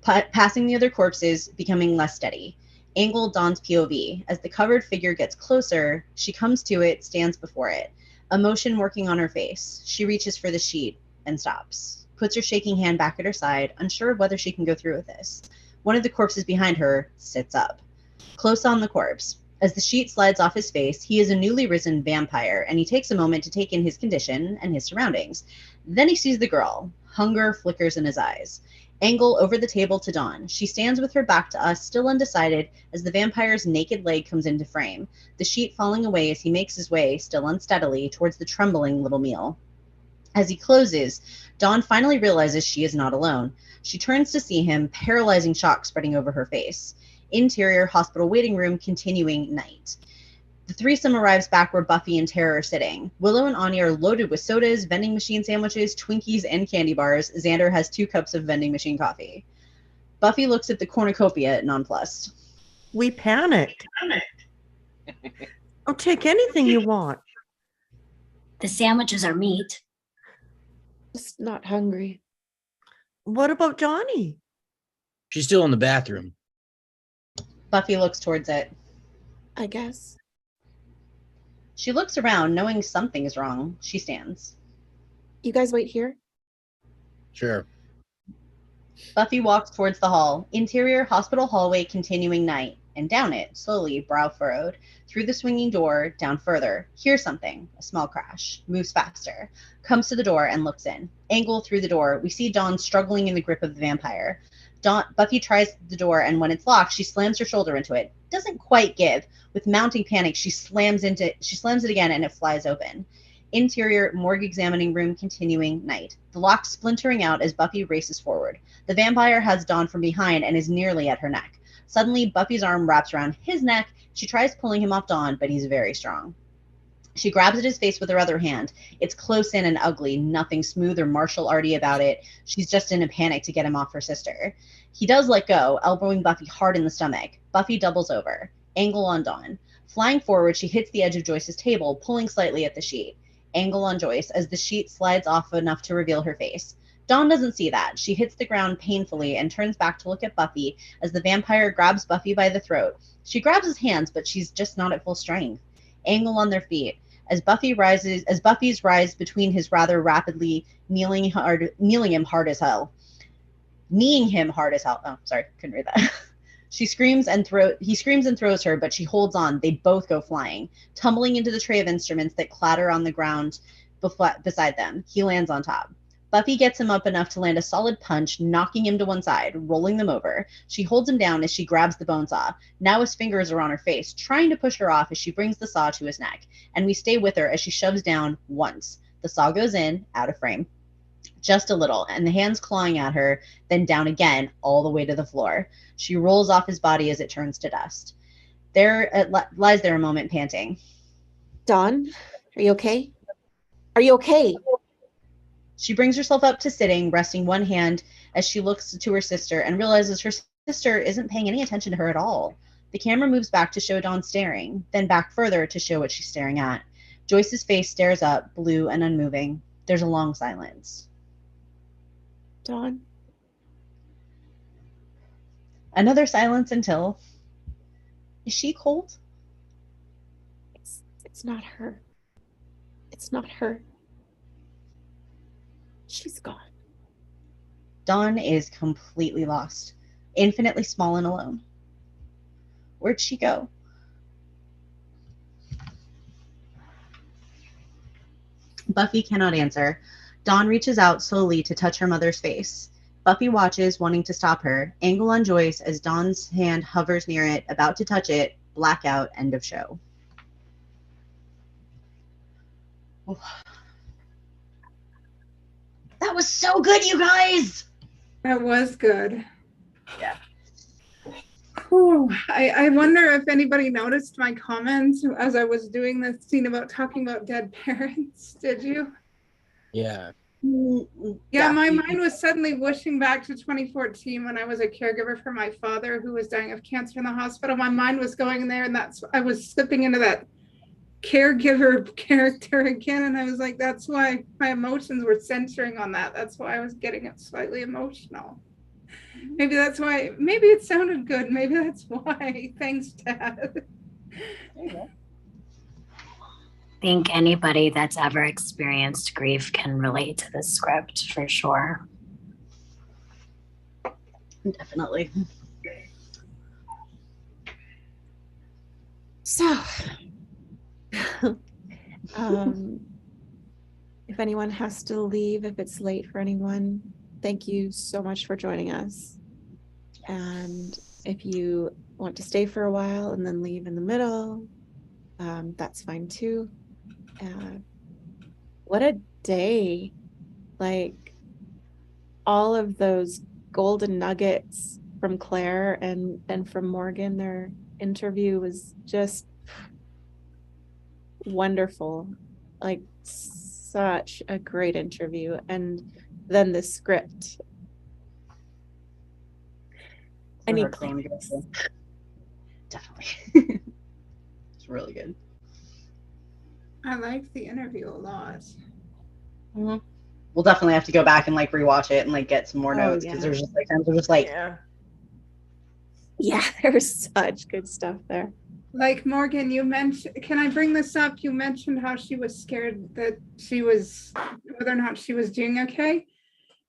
Passing the other corpses, becoming less steady. Angled Dawn's POV. As the covered figure gets closer, she comes to it, stands before it. Emotion working on her face. She reaches for the sheet and stops. Puts her shaking hand back at her side, unsure of whether she can go through with this. One of the corpses behind her sits up. Close on the corpse. As the sheet slides off his face, he is a newly risen vampire, and he takes a moment to take in his condition and his surroundings. Then he sees the girl. Hunger flickers in his eyes. Angle over the table to Dawn. She stands with her back to us, still undecided, as the vampire's naked leg comes into frame, the sheet falling away as he makes his way, still unsteadily, towards the trembling little meal. As he closes, Dawn finally realizes she is not alone. She turns to see him, paralyzing shock spreading over her face. Interior hospital waiting room continuing night. The threesome arrives back where Buffy and Tara are sitting. Willow and Anya are loaded with sodas, vending machine sandwiches, Twinkies, and candy bars. Xander has 2 cups of vending machine coffee. Buffy looks at the cornucopia nonplussed. We panicked. Oh, take anything you want. The sandwiches are meat. Just not hungry. What about Johnny? She's still in the bathroom. Buffy looks towards it. I guess. She looks around, knowing something is wrong. She stands. You guys wait here? Sure. Buffy walks towards the hall. Interior hospital hallway continuing night. And down it, slowly, brow furrowed. Through the swinging door, down further. Hears something. A small crash. Moves faster. Comes to the door and looks in. Angle through the door. We see Dawn struggling in the grip of the vampire. Buffy tries the door, and when it's locked, she slams her shoulder into it. Doesn't quite give. With mounting panic, she slams it again, and it flies open. Interior morgue examining room continuing night. The lock splintering out as Buffy races forward. The vampire has Dawn from behind and is nearly at her neck. Suddenly, Buffy's arm wraps around his neck. She tries pulling him off Dawn, but he's very strong. She grabs at his face with her other hand. It's close in and ugly, nothing smooth or martial arty about it. She's just in a panic to get him off her sister. He does let go, elbowing Buffy hard in the stomach. Buffy doubles over. Angle on Dawn. Flying forward, she hits the edge of Joyce's table, pulling slightly at the sheet. Angle on Joyce as the sheet slides off enough to reveal her face. Dawn doesn't see that. She hits the ground painfully and turns back to look at Buffy as the vampire grabs Buffy by the throat. She grabs his hands, but she's just not at full strength. Angle on their feet. As Buffy's rise between his rather rapidly kneeing him hard as hell. Oh, sorry, couldn't read that. He screams and throws her, but she holds on. They both go flying, tumbling into the tray of instruments that clatter on the ground beside them. He lands on top. Buffy gets him up enough to land a solid punch, knocking him to one side, rolling them over. She holds him down as she grabs the bone saw. Now his fingers are on her face, trying to push her off as she brings the saw to his neck. And we stay with her as she shoves down once. The saw goes in, out of frame. Just a little, and the hands clawing at her, then down again, all the way to the floor. She rolls off his body as it turns to dust. There it lies there a moment, panting. Dawn, are you okay? Are you okay? She brings herself up to sitting, resting one hand as she looks to her sister and realizes her sister isn't paying any attention to her at all. The camera moves back to show Dawn staring, then back further to show what she's staring at. Joyce's face stares up, blue and unmoving. There's a long silence. Dawn? Another silence until... Is she cold? It's not her. It's not her. She's gone. Dawn is completely lost, infinitely small and alone. Where'd she go? Buffy cannot answer. Dawn reaches out slowly to touch her mother's face. Buffy watches, wanting to stop her. Angle on Joyce as Dawn's hand hovers near it, about to touch it. Blackout, end of show. Oh. That was so good, you guys! That was good. Yeah. Whew. I wonder if anybody noticed my comments as I was doing this scene about talking about dead parents. Did you? Yeah. Yeah, my mind was suddenly wishing back to 2014 when I was a caregiver for my father who was dying of cancer in the hospital. My mind was going there, and I was slipping into that caregiver character again, and I was like, that's why my emotions were centering on that. That's why I was getting it slightly emotional. Maybe that's why. Maybe it sounded good. Maybe that's why. Thanks, Dad. There you go. I think anybody that's ever experienced grief can relate to this script for sure. Definitely. So, if anyone has to leave, if it's late for anyone, thank you so much for joining us. And if you want to stay for a while and then leave in the middle, that's fine too. What a day. Like, all of those golden nuggets from Claire and from Morgan. Their interview was just wonderful. Like, such a great interview. And then the script. I need claim. Definitely. It's really good. I liked the interview a lot. Mm-hmm. We'll definitely have to go back and like rewatch it and like get some more notes, because there's just like times we're just like, yeah, there was such good stuff there. Like, Morgan, you mentioned, can I bring this up? You mentioned how she was scared that whether or not she was doing okay.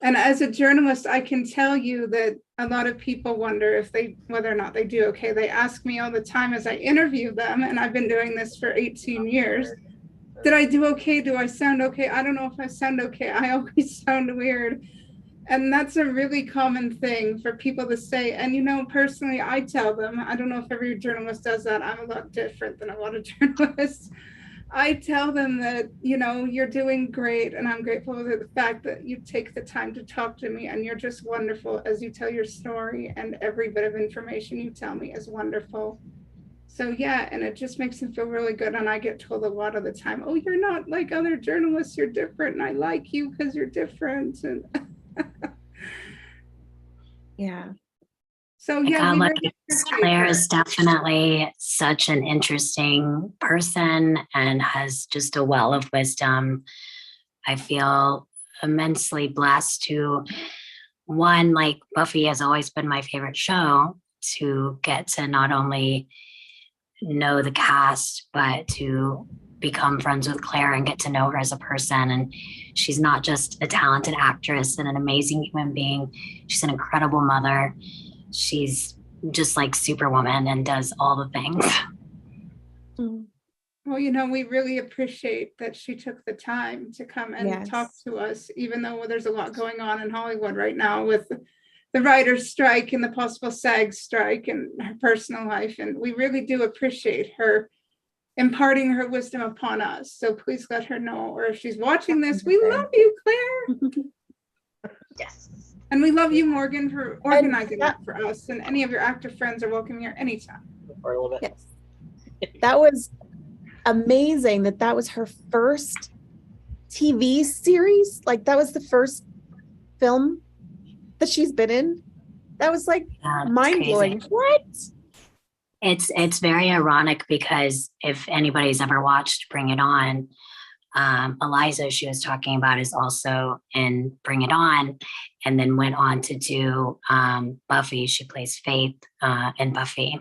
And as a journalist, I can tell you that a lot of people wonder whether or not they do okay. They ask me all the time as I interview them, and I've been doing this for 18 years. Did I do okay? Do I sound okay? I don't know if I sound okay. I always sound weird. And that's a really common thing for people to say. And, you know, personally, I tell them, I don't know if every journalist does that. I'm a lot different than a lot of journalists. I tell them that, you know, you're doing great. And I'm grateful for the fact that you take the time to talk to me. And you're just wonderful as you tell your story. And every bit of information you tell me is wonderful. So, yeah, and it just makes them feel really good. And I get told a lot of the time, oh, you're not like other journalists. You're different. And I like you because you're different. And yeah. So yeah, Claire is definitely such an interesting person and has just a well of wisdom. I feel immensely blessed to, one, like Buffy has always been my favorite show, to get to not only know the cast, but to become friends with Claire and get to know her as a person. And she's not just a talented actress and an amazing human being. She's an incredible mother. She's just like Superwoman and does all the things. Well, we really appreciate that she took the time to come and talk Yes. to us, even though there's a lot going on in Hollywood right now with the writer's strike and the possible SAG strike and her personal life. And we really do appreciate her imparting her wisdom upon us. So please let her know, or if she's watching this, we love you, Claire. Yes. And we love you, Morgan, for organizing that for us. And any of your actor friends are welcome here anytime. For a little bit. Yes. That was amazing that was her first TV series. Like that was the first film that she's been in. That was like mind blowing. What? It's very ironic because if anybody's ever watched Bring It On, Eliza, she was talking about, is also in Bring It On, and then went on to do Buffy. She plays Faith in Buffy.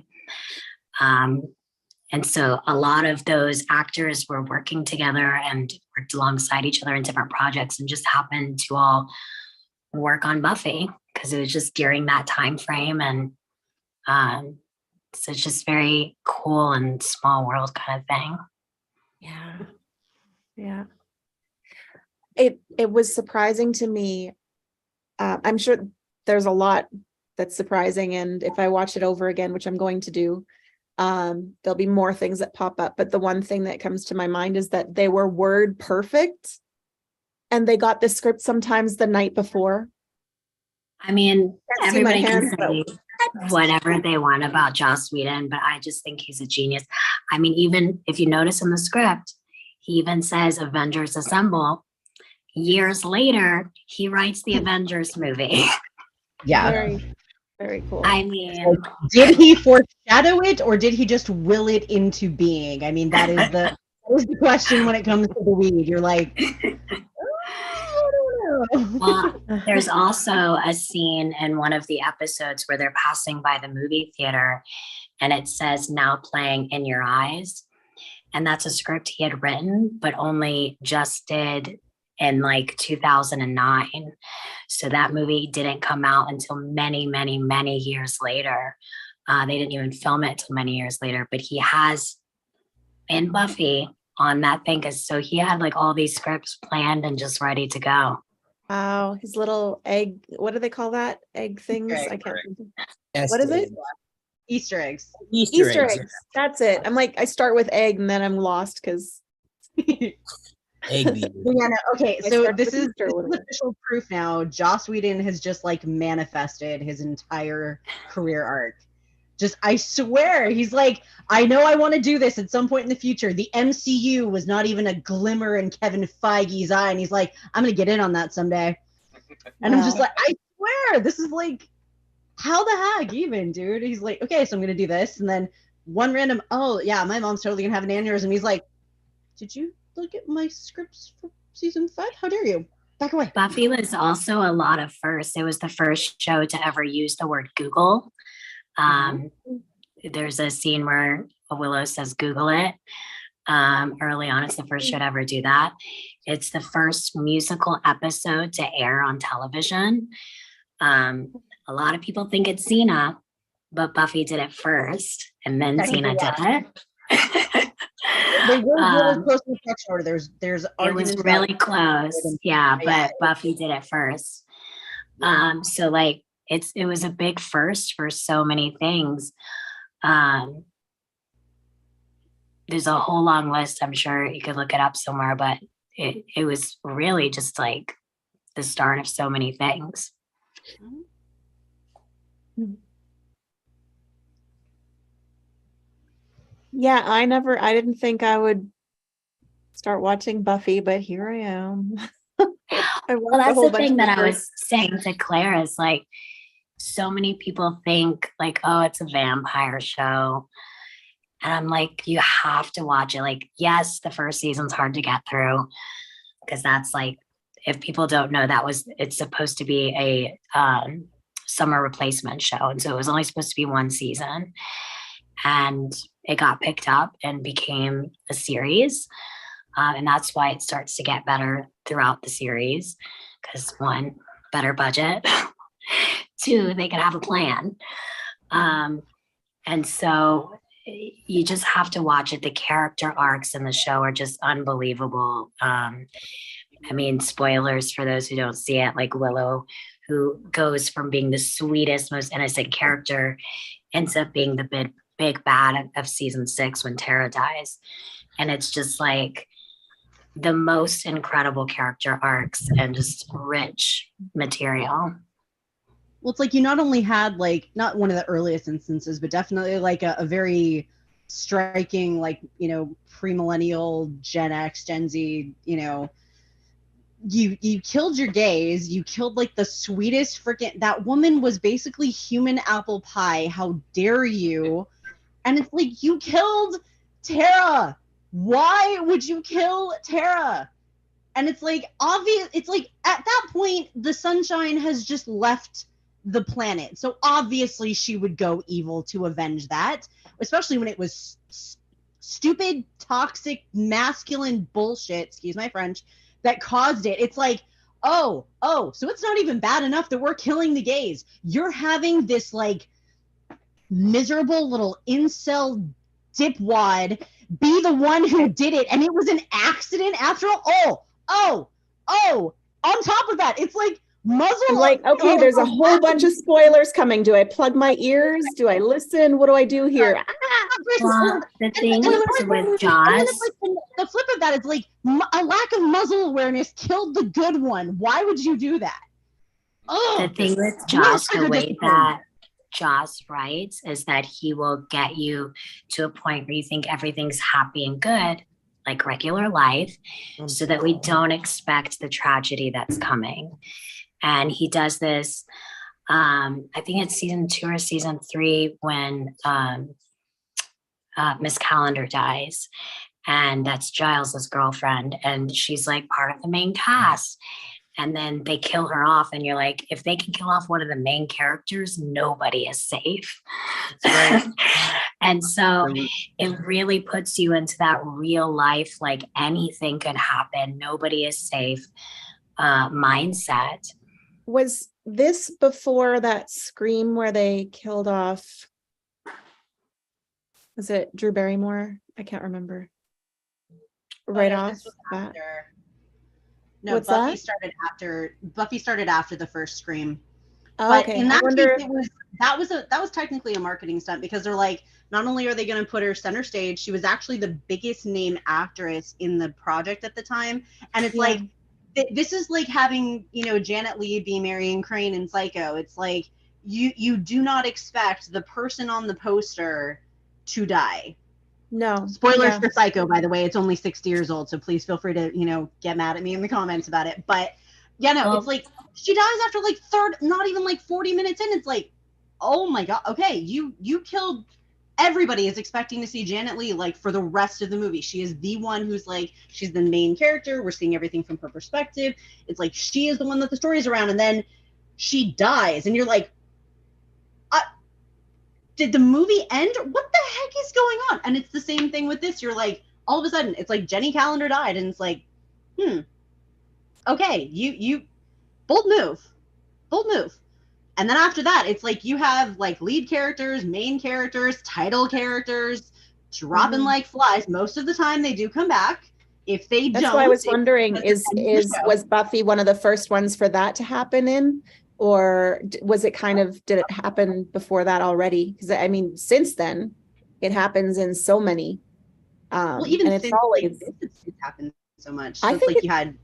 And so a lot of those actors were working together and worked alongside each other in different projects and just happened to all work on Buffy because it was just during that time frame. And so it's just very cool and small world kind of thing. Yeah. Yeah. It was surprising to me. I'm sure there's a lot that's surprising. And if I watch it over again, which I'm going to do, there'll be more things that pop up. But the one thing that comes to my mind is that they were word perfect and they got the script sometimes the night before. I mean, everybody can say whatever they want about Joss Whedon, but I just think he's a genius. I mean, even if you notice in the script, he even says Avengers Assemble. Years later, he writes the Avengers movie. Yeah. Very, very cool. I mean, Did he foreshadow it or did he just will it into being? I mean, that is the question when it comes to the weed. You're like, I don't know. well, there's also a scene in one of the episodes where they're passing by the movie theater and it says now playing In Your Eyes. And that's a script he had written, but only just did in like 2009. So that movie didn't come out until many, many, many years later. They didn't even film it until many years later, but he has in Buffy on that thing. So he had like all these scripts planned and just ready to go. Wow, his little egg, what do they call that? Egg things? Egg, I can't right. think. What is it? Easter eggs. Easter eggs. That's it. I'm like, I start with egg and then I'm lost because Egg beater. Brianna, okay, I so start this with is Easter, whatever. official proof now. Joss Whedon has just like manifested his entire career arc. Just, I swear, he's like, I know I want to do this at some point in the future. The MCU was not even a glimmer in Kevin Feige's eye, and he's like, I'm gonna get in on that someday. And I'm just like, I swear, this is like, how the heck even, dude? He's like, okay, so I'm gonna do this, and then one random, oh yeah, my mom's totally gonna have an aneurysm. He's like, did you look at my scripts for season 5? How dare you? Back away. Buffy was also a lot of firsts. It was the first show to ever use the word Google. There's a scene where Willow says Google it. Early on, it's the first show to ever do that. It's the first musical episode to air on television. A lot of people think it's Xena, but Buffy did it first, and then Xena did it. They were really close in the production order. There's it was really close. Yeah, but Buffy did it first. So like it was a big first for so many things. There's a whole long list. I'm sure you could look it up somewhere, but it was really just like the start of so many things. Yeah, I didn't think I would start watching Buffy, but here I am. Well, that's the thing that I was saying to Claire is like, so many people think like, oh, it's a vampire show. And I'm like, you have to watch it. Like, yes, the first season's hard to get through because that's like, if people don't know, it's supposed to be a summer replacement show. And so it was only supposed to be one season. And it got picked up and became a series. And that's why it starts to get better throughout the series. Because one, better budget. Two, they could have a plan. And so you just have to watch it. The character arcs in the show are just unbelievable. I mean, spoilers for those who don't see it, like Willow, who goes from being the sweetest, most innocent character, ends up being the big bad of season 6 when Tara dies. And it's just like the most incredible character arcs and just rich material. Well, it's like you not only had like not one of the earliest instances, but definitely like a very striking, like, you know, premillennial Gen X, Gen Z, you know, you killed your gays, you killed like the sweetest freaking, that woman was basically human apple pie. How dare you? And it's like, you killed Tara. Why would you kill Tara? And it's like obvious, it's like at that point the sunshine has just left the planet, so obviously she would go evil to avenge that, especially when it was stupid, toxic, masculine bullshit, excuse my French, that caused it. It's like, oh, so it's not even bad enough that we're killing the gays. You're having this like miserable little incel dipwad be the one who did it, and it was an accident after all. On top of that, it's like muzzle. I'm like, okay, there's a whole bunch of spoilers coming. Do I plug my ears? Do I listen? What do I do here? Well, the thing with Jaws, the flip of that is like a lack of muzzle awareness killed the good one. Why would you do that? the thing with Joss, the way that Joss writes is that he will get you to a point where you think everything's happy and good, like regular life, so that we don't expect the tragedy that's coming. And he does this, I think it's season 2 or season 3 when Miss Calendar dies. And that's Giles's girlfriend. And she's like part of the main cast. And then they kill her off. And you're like, if they can kill off one of the main characters, nobody is safe. Right. And so it really puts you into that real life, like anything could happen, nobody is safe mindset. Was this before that Scream where they killed off, was it Drew Barrymore? I can't remember. Right off bat. No, What's Buffy that? started after the first Scream. Oh, But okay. in that I wonder, case, that was technically a marketing stunt, because they're like, not only are they going to put her center stage, she was actually the biggest name actress in the project at the time, and it's like, this is like having, you know, Janet Leigh be Marion Crane in Psycho. It's like you do not expect the person on the poster to die. no. Spoilers for Psycho, by the way. It's only 60 years old, so please feel free to, you know, get mad at me in the comments about it. But yeah, no, it's like she dies after like not even like 40 minutes in. It's like, oh my god, okay, you killed. Everybody is expecting to see Janet Leigh like for the rest of the movie. She is the one who's like, she's the main character. We're seeing everything from her perspective. It's like she is the one that the story's around, and then she dies, and you're like, did the movie end? What the heck is going on? And it's the same thing with this. You're like, all of a sudden, it's like Jenny Calendar died, and it's like, okay, you bold move. And then after that, it's like you have like lead characters, main characters, title characters dropping like flies. Most of the time, they do come back. If they don't, That's why I was wondering, was Buffy one of the first ones for that to happen in? Or was it did it happen before that already? Because I mean, since then, it happens in so many. Well, even and it's always it's happened so much. I So it's think like you had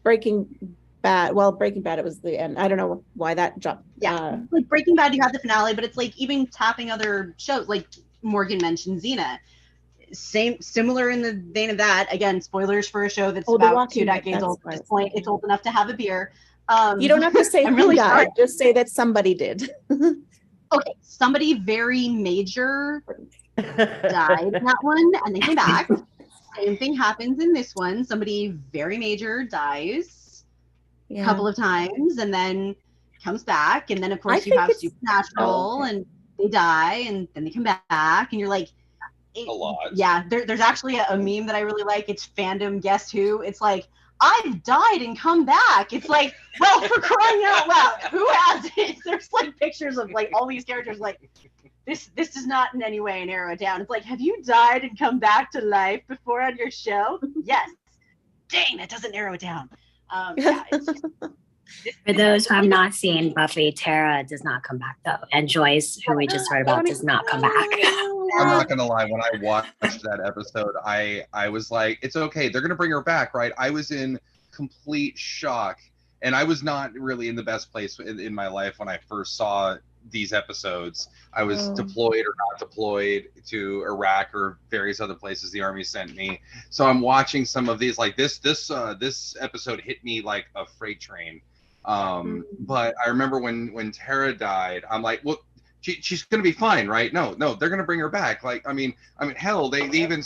Breaking Bad. Well, Breaking Bad, it was the end. I don't know why that jumped. Yeah, like Breaking Bad, you had the finale, but it's like even tapping other shows, like Morgan mentioned Xena. Similar in the vein of that. Again, spoilers for a show that's about 2 decades old at this point. It's old enough to have a beer. You don't have to say I'm who really died. sorry. Just say that somebody did. Okay, somebody very major died in that one, and they came back. Same thing happens in this one. Somebody very major dies a couple of times, and then comes back, and then of course you have Supernatural, and they die, and then they come back, and you're like, a lot. Yeah, there's actually a meme that I really like. It's fandom Guess Who. It's like, I've died and come back. It's like, well, for crying out loud, who hasn't? There's like pictures of like all these characters like, this does not in any way narrow it down. It's like, have you died and come back to life before on your show? Yes. Dang, that doesn't narrow it down. Yeah, it's just, For those who have not seen Buffy, Tara does not come back though. And Joyce, who we just heard about, does not come back. I'm not gonna lie. When I watched that episode, I was like, it's okay. They're gonna bring her back, right? I was in complete shock, and I was not really in the best place in my life when I first saw these episodes. I was deployed or not deployed to Iraq or various other places the Army sent me. So I'm watching some of these. Like this episode hit me like a freight train. But I remember when Tara died, I'm like, well, she's gonna be fine, right? No, they're gonna bring her back. Like, I mean, hell, they even,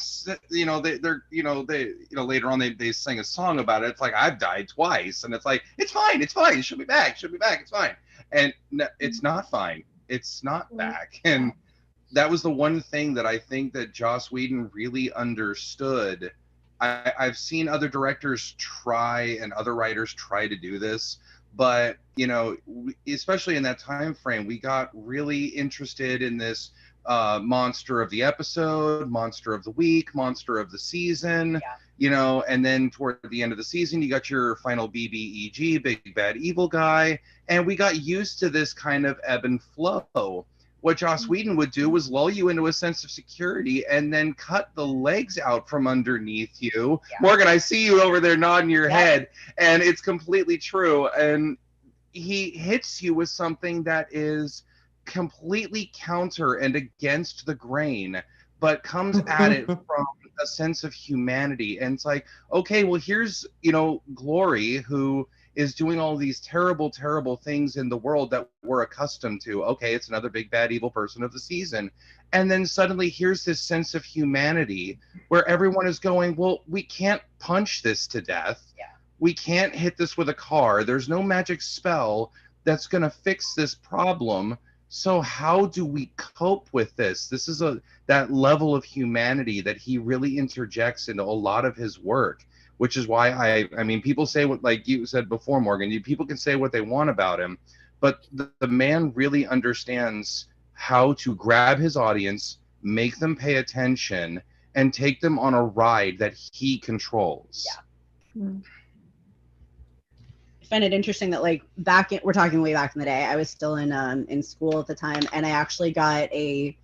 later on they sang a song about it. It's like, I've died twice, and it's like, it's fine, she'll be back, it's fine. And no, it's not fine. It's not back. And that was the one thing that I think that Joss Whedon really understood. I've seen other directors try and other writers try to do this, but especially in that time frame, we got really interested in this monster of the episode, monster of the week, monster of the season. And then toward the end of the season, you got your final BBEG, big bad evil guy, and we got used to this kind of ebb and flow. What Joss Whedon would do was lull you into a sense of security and then cut the legs out from underneath you. Morgan, I see you over there nodding your head, and it's completely true. And he hits you with something that is completely counter and against the grain, but comes at it from a sense of humanity. And it's like, okay, well, here's, Glory, who is doing all these terrible, terrible things in the world that we're accustomed to. Okay, it's another big, bad, evil person of the season. And then suddenly here's this sense of humanity where everyone is going, well, we can't punch this to death. We can't hit this with a car. There's no magic spell that's going to fix this problem. So how do we cope with this? This is that level of humanity that he really interjects into a lot of his work, which is why I mean, people say what, like you said before, Morgan, people can say what they want about him, but the man really understands how to grab his audience, make them pay attention, and take them on a ride that he controls. I find it interesting that we're talking way back in the day, I was still in school at the time, and I actually got a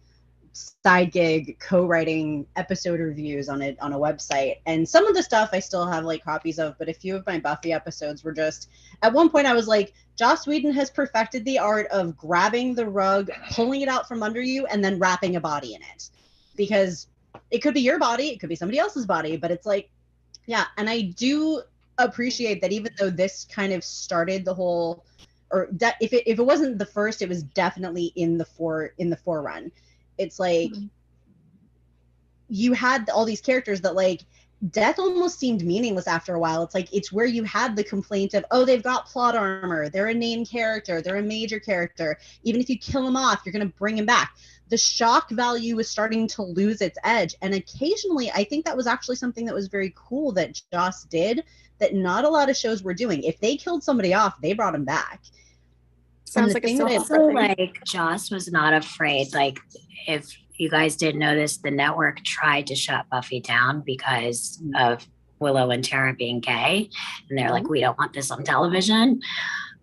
side gig co-writing episode reviews on a website, and some of the stuff I still have copies of, but a few of my Buffy episodes were just, at one point I was like, Joss Whedon has perfected the art of grabbing the rug, pulling it out from under you, and then wrapping a body in it, because it could be your body, it could be somebody else's body, but it's like, and I do appreciate that even though this kind of started the whole, or that if it wasn't the first, it was definitely in the forerun. It's like you had all these characters that death almost seemed meaningless after a while. It's like, it's where you had the complaint of, oh, they've got plot armor, they're a named character, they're a major character, even if you kill him off, you're going to bring him back. The shock value was starting to lose its edge, and occasionally I think that was actually something that was very cool that Joss did that not a lot of shows were doing. If they killed somebody off, they brought him back. Sounds like it's also Joss was not afraid. If you guys did notice, the network tried to shut Buffy down because of Willow and Tara being gay, and they're like, we don't want this on television.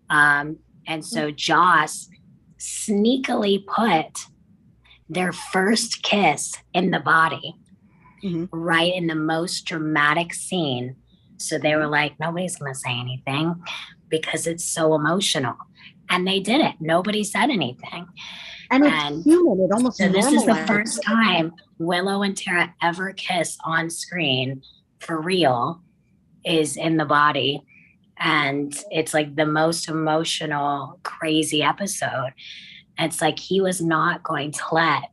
And so Joss sneakily put their first kiss in the body, right in the most dramatic scene. So they were like, nobody's going to say anything because it's so emotional. And they did it. Nobody said anything. And it's human. It almost so this is the first time Willow and Tara ever kiss on screen for real is in the body. And it's like the most emotional, crazy episode. And it's like he was not going to let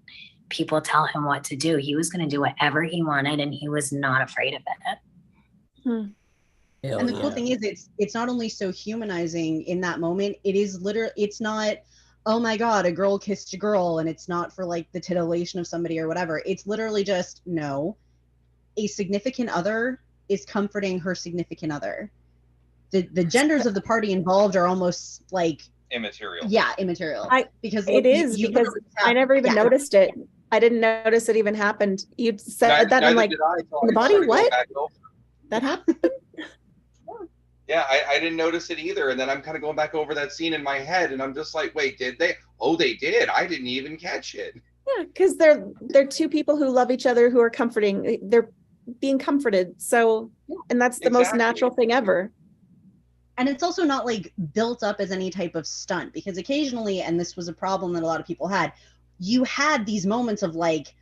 people tell him what to do. He was going to do whatever he wanted, and he was not afraid of it. And the cool thing is it's not only so humanizing in that moment, it is literally, it's not, oh my God, a girl kissed a girl, and it's not for the titillation of somebody or whatever. It's literally just, no, a significant other is comforting her significant other. The genders of the party involved are almost immaterial. Yeah, immaterial. Because It is because I never even noticed it. I didn't notice it even happened. You said that, and I'm like, did I, until the I body, started going what? back over. That happened? Yeah, I didn't notice it either. And then I'm kind of going back over that scene in my head, and I'm just like, wait, did they? Oh, they did. I didn't even catch it. Yeah, because they're two people who love each other, who are comforting. They're being comforted. So, and that's the most Exactly. natural thing ever. And it's also not like built up as any type of stunt, because occasionally, and this was a problem that a lot of people had, you had these moments of like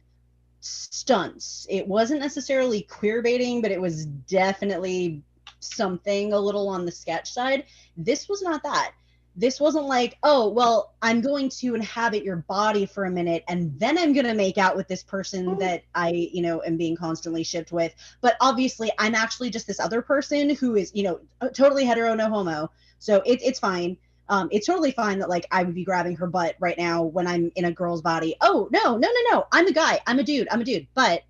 stunts. It wasn't necessarily queer baiting, but it was definitely something a little on the sketch side. This was not that. This wasn't like, oh, well, I'm going to inhabit your body for a minute and then I'm going to make out with this person that I, am being constantly shipped with. But obviously, I'm actually just this other person who is, totally hetero, no homo. So it's fine. It's totally fine that like I would be grabbing her butt right now when I'm in a girl's body. Oh, no. I'm a guy. I'm a dude. But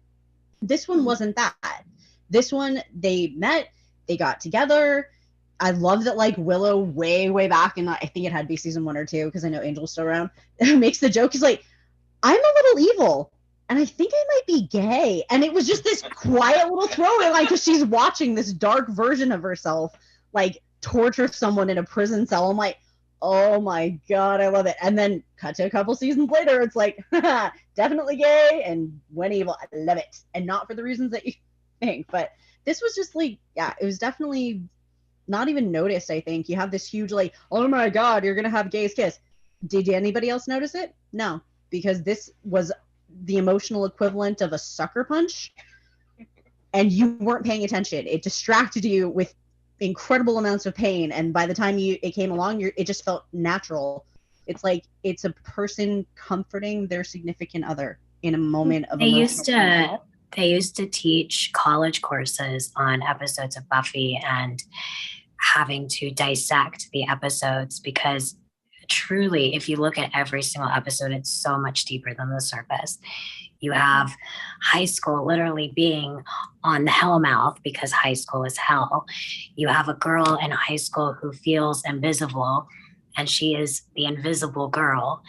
this one wasn't that. This one, they met, they got together. I love that like Willow way back in, I think it had to be season 1 or 2, because I know Angel's still around, makes the joke. He's like, I'm a little evil and I think I might be gay. And it was just this quiet little throwaway line, because she's watching this dark version of herself like torture someone in a prison cell. I'm like, oh my God, I love it. And then cut to a couple seasons later, it's like, definitely gay and went evil. I love it. And not for the reasons that you think, but this was just like, yeah, it was definitely not even noticed. I think you have this huge like, oh my God, you're gonna have gays kiss. Did anybody else notice it? No, because this was the emotional equivalent of a sucker punch, and you weren't paying attention. It distracted you with incredible amounts of pain, and by the time it came along, it just felt natural. It's like it's a person comforting their significant other in a moment of emotional They used to teach college courses on episodes of Buffy and having to dissect the episodes, because truly, if you look at every single episode, it's so much deeper than the surface. You have high school literally being on the hellmouth because high school is hell. You have a girl in high school who feels invisible, and she is the invisible girl.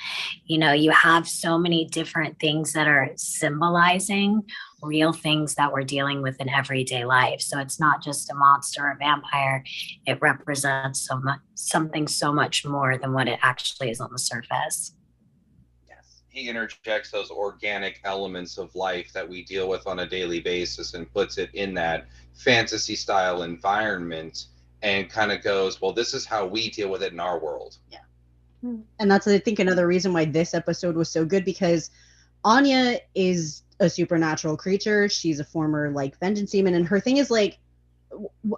You have so many different things that are symbolizing real things that we're dealing with in everyday life. So it's not just a monster or a vampire. It represents something so much more than what it actually is on the surface. Yes. He interjects those organic elements of life that we deal with on a daily basis and puts it in that fantasy style environment, and kind of goes, well, this is how we deal with it in our world. Yeah. And that's, I think, another reason why this episode was so good, because Anya is a supernatural creature. She's a former like vengeance demon, and her thing is like,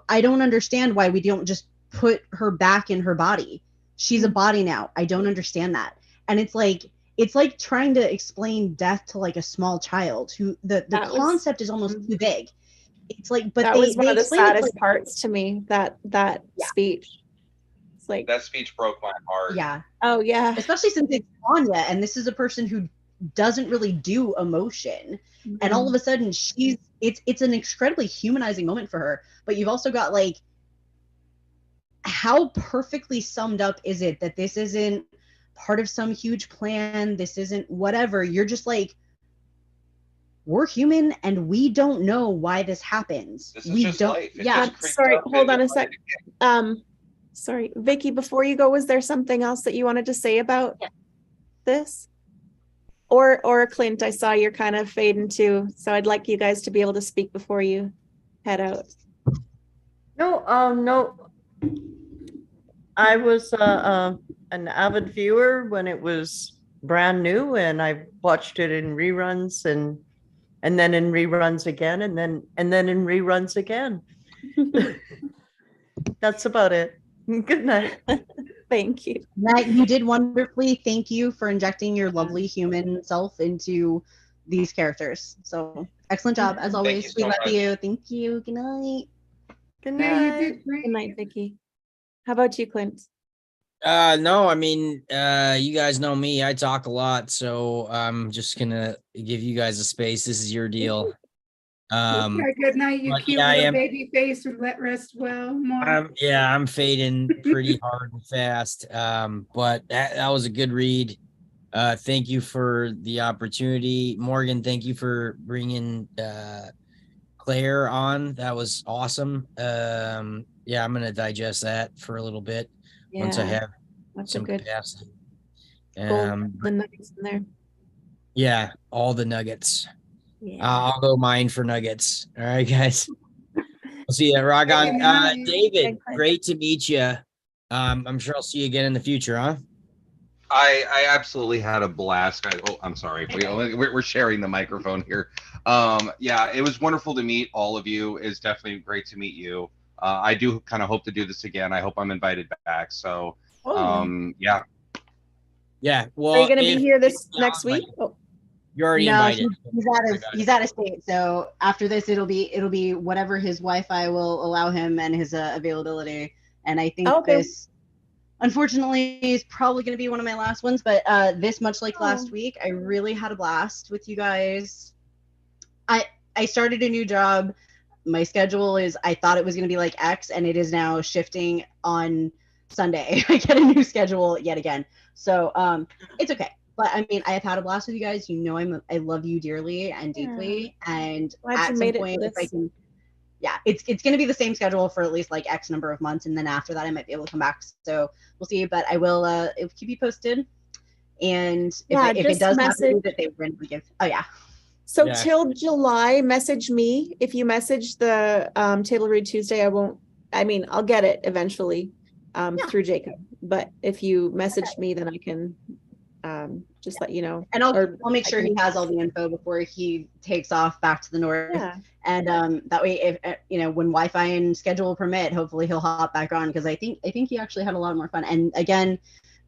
I don't understand why we don't just put her back in her body. She's a body now. I don't understand that. And it's like trying to explain death to like a small child who the concept is almost too big. It's like, but that was one of the saddest parts to me, that speech. It's like, that speech broke my heart. Yeah. Oh yeah. Especially since it's Anya, and this is a person who doesn't really do emotion. Mm-hmm. And all of a sudden it's an incredibly humanizing moment for her. But you've also got like, how perfectly summed up is it that this isn't part of some huge plan? This isn't whatever. You're just like, we're human and we don't know why this happens. This is just life. Yeah. Sorry, hold on a sec. Sorry, Vicky, before you go, was there something else that you wanted to say about this? Or Clint, I saw you're kind of fading too. So I'd like you guys to be able to speak before you head out. No. I was an avid viewer when it was brand new, and I watched it in reruns and then in reruns again, and then in reruns again. That's about it. Good night. Thank you. Matt, you did wonderfully. Thank you for injecting your lovely human self into these characters. So excellent job as always. We love you. Thank you. Good night. Good night. Good night, Vicky. How about you, Clint? No, I mean, you guys know me. I talk a lot, so I'm just gonna give you guys a space. This is your deal. Okay, good night, you but cute yeah, I little am- baby face with let rest well more. Yeah, I'm fading pretty hard and fast. But that was a good read. Thank you for the opportunity. Morgan, thank you for bringing Claire on. That was awesome. Yeah, I'm gonna digest that for a little bit once I Yeah, have that's a some good capacity. gold the nuggets in there. Yeah, all the nuggets. Yeah. I'll go mine for nuggets. All right, guys. I'll see you. Rock on. Good night. David, great to meet you. I'm sure I'll see you again in the future, huh? I absolutely had a blast. I'm sorry. We're sharing the microphone here. Yeah, it was wonderful to meet all of you. It's definitely great to meet you. I do kind of hope to do this again. I hope I'm invited back. So, yeah. Yeah. Well, Are you going to be here this next week? Oh, you're already No, invited. he's out of state. So after this, it'll be whatever his Wi-Fi will allow him and his availability. And I think Okay. this, unfortunately, is probably going to be one of my last ones. But this, much like last week, I really had a blast with you guys. I started a new job. My schedule is, I thought it was going to be like X, and it is now shifting on Sunday. I get a new schedule yet again. So it's okay. But I mean, I have had a blast with you guys. You know, I love you dearly and deeply. And glad at you some made it point, if I this. can, yeah, it's going to be the same schedule for at least like X number of months, and then after that, I might be able to come back. So we'll see. But I will keep you posted. And if it just does happen message. that they randomly give, oh yeah. So Yeah. till July, message me. If you message the Table Read Tuesday, I'll get it eventually through Jacob. But if you message me, then I can just let you know. And I'll make sure he has all the info before he takes off back to the north. Yeah. And that way, if when Wi-Fi and schedule permit, hopefully he'll hop back on, because I think he actually had a lot more fun. And again,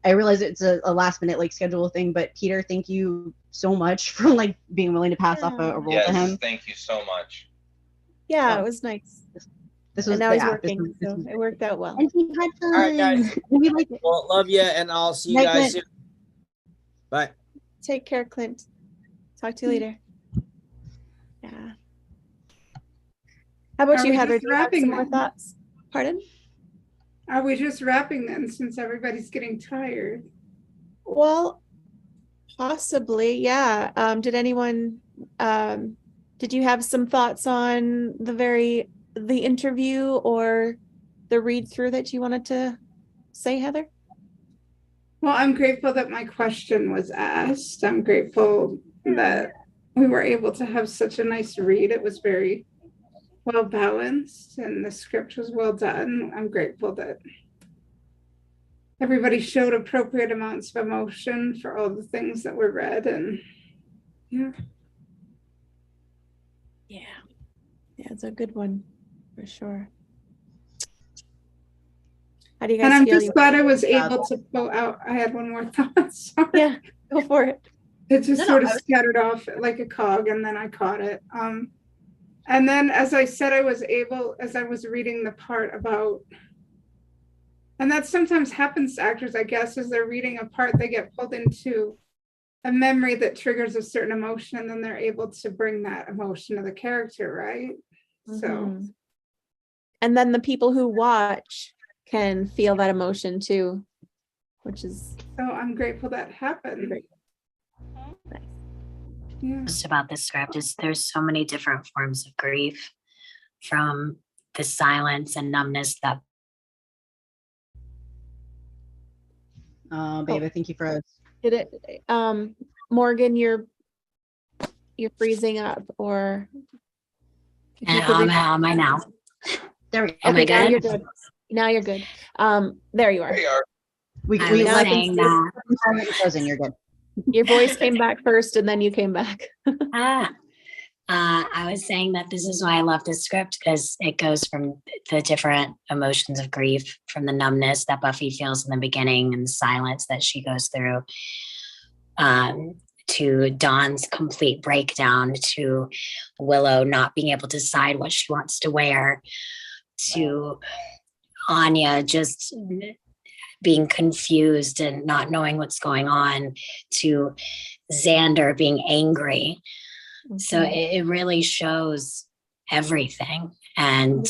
I realize it's a last minute like schedule thing, but Peter, thank you so much for like being willing to pass off a role to him. Thank you so much. Yeah, Oh. it was nice. This And was now he's yeah, working, so it worked out well. and he had fun. All right, guys. We like it. Well, love you, and I'll see you Night, guys Clint. soon. Bye. Take care, Clint. Talk to you later. Yeah. How about Are you, we Heather? just Do you have wrapping some more then? thoughts? Pardon? Are we just wrapping then, since everybody's getting tired? Well, possibly, yeah. Did anyone did you have some thoughts on the interview or the read through that you wanted to say, Heather? Well, I'm grateful that my question was asked. I'm grateful that we were able to have such a nice read. It was very well balanced and the script was well done. I'm grateful that everybody showed appropriate amounts of emotion for all the things that were read. And yeah. Yeah, it's a good one for sure. How do you guys And I'm feel? just glad I was able to pull out. I had one more thought. Sorry. Yeah, go for it. It just No, sort no, of scattered off like a cog, and then I caught it. And then, as I said, as I was reading the part about, and that sometimes happens to actors, I guess, as they're reading a part, they get pulled into a memory that triggers a certain emotion, and then they're able to bring that emotion to the character, right? So, Mhm. And then the people who watch can feel that emotion too, which is I'm grateful that happened. great. Yeah. Just about this script is there's so many different forms of grief, from the silence and numbness that Babe, I think you froze. Did it Morgan, you're freezing up, or if you could how am I now? There we go. Am I now you're good? good. Now you're good. There you are. There you are. We I was now I can saying see- that already frozen. You're good. Your voice came back first and then you came back. I was saying that this is why I love this script, because it goes from the different emotions of grief, from the numbness that Buffy feels in the beginning and the silence that she goes through, to Dawn's complete breakdown, to Willow not being able to decide what she wants to wear, to Anya just being confused and not knowing what's going on, to Xander being angry. So it really shows everything. And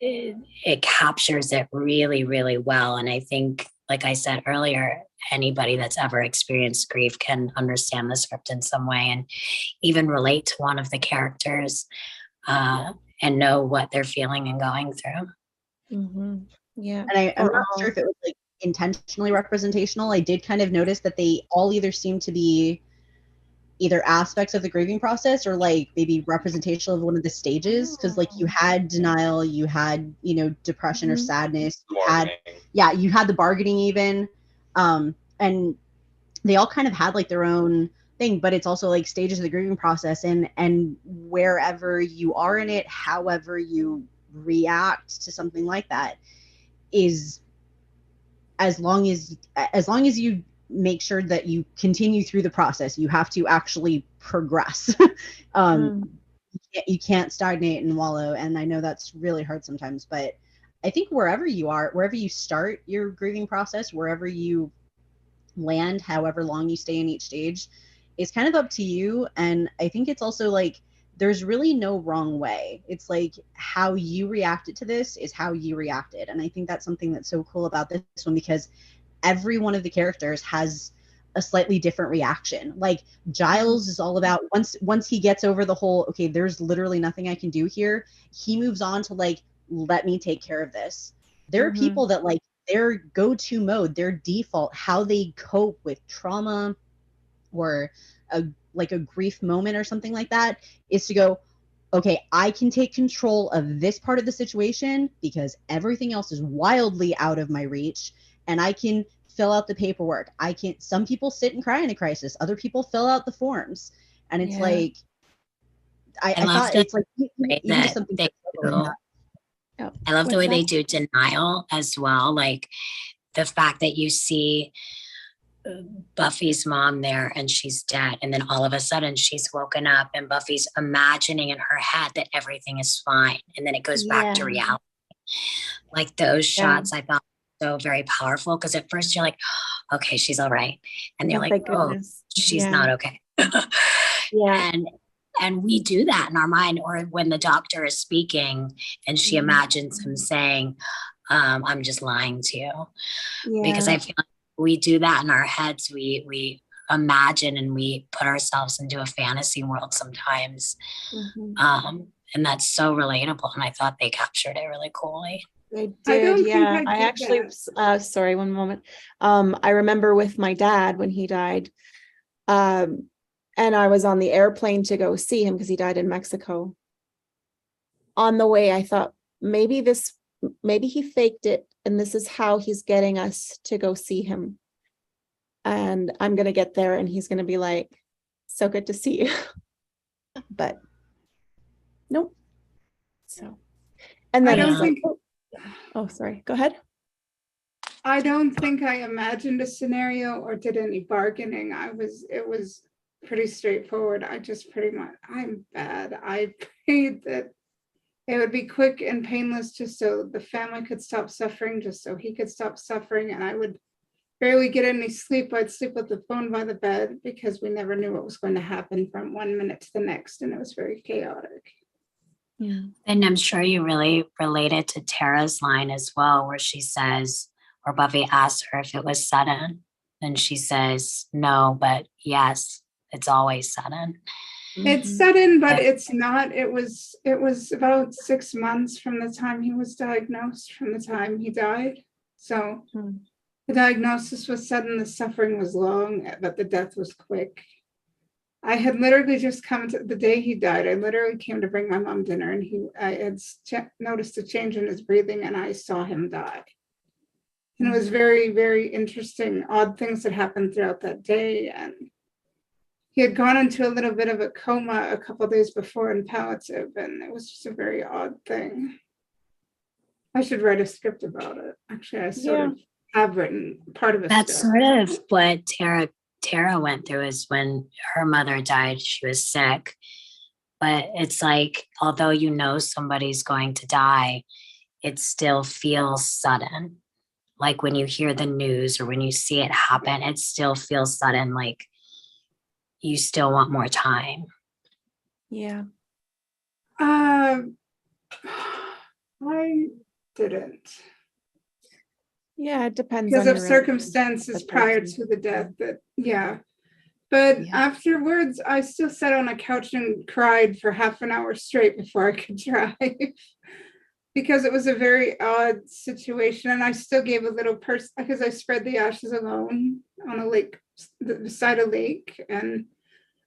it captures it really, really well. And I think, like I said earlier, anybody that's ever experienced grief can understand the script in some way and even relate to one of the characters and know what they're feeling and going through. Yeah. And I'm Or not all. sure if it was like intentionally representational. I did kind of notice that they all either seem to be either aspects of the grieving process or like maybe representational of one of the stages. Because like you had denial, you had, you know, depression or sadness, you had the bargaining even. And they all kind of had like their own thing, but it's also like stages of the grieving process, and wherever you are in it, however you react to something like that is, as long as you make sure that you continue through the process, you have to actually progress. You can't stagnate and wallow, and I know that's really hard sometimes, but I think wherever you are, wherever you start your grieving process, wherever you land, however long you stay in each stage, is kind of up to you. And I think it's also like there's really no wrong way. It's like how you reacted to this is how you reacted. And I think that's something that's so cool about this one, because every one of the characters has a slightly different reaction. Like Giles is all about once he gets over the whole, okay, there's literally nothing I can do here, he moves on to like, let me take care of this. There are people that like their go-to mode, their default, how they cope with trauma or a grief moment or something like that, is to go, okay, I can take control of this part of the situation because everything else is wildly out of my reach, and I can fill out the paperwork. Some people sit and cry in a crisis, other people fill out the forms, and it's like, I thought it's like even just something. I love the way they do denial as well. Like the fact that you see Buffy's mom there and she's dead, and then all of a sudden she's woken up and Buffy's imagining in her head that everything is fine, and then it goes back to reality. Like those shots I thought so very powerful, because at first you're like, okay, she's all right, and they're like, oh, she's not okay. And we do that in our mind. Or when the doctor is speaking and she imagines him saying, I'm just lying to you. Because I feel like we do that in our heads. We imagine and we put ourselves into a fantasy world sometimes. And that's so relatable. And I thought they captured it really coolly. They did, I actually, sorry, one moment. I remember with my dad when he died, and I was on the airplane to go see him because he died in Mexico. On the way, I thought maybe he faked it, and this is how he's getting us to go see him. And I'm going to get there and he's going to be like, so good to see you. But nope. So, and then oh, sorry, go ahead. I don't think I imagined a scenario or did any bargaining. It was pretty straightforward. I just pretty much, I'm bad. I prayed that it would be quick and painless, just so the family could stop suffering, just so he could stop suffering. And I would barely get any sleep. I'd sleep with the phone by the bed because we never knew what was going to happen from 1 minute to the next. And it was very chaotic. And I'm sure you really related to Tara's line as well, where she says, or Buffy asks her if it was sudden. And she says, no, but yes, it's always sudden. It's sudden, but it's not. It was about 6 months from the time he was diagnosed, from the time he died. So the diagnosis was sudden, the suffering was long, but the death was quick. I had literally just come to the day he died. I literally came to bring my mom dinner, and I had noticed a change in his breathing, and I saw him die. And it was very, very interesting, odd things that happened throughout that day. And he had gone into a little bit of a coma a couple of days before in palliative, and it was just a very odd thing. I should write a script about it. Actually, I sort of have written part of it. That's sort of what Tara went through. Is when her mother died, she was sick. But it's like, although you know somebody's going to die, it still feels sudden. Like when you hear the news or when you see it happen, it still feels sudden, like you still want more time. Yeah. I didn't. Yeah, it depends Because on of your circumstances prior person. to the death, but yeah. But Yeah. afterwards, I still sat on a couch and cried for half an hour straight before I could drive. Because it was a very odd situation. And I still gave a little person, because I spread the ashes alone on a lake, beside a lake. And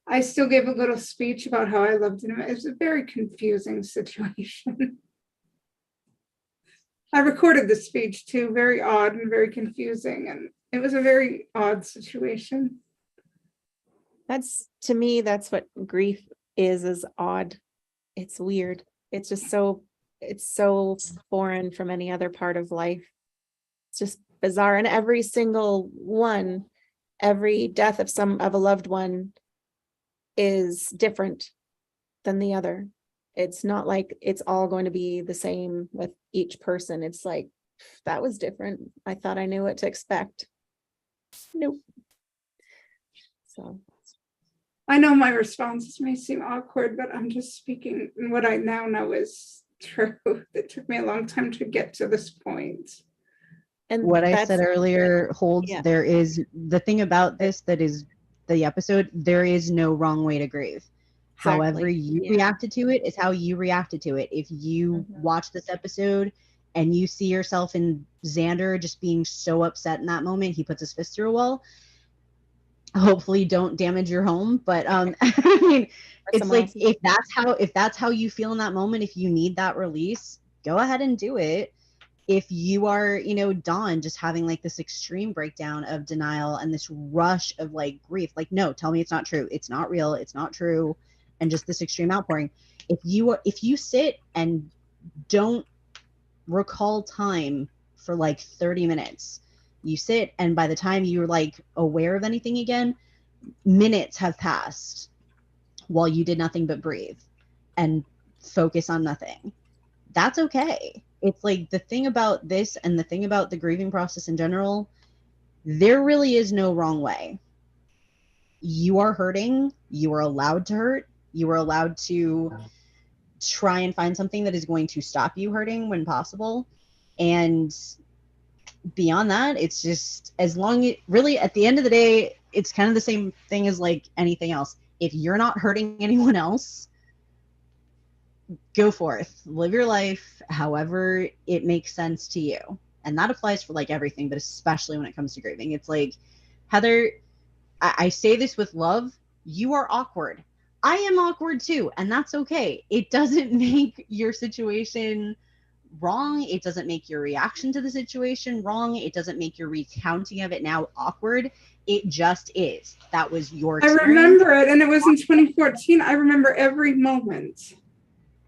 I still gave a little speech about how I loved him. It was a very confusing situation. I recorded the speech too, very odd and very confusing. And it was a very odd situation. That's, to me, that's what grief is odd. It's weird. It's just so, it's so foreign from any other part of life. It's just bizarre. And every single one, every death of a loved one is different than the other. It's not like it's all going to be the same with each person. It's like, that was different. I thought I knew what to expect. Nope. So I know my responses may seem awkward, but I'm just speaking what I now know is true. It took me a long time to get to this point. and What I that's- said earlier holds. Yeah. There is the thing about this that is the episode. There is no wrong way to grieve. However Exactly. you Yeah. reacted to it is how you reacted to it. If you watch this episode and you see yourself in Xander just being so upset in that moment, he puts his fist through a wall. Hopefully don't damage your home, but I mean, it's someone like else's. if that's how you feel in that moment, if you need that release, go ahead and do it. If you are, Dawn, just having like this extreme breakdown of denial and this rush of like grief, like, no, tell me it's not true, it's not real, it's not true, and just this extreme outpouring. If you sit and don't recall time for like 30 minutes, you sit, and by the time you're like aware of anything again, minutes have passed while you did nothing but breathe and focus on nothing. That's okay. It's like the thing about this and the thing about the grieving process in general, there really is no wrong way. You are hurting. You are allowed to hurt. You are allowed to try and find something that is going to stop you hurting when possible. And beyond that, it's just as long as really at the end of the day, it's kind of the same thing as like anything else. If you're not hurting anyone else, go forth, live your life however it makes sense to you. And that applies for like everything, but especially when it comes to grieving. It's like, Heather, I say this with love, you are awkward. I am awkward too, and that's okay. It doesn't make your situation wrong. It doesn't make your reaction to the situation wrong. It doesn't make your recounting of it now awkward. It just is. That was your experience. I remember it, and it was in 2014. I remember every moment.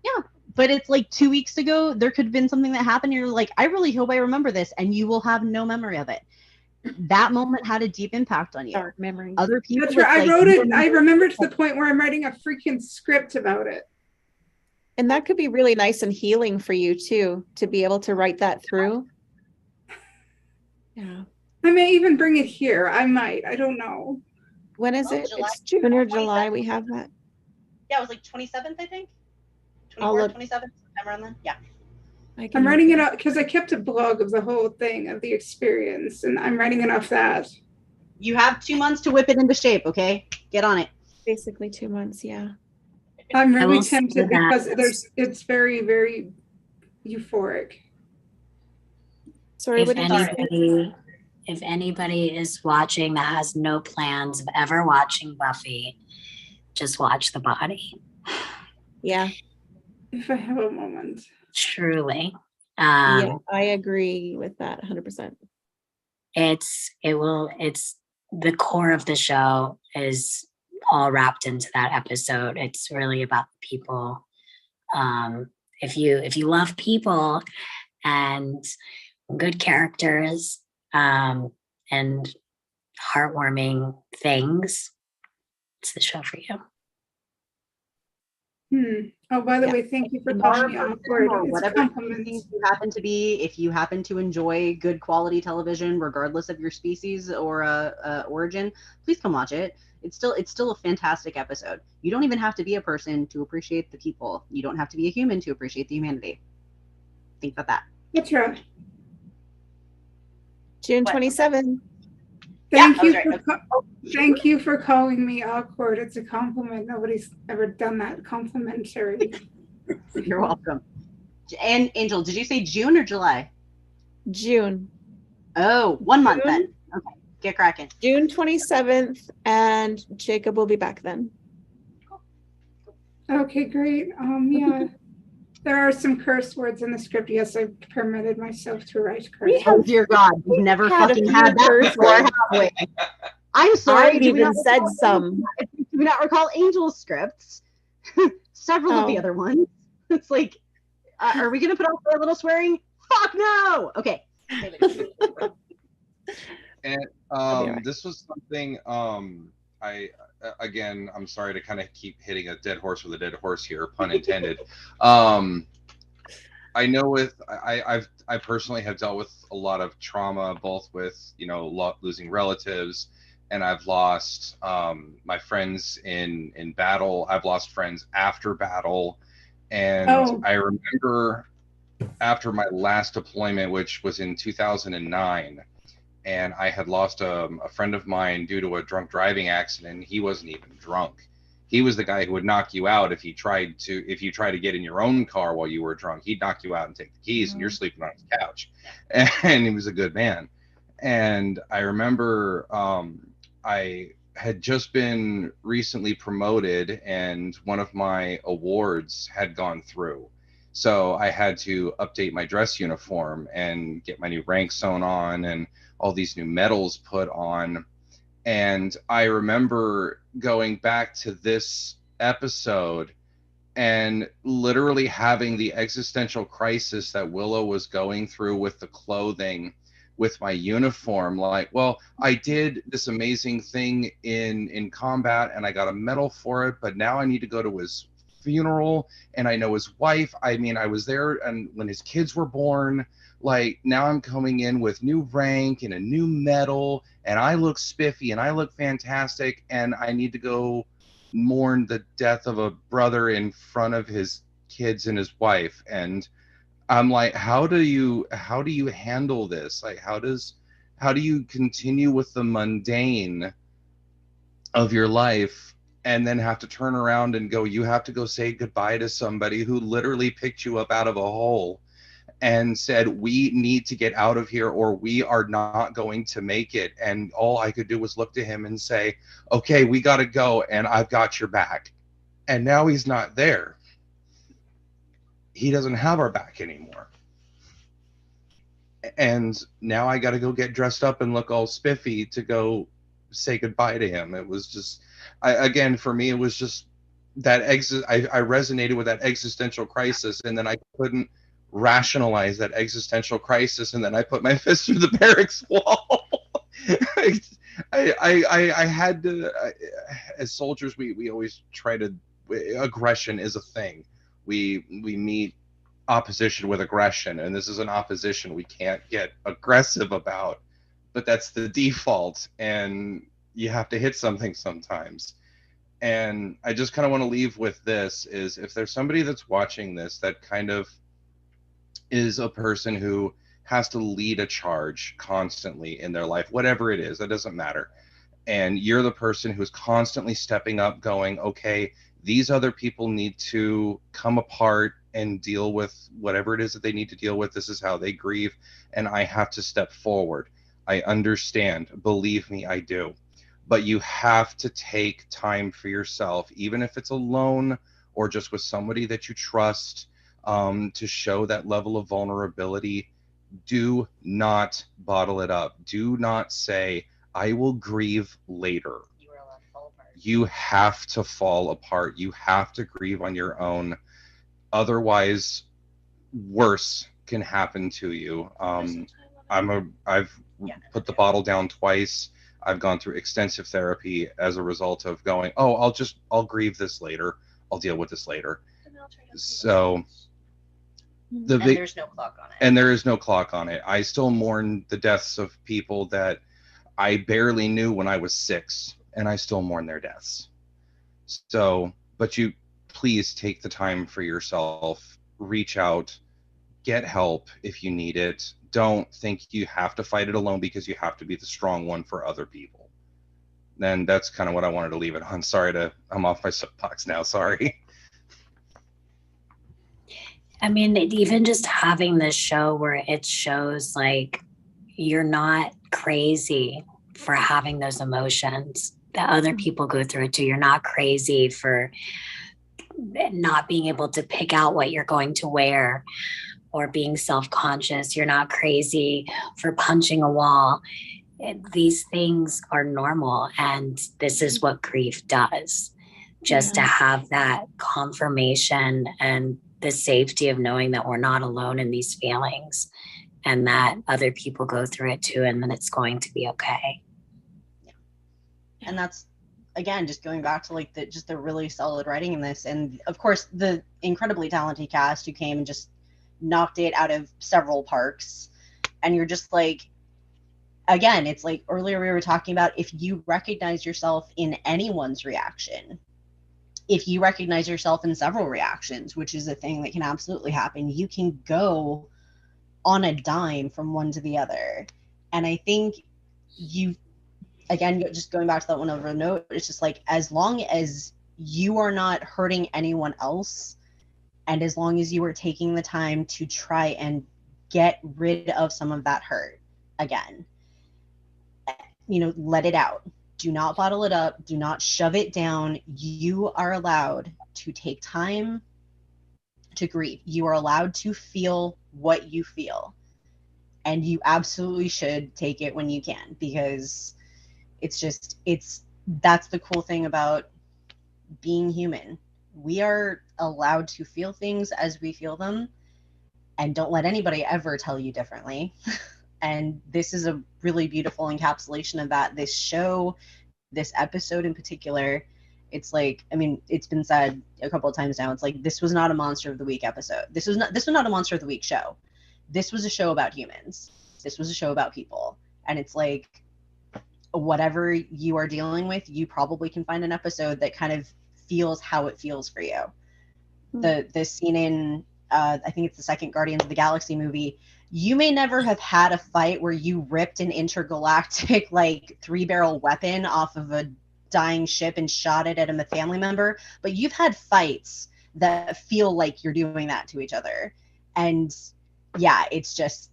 Yeah, but it's like 2 weeks ago, there could have been something that happened. You're like, I really hope I remember this, and you will have no memory of it. That moment had a deep impact on you. Dark memory. Other people, That's right. I wrote it. I remember to the point where I'm writing a freaking script about it. And that could be really nice and healing for you too, to be able to write that through. Yeah. I may even bring it here. I might. I don't know. When is it? July. It's June or July. We have that. Yeah, it was like 27th, I think. I'll 24th, look. 27th, around then. Yeah. I'm writing it out because I kept a blog of the whole thing, of the experience, and I'm writing it off that. You have 2 months to whip it into shape, okay? Get on it. Basically 2 months, yeah. I'm I really will say tempted that- because it's very, very euphoric. Sorry, If what did you say? anybody is watching that has no plans of ever watching Buffy, just watch The Body. Yeah. If I have a moment. Truly. Yeah, I agree with that 100%. It's the core of the show is all wrapped into that episode. It's really about the people. If you love people and good characters and heartwarming things, it's the show for you. Oh, by the Yeah. way, thank you for You are calling me a person awkward. or It's whatever compliments. species you happen to be. If you happen to enjoy good quality television, regardless of your species or origin, please come watch it. It's still a fantastic episode. You don't even have to be a person to appreciate the people. You don't have to be a human to appreciate the humanity. Think about that. That's right. June What? 27th. Thank I was you right. thank you for calling me awkward. It's a compliment. Nobody's ever done that complimentary. You're welcome. And Angel, did you say June or July? June. Oh, 1 month June? then. Okay, get cracking. June 27th, and Jacob will be back then. Okay, great. Yeah. There are some curse words in the script. Yes, I permitted myself to write curse Oh words. dear God, we've never had a fucking few had that curse before, have words. we? I'm sorry. I've do we even not said recall- some. Do we not recall Angel's scripts? Several of the Oh. other ones. It's like, are we gonna put out a little swearing? Fuck no. Okay. And I'll be all right. this was something I again, I'm sorry to kind of keep hitting a dead horse with a dead horse here, pun intended. I know with I personally have dealt with a lot of trauma, both with losing relatives, and I've lost my friends in battle. I've lost friends after battle, and I remember after my last deployment, which was in 2009. And I had lost a friend of mine due to a drunk driving accident. He wasn't even drunk. He was the guy who would knock you out if you tried to get in your own car while you were drunk. He'd knock you out and take the keys, and you're sleeping on his couch. And he was a good man. And I remember I had just been recently promoted, and one of my awards had gone through. So I had to update my dress uniform and get my new rank sewn on and all these new medals put on. And I remember going back to this episode and literally having the existential crisis that Willow was going through with the clothing, with my uniform. Like, well, I did this amazing thing in combat and I got a medal for it, but now I need to go to his funeral, and I know his wife. I mean, I was there and when his kids were born. Like, now I'm coming in with new rank and a new medal, and I look spiffy and I look fantastic, and I need to go mourn the death of a brother in front of his kids and his wife. And I'm like, how do you handle this? Like, how do you continue with the mundane of your life and then have to turn around and go, you have to go say goodbye to somebody who literally picked you up out of a hole and said, we need to get out of here or we are not going to make it. And all I could do was look to him and say, okay, we got to go, and I've got your back. And now he's not there. He doesn't have our back anymore. And now I got to go get dressed up and look all spiffy to go say goodbye to him. It was just, again, for me, it was just that I resonated with that existential crisis, and then I couldn't rationalize that existential crisis, and then I put my fist through the barracks wall. I had to, as soldiers, we always try to, aggression is a thing. We meet opposition with aggression, and this is an opposition we can't get aggressive about, but that's the default, and you have to hit something sometimes. And I just kind of want to leave with this, is if there's somebody that's watching this that kind of is a person who has to lead a charge constantly in their life, whatever it is, that doesn't matter. And you're the person who's constantly stepping up going, okay, these other people need to come apart and deal with whatever it is that they need to deal with. This is how they grieve, and I have to step forward. I understand. Believe me, I do. But you have to take time for yourself, even if it's alone or just with somebody that you trust, to show that level of vulnerability. Do not bottle it up. Do not say, I will grieve later. You have to fall apart. You have to grieve on your own. Otherwise, worse can happen to you. I've put the bottle down twice. I've gone through extensive therapy as a result of going, oh, I'll grieve this later. I'll deal with this later. So And there's no clock on it. And there is no clock on it. I still mourn the deaths of people that I barely knew when I was 6, and I still mourn their deaths. So, but you please take the time for yourself, reach out, get help if you need it. Don't think you have to fight it alone because you have to be the strong one for other people. And that's kind of what I wanted to leave it on. I'm off my soapbox now. Sorry. I mean, even just having this show where it shows like you're not crazy for having those emotions that other people go through too. You're not crazy for not being able to pick out what you're going to wear or being self-conscious. You're not crazy for punching a wall. These things are normal, and this is what grief does. Just to have that confirmation and the safety of knowing that we're not alone in these feelings and that other people go through it too, and then it's going to be okay. And that's, again, just going back to like the really solid writing in this, and of course the incredibly talented cast who came and just knocked it out of several parks. And you're just like, again, it's like earlier we were talking about, if you recognize yourself in anyone's reaction, if you recognize yourself in several reactions, which is a thing that can absolutely happen, you can go on a dime from one to the other. And I think again, just going back to that one over note, it's just like, as long as you are not hurting anyone else, and as long as you are taking the time to try and get rid of some of that hurt, again, let it out. Do not bottle it up. Do not shove it down. You are allowed to take time to grieve. You are allowed to feel what you feel. And you absolutely should take it when you can, because that's the cool thing about being human. We are allowed to feel things as we feel them, and don't let anybody ever tell you differently. And this is a really beautiful encapsulation of that. This show, this episode in particular, it's like, I mean, it's been said a couple of times now, it's like, this was not a Monster of the Week episode. This was not a Monster of the Week show. This was a show about humans. This was a show about people. And it's like, whatever you are dealing with, you probably can find an episode that kind of feels how it feels for you. The scene in I think it's the second Guardians of the Galaxy movie, you may never have had a fight where you ripped an intergalactic like 3-barrel weapon off of a dying ship and shot it at a family member, but you've had fights that feel like you're doing that to each other. And yeah, it's just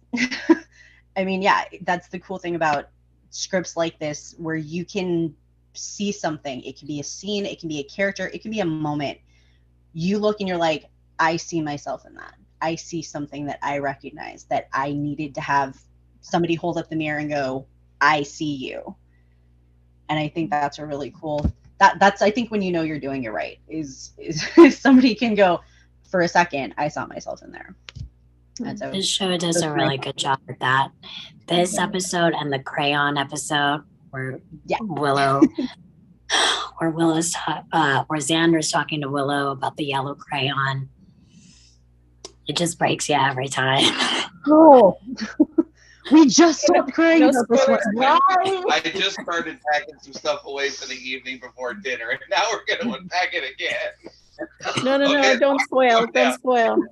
I mean, yeah, that's the cool thing about scripts like this, where you can see something. It can be a scene, it can be a character, it can be a moment. You look and you're like, I see myself in that. I see something that I recognize, that I needed to have somebody hold up the mirror and go, I see you. And I think that's a really cool, that's I think when you know you're doing it right, is somebody can go, for a second, I saw myself in there. And so this show does a really good job at that. This episode and the crayon episode where Willow or Xander's talking to Willow about the yellow crayon. It just breaks you every time. Oh, we just stopped crying about this one. I just started packing some stuff away for the evening before dinner, and now we're going to unpack it again. No, okay. Don't spoil. Don't spoil.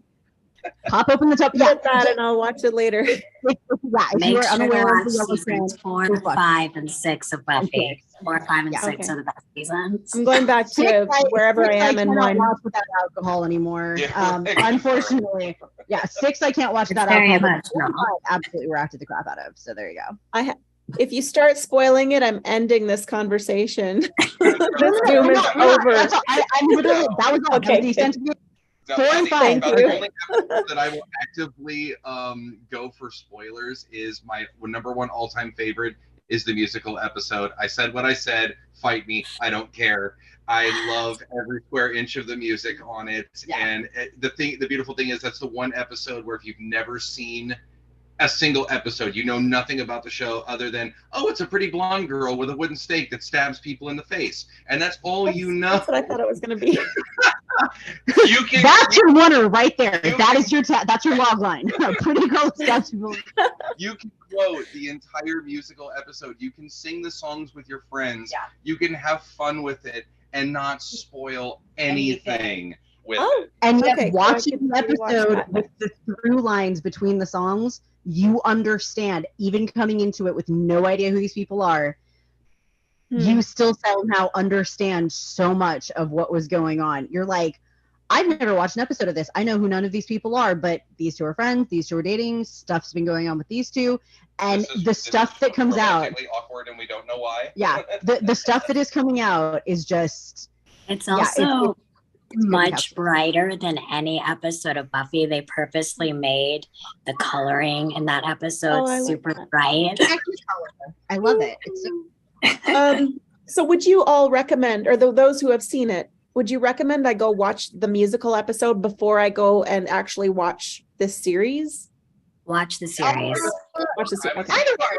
Pop open the top. Put that, and I'll watch it later. If you are unaware of the yellow seasons 4, 5, and 6 of Buffy. 4, 5, and 6 are the best seasons. I'm going back to wherever I am in one. Watch without alcohol anymore. Unfortunately, 6 I can't watch without alcohol. I absolutely reacted the crap out of. So there you go. If you start spoiling it, I'm ending this conversation. This Zoom is over. I'm literally, that was all. Okay. 4 and 5. The only episode that I will actively go for spoilers is my number one all-time favorite is the musical episode. I said what I said. Fight me. I don't care. I love every square inch of the music on it. Yeah. And the beautiful thing is that's the one episode where if you've never seen a single episode, you know nothing about the show other than, oh, it's a pretty blonde girl with a wooden stake that stabs people in the face. And that's all you know. That's what I thought it was going to be. You can. That's your winner right there. That is your that's your log line. Pretty girl scouts. You can quote the entire musical episode. You can sing the songs with your friends. Yeah. You can have fun with it and not spoil anything with Oh, it. And yet, Okay, so I watching could the maybe watch episode that. with the through lines between the songs, you understand, even coming into it with no idea who these people are, you still somehow understand so much of what was going on. You're like, I've never watched an episode of this. I know who none of these people are, but these two are friends, these two are dating, stuff's been going on with these two. And This stuff that comes out, romantically awkward, and we don't know why. yeah, the stuff that is coming out is just, It's yeah, also it's really much hefty. brighter than any episode of Buffy. They purposely made the coloring in that episode Oh, I like super that. bright. I love it. It's so So would you all recommend, or those who have seen it, would you recommend I go watch the musical episode before I go and actually watch this series? Watch the series. Watch the series. Okay. either way,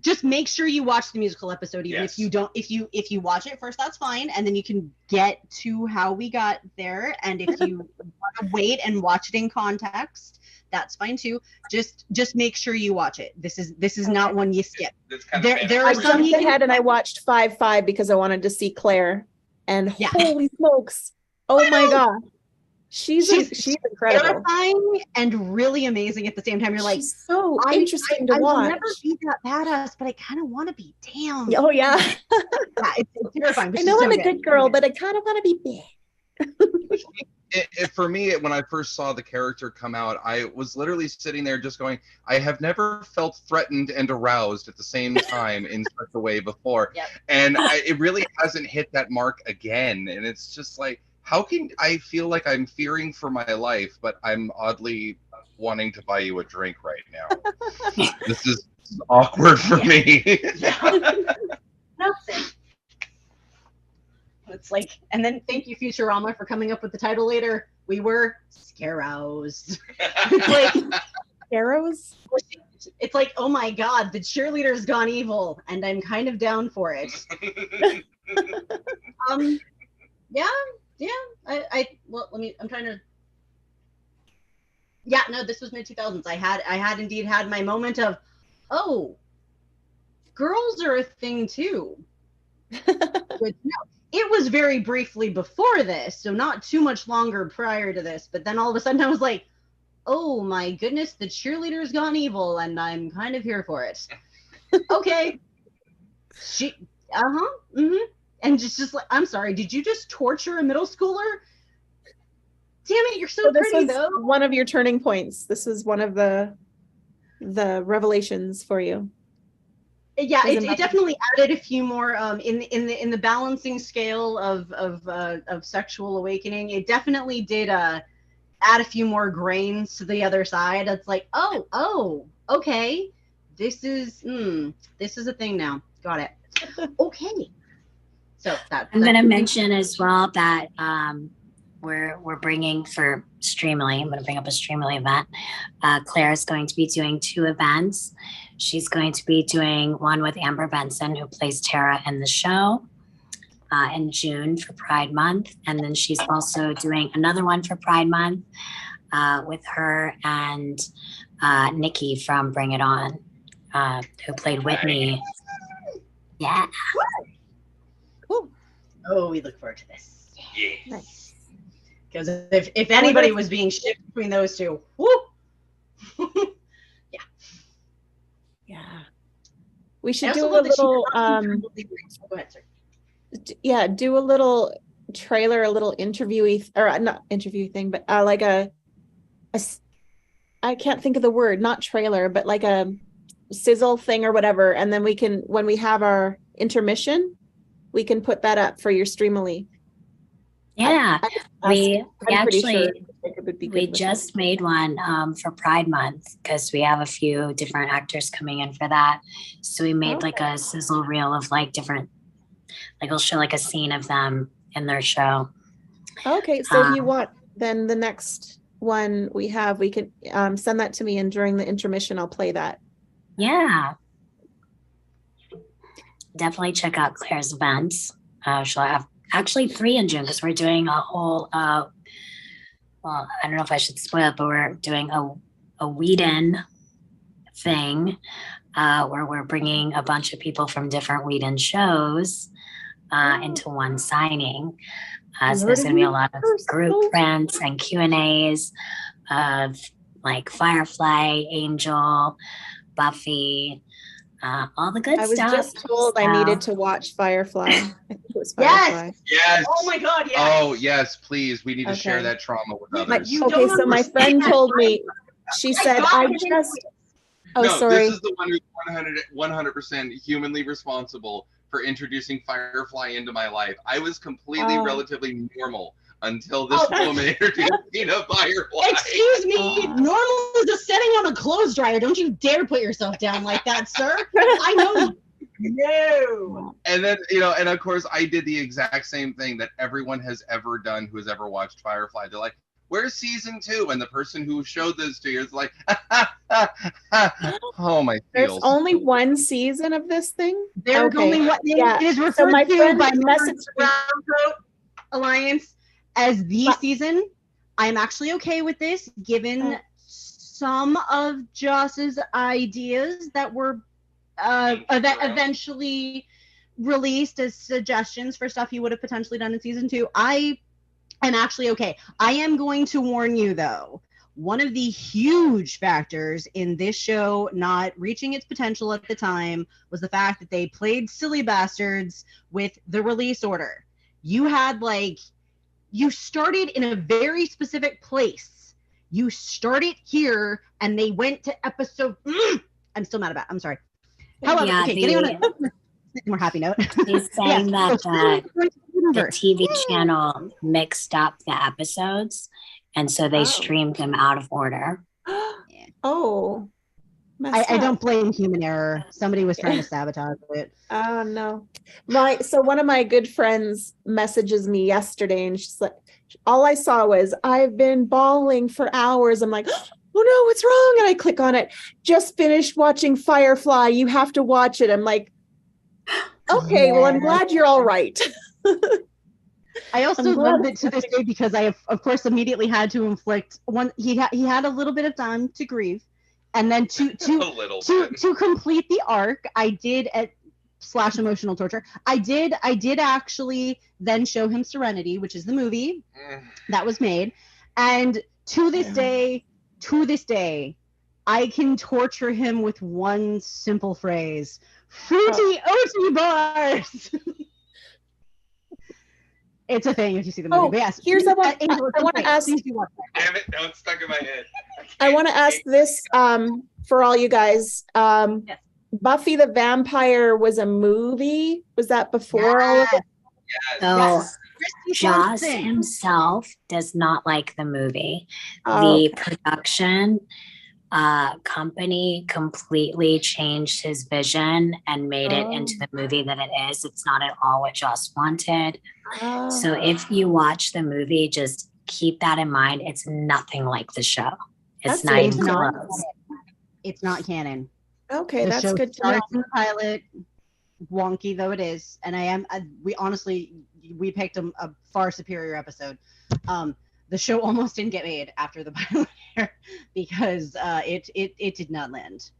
just make sure you watch the musical episode, even Yes. if you don't. If you watch it first, that's fine, and then you can get to how we got there. And if you want to wait and watch it in context, that's fine too. Just make sure you watch it. This is not one you skip. It's kind There- of there I are some jumped you can- ahead and I watched 5-5 because I wanted to see Claire. And Yeah. holy smokes. Oh my God. She's incredible. terrifying and really amazing at the same time. You're like, She's so I- interesting to I will watch. never be that badass, but I kind of want to be. Damn. Oh yeah. Yeah, it's terrifying. But I she's know so I'm a good. good girl, but I kind of want to be big. For me, when I first saw the character come out, I was literally sitting there just going, I have never felt threatened and aroused at the same time in such a way before. Yep. And it really hasn't hit that mark again. And it's just like, how can I feel like I'm fearing for my life, but I'm oddly wanting to buy you a drink right now? This is awkward for me. Nothing. It's like, and then thank you, Futurama, for coming up with the title later. We were scaroused. It's like, Arrows? it's like, oh my God, the cheerleader's gone evil, and I'm kind of down for it. I'm trying to. Yeah, no, this was mid 2000s. I had indeed had my moment of, oh, girls are a thing too. Which, no, it was very briefly before this, so not too much longer prior to this. But then all of a sudden I was like, oh my goodness, the cheerleader's gone evil, and I'm kind of here for it. Okay. And just like, I'm sorry, did you just torture a middle schooler? Damn it, you're so This pretty was though. one of your turning points. This was one of the revelations for you. Yeah, Doesn't it matter. definitely added a few more in the balancing scale of sexual awakening. It definitely did add a few more grains to the other side. It's like, oh, okay, this is a thing now. Got it. Okay. So I'm going to mention as well that we're bringing for Streamily. I'm going to bring up a Streamily event. Claire is going to be doing 2 events. She's going to be doing one with Amber Benson, who plays Tara in the show, in June for Pride Month. And then she's also doing another one for Pride Month with her and Nikki from Bring It On, who played Whitney. Yeah. Cool. Oh, we look forward to this. Yeah. Nice. Because if anybody was being shipped between those two, whoo. Yeah. We I should also do a love that she little did not do go ahead, sorry. do a little trailer, a little interviewee or not interview thing, but like I can't think of the word, not trailer, but like a sizzle thing or whatever. And then we can, when we have our intermission, we can put that up for your Streamily. Yeah. We I'm pretty actually, sure it would be good we with just made one for Pride Month because we have a few different actors coming in for that. So we made like a sizzle reel of like different, like we'll show like a scene of them in their show. Okay, so if you want, then the next one we have, we can send that to me, and during the intermission, I'll play that. Yeah. Definitely check out Claire's events. She'll have actually 3 in June because we're doing a whole, well, I don't know if I should spoil it, but we're doing a Whedon thing where we're bringing a bunch of people from different Whedon shows into one signing. So there's going to be a lot of group friends and Q&As of like Firefly, Angel, Buffy, all the good I was stuff. just told I So- needed to watch Firefly. I think it was Yes! Firefly. Yes. Oh my God, yes. Oh yes, please. We need to share Okay. that trauma with But others. you Okay, don't so my friend understand. told me, she said, got I it. just, oh, No, sorry. this is the one who's 100% humanly responsible for introducing Firefly into my life. I was completely Oh. relatively normal until this Oh. woman introduced me to Firefly. Excuse me, normal is just setting on a clothes dryer. Don't you dare put yourself down like that, sir. I know you. No. And then, and of course, I did the exact same thing that everyone has ever done who has ever watched Firefly. They're like, where's season 2? And the person who showed this to you is like, oh, my There's feels. only one season of this thing? There's Okay. only what Yeah. it is So referred my to friend by members messaged of the me. Brown Coat Alliance as the But- season. I'm actually okay with this, given some of Joss's ideas that were eventually released as suggestions for stuff he would have potentially done in season 2. I am actually okay. I am going to warn you, though. One of the huge factors in this show not reaching its potential at the time was the fact that they played silly bastards with the release order. You had you started in a very specific place. You started here and they went to episode. I'm still mad about it. I'm sorry. However, Yeah, okay, getting on a more happy note. He's saying that the universe. TV channel mixed up the episodes, and so they Oh. streamed them out of order. Oh. I messed don't up. blame human error. Somebody was trying to sabotage it. Oh no. So one of my good friends messages me yesterday and she's like, all I saw was I've been bawling for hours. I'm like, oh no, what's wrong? And I click on it. Just finished watching Firefly. You have to watch it. I'm like, okay, well, I'm glad you're all right. I also I'm glad loved it to this day because I, of course, immediately had to inflict one. He had a little bit of time to grieve, and then to A little bit. to complete the arc, I did / emotional torture. I did actually then show him Serenity, which is the movie that was made, and to this day, I can torture him with one simple phrase: fruity OT bars. It's a thing if you see the movie. Oh, But yes, here's I want Angel, to ask. please do watch that. Damn it, now it's stuck in my head. I want to ask this for all you guys. Yes. Buffy the Vampire was a movie. Was that before all of it? Yes. So Yes. Christy Joss Swanson. himself does not like the movie. Oh, The production company completely changed his vision and made it into the movie that it is. It's not at all what Joss wanted. So if you watch the movie, just keep that in mind. It's nothing like the show. It's That's not even It's not, close. it's not canon. okay, The that's show good to know. starts in the pilot, wonky though it is, and we picked a far superior episode. The show almost didn't get made after the pilot air because it did not land.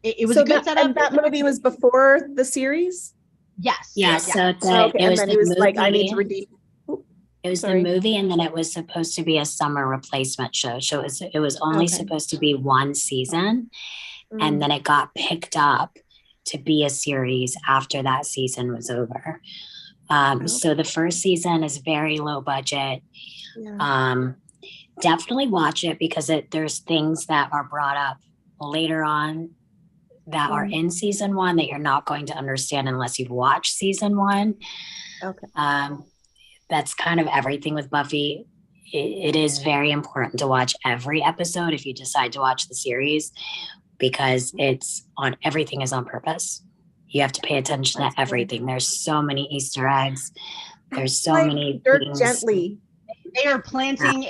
It was So a good that, setup. and that movie was before the series. Yes. Yeah, yes, so yes. the, Okay, it and was then the he was movie. like, I need to redeem. It was Sorry. the movie, and then it was supposed to be a summer replacement show. So it was only Okay. supposed to be one season, Mm. and then it got picked up to be a series after that season was over. So the first season is very low budget. Yeah. Definitely watch it because there's things that are brought up later on that are in season 1 that you're not going to understand unless you've watched season 1. Okay. That's kind of everything with Buffy. It is very important to watch every episode if you decide to watch the series because everything is on purpose. You have to pay attention to everything. There's so many Easter eggs. There's so many Dirt things. gently. They are planting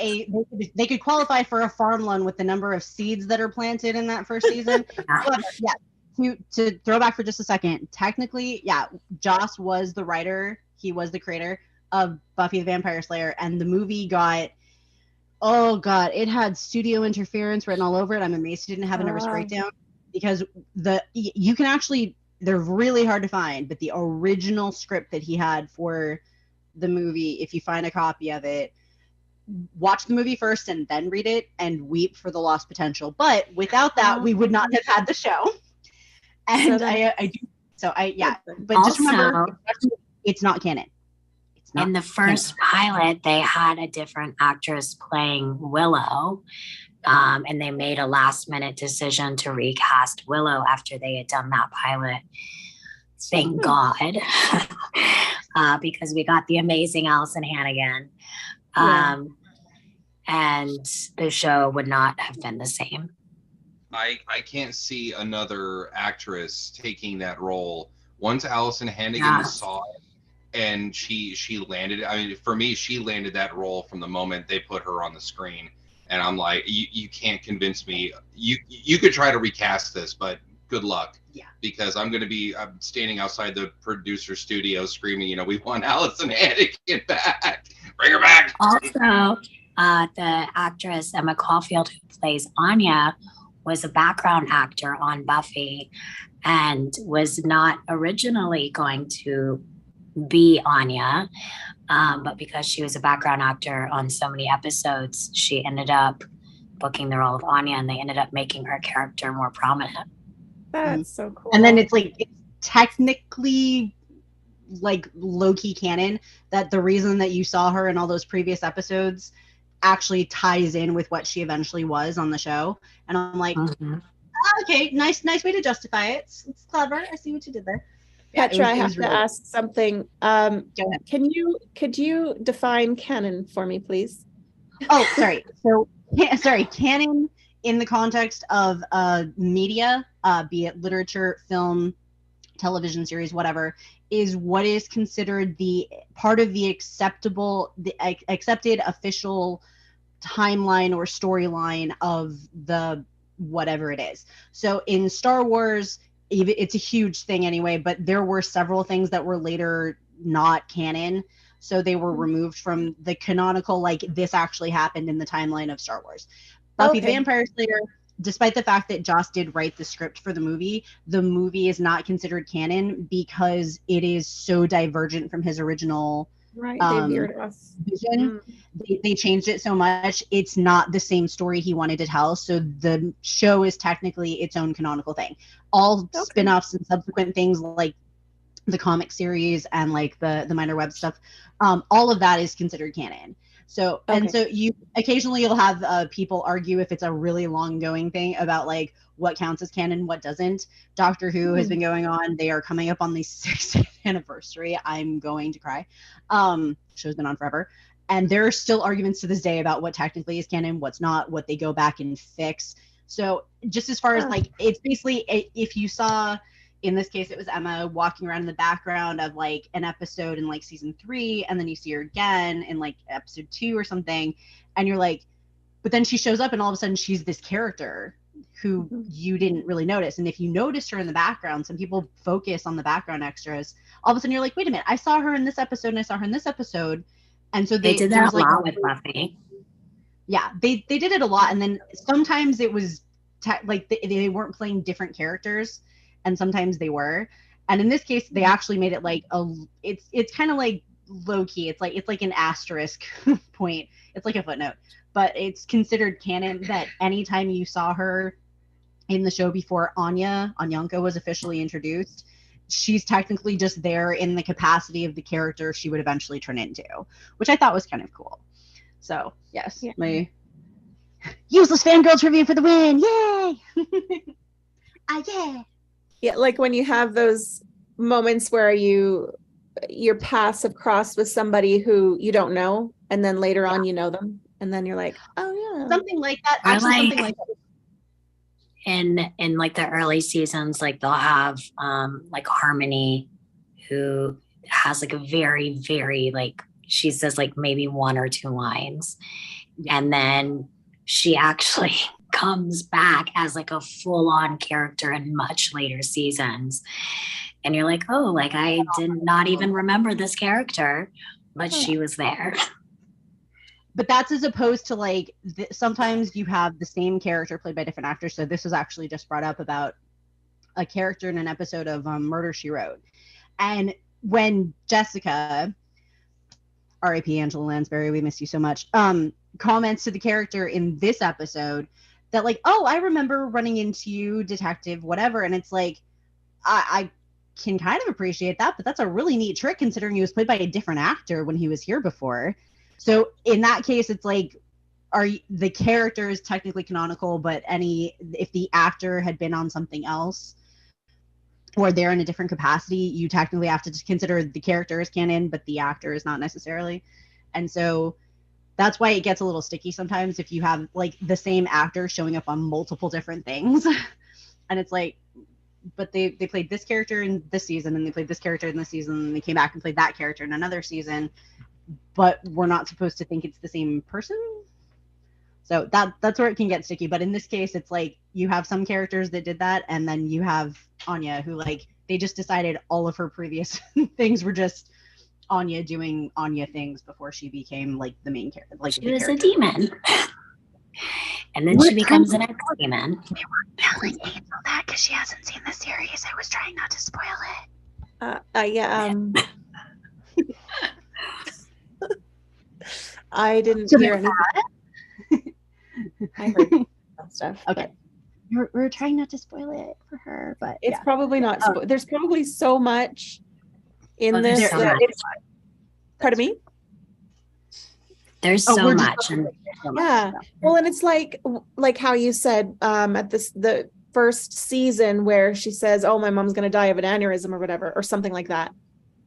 they could qualify for a farm loan with the number of seeds that are planted in that first season. However, yeah, to throw back for just a second, technically, yeah, Joss was the writer, he was the creator. of Buffy the Vampire Slayer, and the movie got, oh god, it had studio interference written all over it. I'm amazed it didn't have a nervous breakdown, because you can actually, they're really hard to find, but the original script that he had for the movie, if you find a copy of it, watch the movie first and then read it and weep for the lost potential. But without that, we would not have had the show. And but just remember, it's not canon. It's not in the first pilot, they had a different actress playing Willow. And they made a last minute decision to recast Willow after they had done that pilot. Thank God. Because we got the amazing Allison Hannigan. And the show would not have been the same. I can't see another actress taking that role. Once Allison Hannigan saw it and she landed, I mean, for me, she landed that role from the moment they put her on the screen. And I'm like, you can't convince me. You could try to recast this, but good luck. Yeah. Because I'm standing outside the producer studio screaming, we want Allison Hannigan back. Bring her back. Also, the actress Emma Caulfield, who plays Anya, was a background actor on Buffy and was not originally going to be Anya. But because she was a background actor on so many episodes, she ended up booking the role of Anya, and they ended up making her character more prominent. That's so cool. And then it's technically like low-key canon that the reason that you saw her in all those previous episodes actually ties in with what she eventually was on the show. And I'm like, okay, nice way to justify it. It's clever. I see what you did there. Petra, I have to ask something. Could you define canon for me, please? Oh, sorry. So, canon in the context of media, be it literature, film, television series, whatever, is what is considered the part of the accepted official timeline or storyline of the whatever it is. So in Star Wars, it's a huge thing anyway, but there were several things that were later not canon. So they were removed from the canonical, like this actually happened in the timeline of Star Wars. Buffy the Vampire Slayer, despite the fact that Joss did write the script for the movie is not considered canon because it is so divergent from his original vision. They changed it so much. It's not the same story he wanted to tell. So the show is technically its own canonical thing. All spin-offs and subsequent things like the comic series and like the minor web stuff, all of that is considered canon. So and so you occasionally you'll have people argue if it's a really long going thing about like what counts as canon, what doesn't. Doctor Who has been going on. They are coming up on the 6th anniversary. I'm going to cry. Show's been on forever. And there are still arguments to this day about what technically is canon, what's not, what they go back and fix. So just as far as like, it's basically, if you saw, in this case, it was Emma walking around in the background of like an episode in like season 3, and then you see her again in like episode 2 or something, and you're like, but then she shows up and all of a sudden she's this character who you didn't really notice. And if you notice her in the background, some people focus on the background extras. All of a sudden you're like, wait a minute, I saw her in this episode and I saw her in this episode. And so they did that a lot with Buffy. Yeah, they did it a lot. And then sometimes it was like they weren't playing different characters, and sometimes they were. And in this case, they actually made it like it's kind of like low key. It's like an asterisk point. It's like a footnote, but it's considered canon that anytime you saw her in the show before Anyanka was officially introduced, she's technically just there in the capacity of the character she would eventually turn into, which I thought was kind of cool. So yes, my useless fangirl trivia for the win. Yay! Yeah, like when you have those moments where your paths have crossed with somebody who you don't know, and then later on you know them, and then you're like, oh yeah, something like that. Actually, something like that. In like the early seasons, like they'll have like Harmony, who has like a very, very like, she says like maybe 1 or 2 lines, and then she actually comes back as like a full-on character in much later seasons, and you're like, oh, like I did not even remember this character, but she was there. But that's as opposed to like sometimes you have the same character played by different actors. So this was actually just brought up about a character in an episode of Murder, She Wrote. And when Jessica, R.I.P. Angela Lansbury, we miss you so much, comments to the character in this episode that like, oh, I remember running into you, detective, whatever. And it's like, I can kind of appreciate that, but that's a really neat trick considering he was played by a different actor when he was here before. So in that case, it's like, the character is technically canonical, but if the actor had been on something else or they're in a different capacity, you technically have to consider the character as canon, but the actor is not necessarily. And so that's why it gets a little sticky sometimes if you have like the same actor showing up on multiple different things. And it's like, but they played this character in this season and they played this character in this season and they came back and played that character in another season, but we're not supposed to think it's the same person. So that's where it can get sticky. But in this case, it's like you have some characters that did that, and then you have Anya who like they just decided all of her previous things were just Anya doing Anya things before she became like the main character. Like She was a demon. And then she becomes an ex-demon. We weren't telling Angel that because she hasn't seen the series. I was trying not to spoil it. I didn't So hear anything. I heard stuff. Okay. We're trying not to spoil it for her, but It's probably not. There's probably so much in there's this. so that much. it's, pardon me? There's Oh, so we're just much. And Yeah. Well, and it's like how you said at the first season where she says, "Oh, my mom's gonna die of an aneurysm" or whatever, or something like that.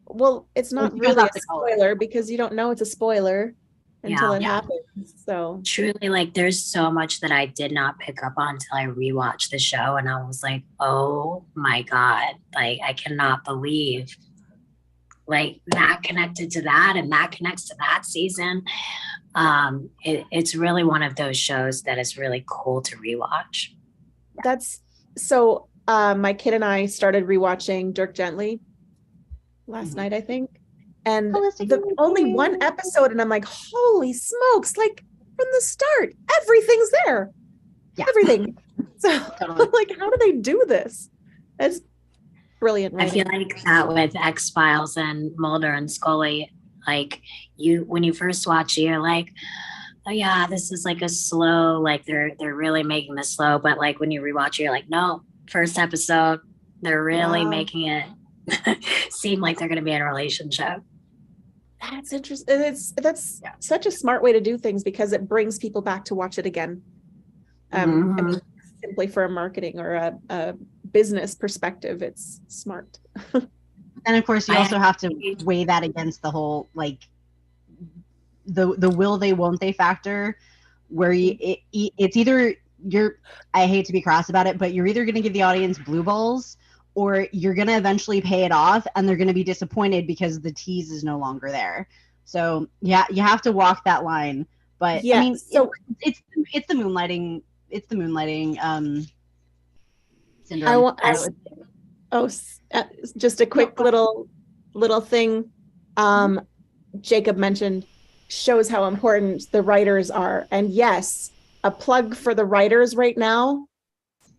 Well, it's not she goes really off a the color. spoiler because you don't know it's a spoiler until Yeah. it Yeah. happens. So truly, like, there's so much that I did not pick up on until I rewatched the show, and I was like, oh my God, like, I cannot believe like that connected to that and that connects to that season. It's really one of those shows that is really cool to rewatch. that's so. My kid and I started rewatching Dirk Gently last night, I think. And Holistic only Community. one episode, and I'm like, holy smokes, like from the start, everything's there. Yeah. Everything. So Totally. like, how do they do this? It's brilliant. I feel Writing. like that with X-Files and Mulder and Scully, like when you first watch it, you're like, oh yeah, this is like a slow, like they're really making this slow. But like when you rewatch it, you're like, no, first episode, they're really Wow. making it seem like they're going to be in a relationship. That's interesting. That's such a smart way to do things because it brings people back to watch it again. I mean, simply for a marketing or a business perspective, it's smart. And of course, you also have to weigh that against the whole like the will they won't they factor, where it's either I hate to be crass about it, but you're either going to give the audience blue balls or you're going to eventually pay it off and they're going to be disappointed because the tease is no longer there. So yeah, you have to walk that line. But Yeah, I mean, so- it's the moonlighting syndrome. I want. Just a quick little thing. Jacob mentioned shows how important the writers are, and yes, a plug for the writers right now.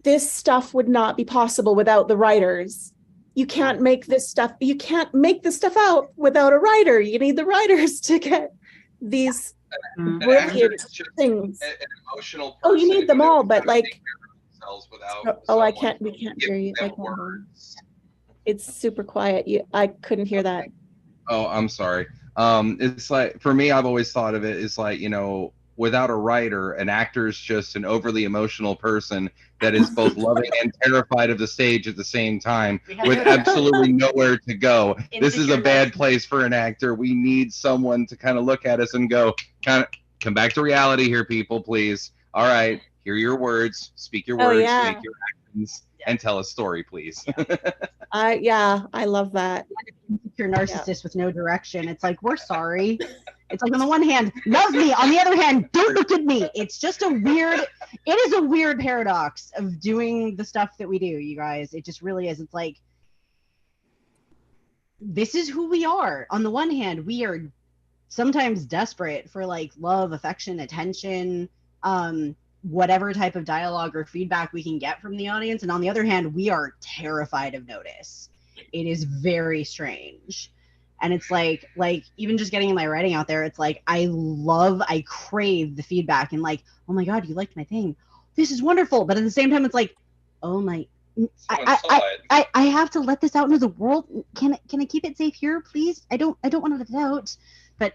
This stuff would not be possible without the writers. You can't make this stuff. You can't make this stuff out without a writer. You need the writers to get these brilliant things. An emotional Oh, you person need them who all, knows but how to like, take care of themselves without I someone can't. We can't hear giving you. them words. It's super quiet. I couldn't hear that. Oh, I'm sorry. It's like, for me, I've always thought of it as like, without a writer, an actor is just an overly emotional person that is both loving and terrified of the stage at the same time with absolutely nowhere to go. This is a bad place for an actor. We need someone to kind of look at us and go, kind of come back to reality here, people, please. All right, hear your words, speak your words, yeah. make your actions, and tell a story, please. I love that. You're narcissist with no direction. It's like, we're sorry. It's like, on the one hand, love me. On the other hand, don't look at me. It's just it is a weird paradox of doing the stuff that we do, you guys. It just really is. It's like, this is who we are. On the one hand, we are sometimes desperate for like love, affection, attention, whatever type of dialogue or feedback we can get from the audience. And on the other hand, we are terrified of notice. It is very strange. And it's like even just getting my writing out there, it's like I crave the feedback and like, oh my God, you liked my thing. This is wonderful. But at the same time, it's like, oh my, I have to let this out into the world. Can I keep it safe here, please? I don't want to let it out. But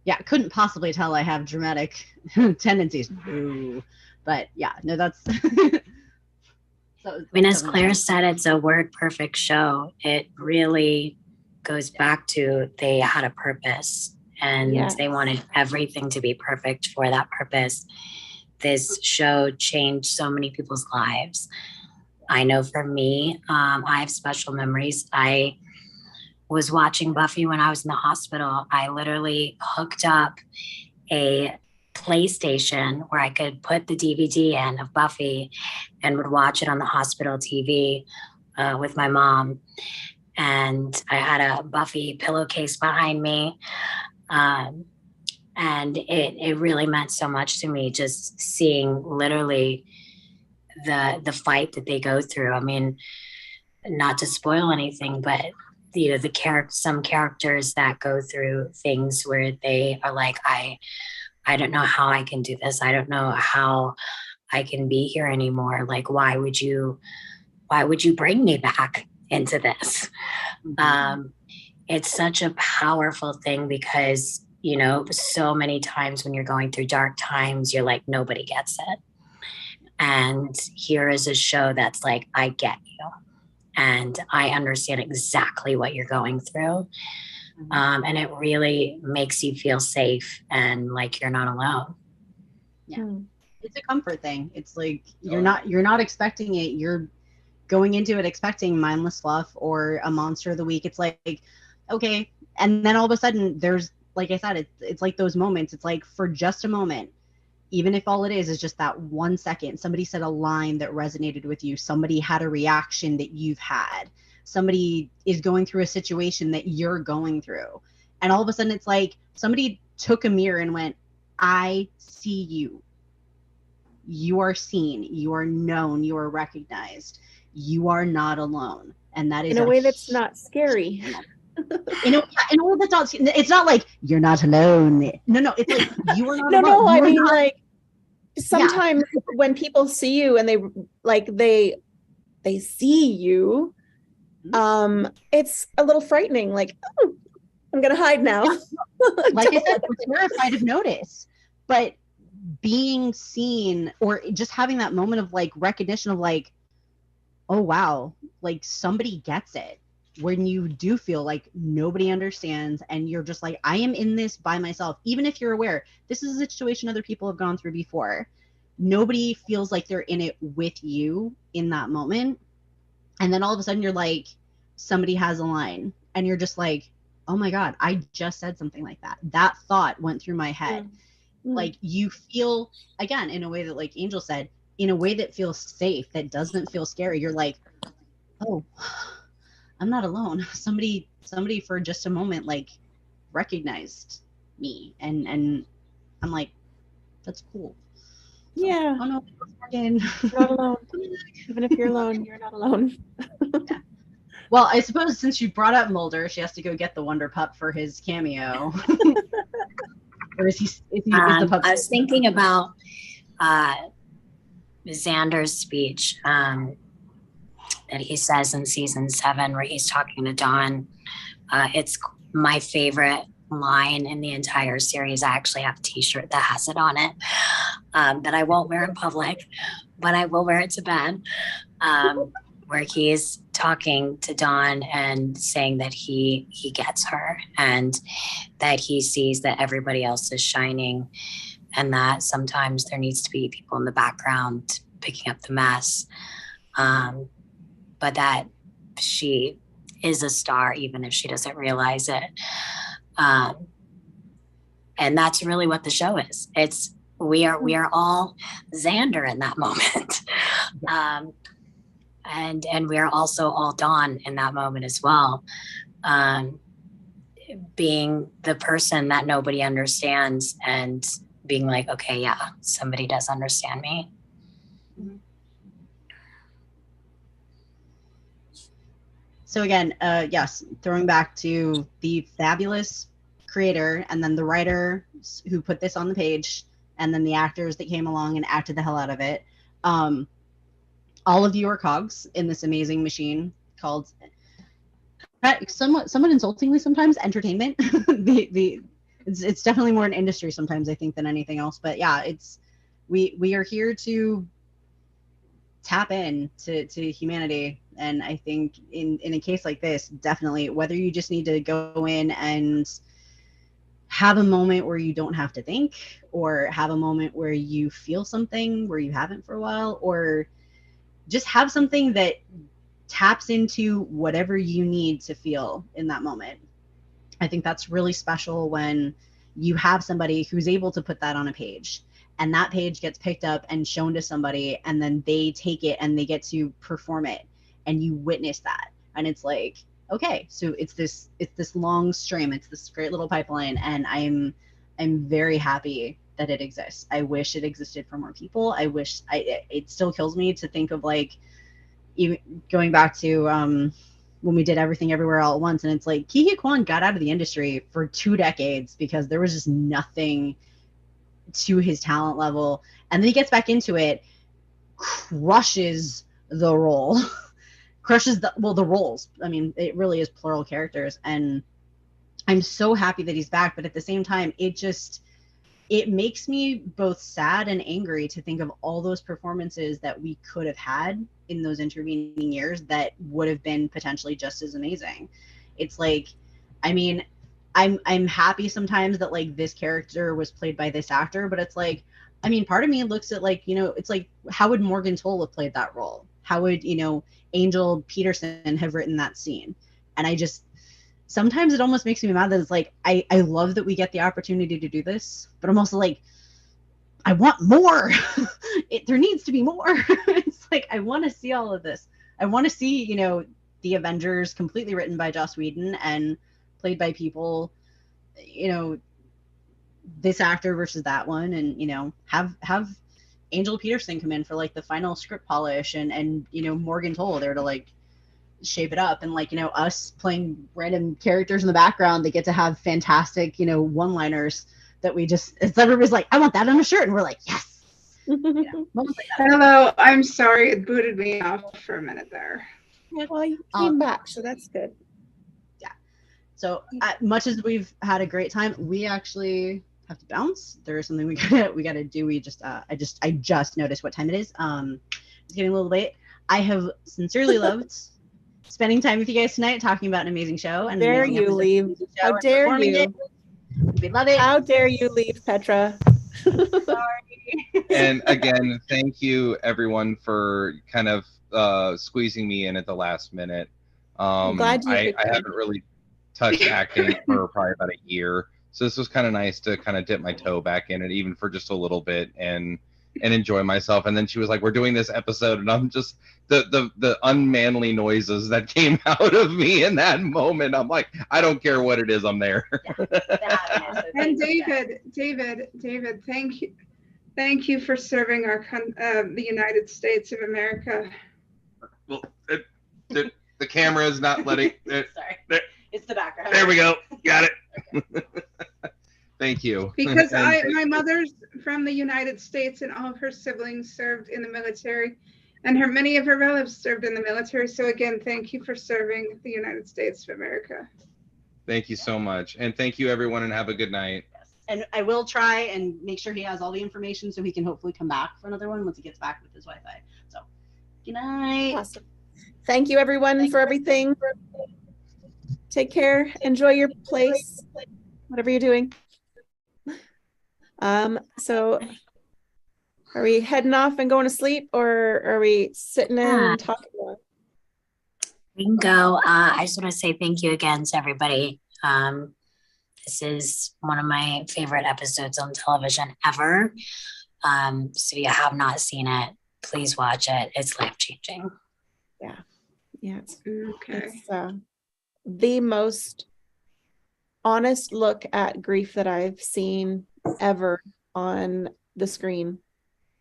yeah, couldn't possibly tell I have dramatic tendencies. Ooh. But yeah, no, that's. I mean, as Claire said, it's a word perfect show. It really goes back to they had a purpose and they wanted everything to be perfect for that purpose. This show changed so many people's lives. I know for me, I have special memories. I was watching Buffy when I was in the hospital. I literally hooked up a PlayStation where I could put the DVD in of Buffy and would watch it on the hospital TV with my mom. And I had a Buffy pillowcase behind me. And it really meant so much to me, just seeing literally the fight that they go through. I mean, not to spoil anything, but you know, some characters that go through things where they are like, I don't know how I can do this. I don't know how I can be here anymore. Like, why would you bring me back into this? It's such a powerful thing because, you know, so many times when you're going through dark times, you're like, nobody gets it. And here is a show that's like, I get you. And I understand exactly what you're going through. And it really makes you feel safe and like you're not alone. Yeah. It's a comfort thing. It's like you're not expecting it. You're going into it expecting mindless fluff or a monster of the week. It's like, okay. And then all of a sudden there's, like I said, it's like those moments. It's like for just a moment, even if all it is just that 1 second, somebody said a line that resonated with you. Somebody had a reaction that you've had. Somebody is going through a situation that you're going through. And all of a sudden it's like somebody took a mirror and went, I see you. You are seen. You are known. You are recognized. You are not alone. And that is in a way that's not scary. in a way that's not, it's not like you're not alone. No, it's like you are not alone. No, I You are mean, not- like sometimes when people see you and they see you, it's a little frightening, like, oh, I'm gonna hide now. Like I said, we're terrified of notice, but being seen or just having that moment of like recognition of like, oh wow, like somebody gets it, when you do feel like nobody understands and you're just like, I am in this by myself. Even if you're aware this is a situation other people have gone through before, nobody feels like they're in it with you in that moment. And then all of a sudden you're like, somebody has a line and you're just like, oh my God, I just said something like that. That thought went through my head. Like you feel, again, in a way that like Angel said, in a way that feels safe, that doesn't feel scary. You're like, oh, I'm not alone. Somebody for just a moment like recognized me, and I'm like, that's cool. So, Yeah. oh no, again. You're not alone. Even if you're alone, you're not alone. Yeah. Well, I suppose since you brought up Mulder, she has to go get the Wonder Pup for his cameo. Or is the pup? I was thinking about Xander's speech that he says in season 7 where he's talking to Dawn. It's my favorite line in the entire series. I actually have a t-shirt that has it on it that I won't wear in public, but I will wear it to bed, where he's talking to Dawn and saying that he gets her and that he sees that everybody else is shining and that sometimes there needs to be people in the background picking up the mess, but that she is a star even if she doesn't realize it. And that's really what the show is. It's we are all Xander in that moment. And we are also all Dawn in that moment as well. being the person that nobody understands and being like, okay, yeah, somebody does understand me. So again, yes, throwing back to the fabulous creator and then the writer who put this on the page and then the actors that came along and acted the hell out of it. All of you are cogs in this amazing machine called, somewhat insultingly sometimes, entertainment. It's definitely more an industry sometimes, I think, than anything else. But yeah, we are here to tap in to humanity. And I think in a case like this, definitely, whether you just need to go in and have a moment where you don't have to think, or have a moment where you feel something where you haven't for a while, or just have something that taps into whatever you need to feel in that moment. I think that's really special when you have somebody who's able to put that on a page, and that page gets picked up and shown to somebody, and then they take it and they get to perform it, and you witness that. And it's like, okay, so it's this long stream, it's this great little pipeline, and I'm very happy that it exists. I wish it existed for more people. It still kills me to think of, like, even going back to when we did Everything Everywhere All at Once, and it's like Ke Huy Quan got out of the industry for 2 decades because there was just nothing to his talent level, and then he gets back into it, crushes the role. Crushes the roles. I mean, it really is plural characters, and I'm so happy that he's back. But at the same time, it makes me both sad and angry to think of all those performances that we could have had in those intervening years that would have been potentially just as amazing. It's like, I mean, I'm happy sometimes that, like, this character was played by this actor, but it's like, I mean, part of me looks at, like, you know, it's like, how would Morgan Toll have played that role? How would, you know, Angel Peterson have written that scene? And I just, sometimes it almost makes me mad that it's like, I love that we get the opportunity to do this, but I'm also like, I want more. There needs to be more. It's like, I want to see all of this. I want to see, you know, the Avengers completely written by Joss Whedon and played by people, you know, this actor versus that one, and, you know, have Angel Peterson come in for, like, the final script polish, and you know, Morgan Toll there to, like, shape it up, and, like, you know, us playing random characters in the background that get to have fantastic, you know, one-liners that we just, it's, everybody's like, I want that on a shirt, and we're like, yes. You know, moments like that. Hello, I'm sorry, it booted me off for a minute there. Well, you came back, so that's good. So much as we've had a great time, we actually have to bounce. There is something we gotta do. We just I just noticed what time it is. It's getting a little late. I have sincerely loved spending time with you guys tonight, talking about an amazing show. And Dare you leave? How dare you? We love it. How dare you leave, Petra? Sorry. And again, thank you everyone for kind of squeezing me in at the last minute. I'm glad you I haven't really touched acting for probably about a year, so this was kind of nice to kind of dip my toe back in it, even for just a little bit, and enjoy myself. And then she was like, we're doing this episode, and I'm just, the unmanly noises that came out of me in that moment, I'm like, I don't care what it is, I'm there. And David, thank you for serving our the United States of America. Well, the camera is not letting it. Sorry. It's the background. There we go. Got it. Thank you. Because my mother's from the United States, and all of her siblings served in the military, and many of her relatives served in the military. So again, thank you for serving the United States of America. Thank you so much. And thank you everyone, and have a good night. Yes. And I will try and make sure he has all the information so he can hopefully come back for another one once he gets back with his Wi-Fi. So good night. Awesome. Thank you, everyone, for everything. Take care. Enjoy your place, whatever you're doing. So are we heading off and going to sleep, or are we sitting in and talking more? We can go. I just want to say thank you again to everybody. This is one of my favorite episodes on television ever. So if you have not seen it, please watch it. It's life-changing. Yeah. Yeah. Okay. It's the most honest look at grief that I've seen ever on the screen.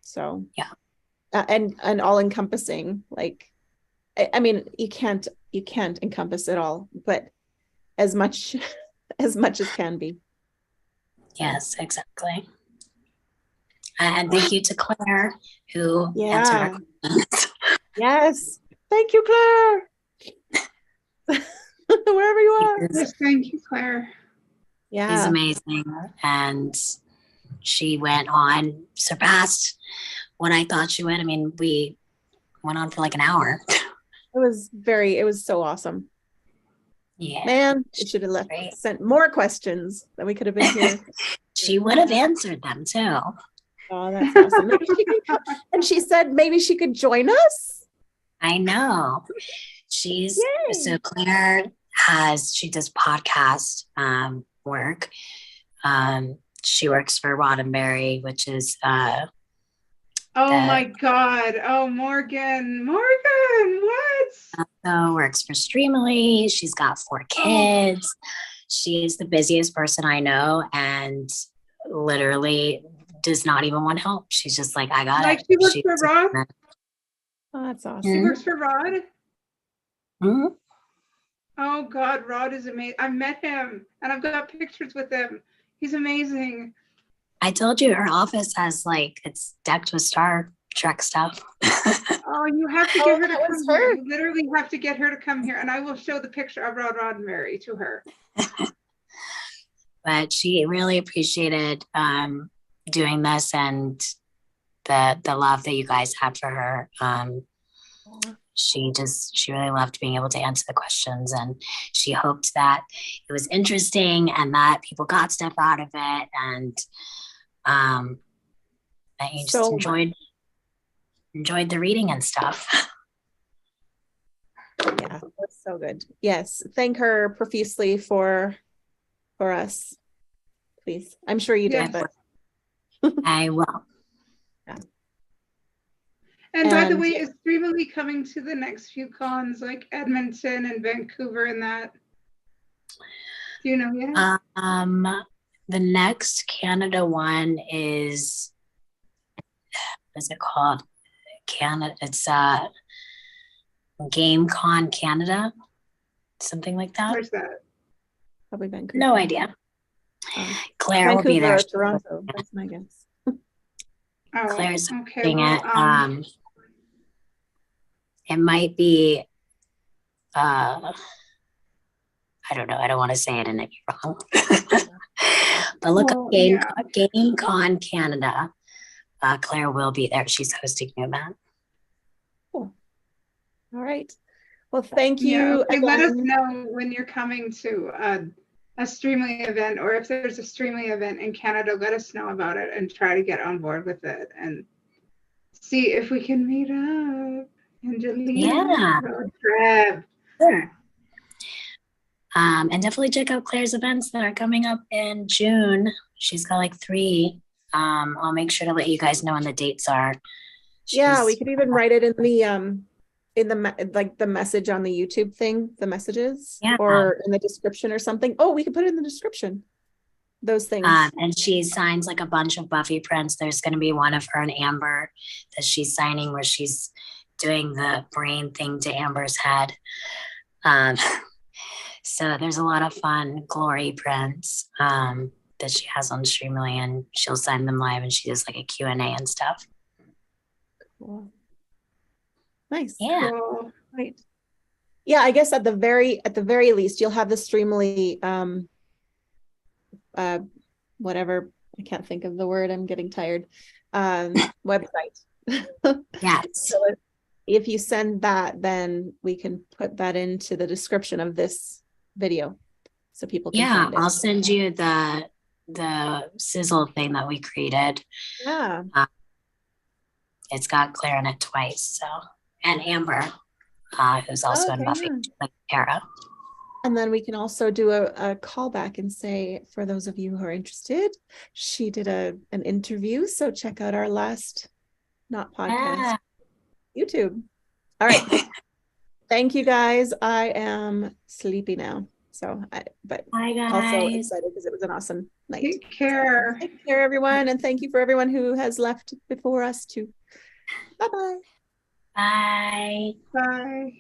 So Yeah. And all encompassing. Like, I mean, you can't encompass it all, but as much as can be. Yes, exactly. And thank you to Claire who answered our questions. Yes. Thank you, Claire. Wherever you are. Yes, thank you, Claire. Yeah. She's amazing. And she went on, surpassed what I thought she would. I mean, we went on for like an hour. It was so awesome. Yeah. Man, it should have sent more questions that we could have been here. She would have answered them too. Oh, that's awesome. Maybe she could come. And she said maybe she could join us. I know. So Claire she does podcast work. She works for Roddenberry, which is oh my God. Oh, Morgan, what? Also works for Streamily. She's got 4 kids. She's the busiest person I know and literally does not even want help. She's just like, I got it. She works for Rod? Oh, that's awesome. She works for Rod? Mm-hmm. Oh God, Rod is amazing. I met him and I've got pictures with him. He's amazing. I told you her office has it's decked with Star Trek stuff. Oh, you have to get her to come here. You literally have to get her to come here, and I will show the picture of Rod Roddenberry to her. But she really appreciated doing this and the love that you guys had for her. She really loved being able to answer the questions, and she hoped that it was interesting and that people got stuff out of it, and that you just enjoyed the reading and stuff. Yeah, that's so good. Yes, thank her profusely for us, please. I'm sure you did, but I will. Yeah. And by the way, is Streamily coming to the next few cons like Edmonton and Vancouver and that? Do you know yet? The next Canada one is, what is it called? Canada. It's GameCon Canada, something like that. Where's that? Probably Vancouver. No idea. Claire Vancouver will be there. Or Toronto. That's my guess. Claire's okay. doing it. It might be. I don't know. I don't want to say it and it be wrong. But look up GameCon Canada. Claire will be there. She's hosting the event. Cool. All right. Well, thank you. Yeah, let us know when you're coming to a Streamly event, or if there's a Streamly event in Canada, let us know about it and try to get on board with it and see if we can meet up. Angelina. Yeah. Sure. And definitely check out Claire's events that are coming up in June. She's got 3. I'll make sure to let you guys know when the dates are. We could even write it in the message on the YouTube thing, the messages, or in the description or something. Oh, we could put it in the description. Those things. And she signs a bunch of Buffy prints. There's going to be one of her and Amber that she's signing where she's doing the brain thing to Amber's head. So there's a lot of fun glory prints that she has on Streamily, and she'll sign them live, and she does a Q&A and stuff. Cool. Nice. Yeah. Cool. Right. Yeah, I guess at the very least, you'll have the Streamily whatever, I can't think of the word, I'm getting tired. Website. Yes. So if you send that, then we can put that into the description of this video so people can find it. I'll send you the sizzle thing that we created. Yeah. It's got Claire in it twice, so, and Amber, who's also in Buffy, like Tara. And then we can also do a callback and say, for those of you who are interested, she did an interview, so check out our last not podcast YouTube. All right. Thank you guys. I am sleepy now. So but Bye, also guys. excited because it was an awesome night. Take care. Take care, everyone. And thank you for everyone who has left before us too. Bye-bye. Bye. Bye.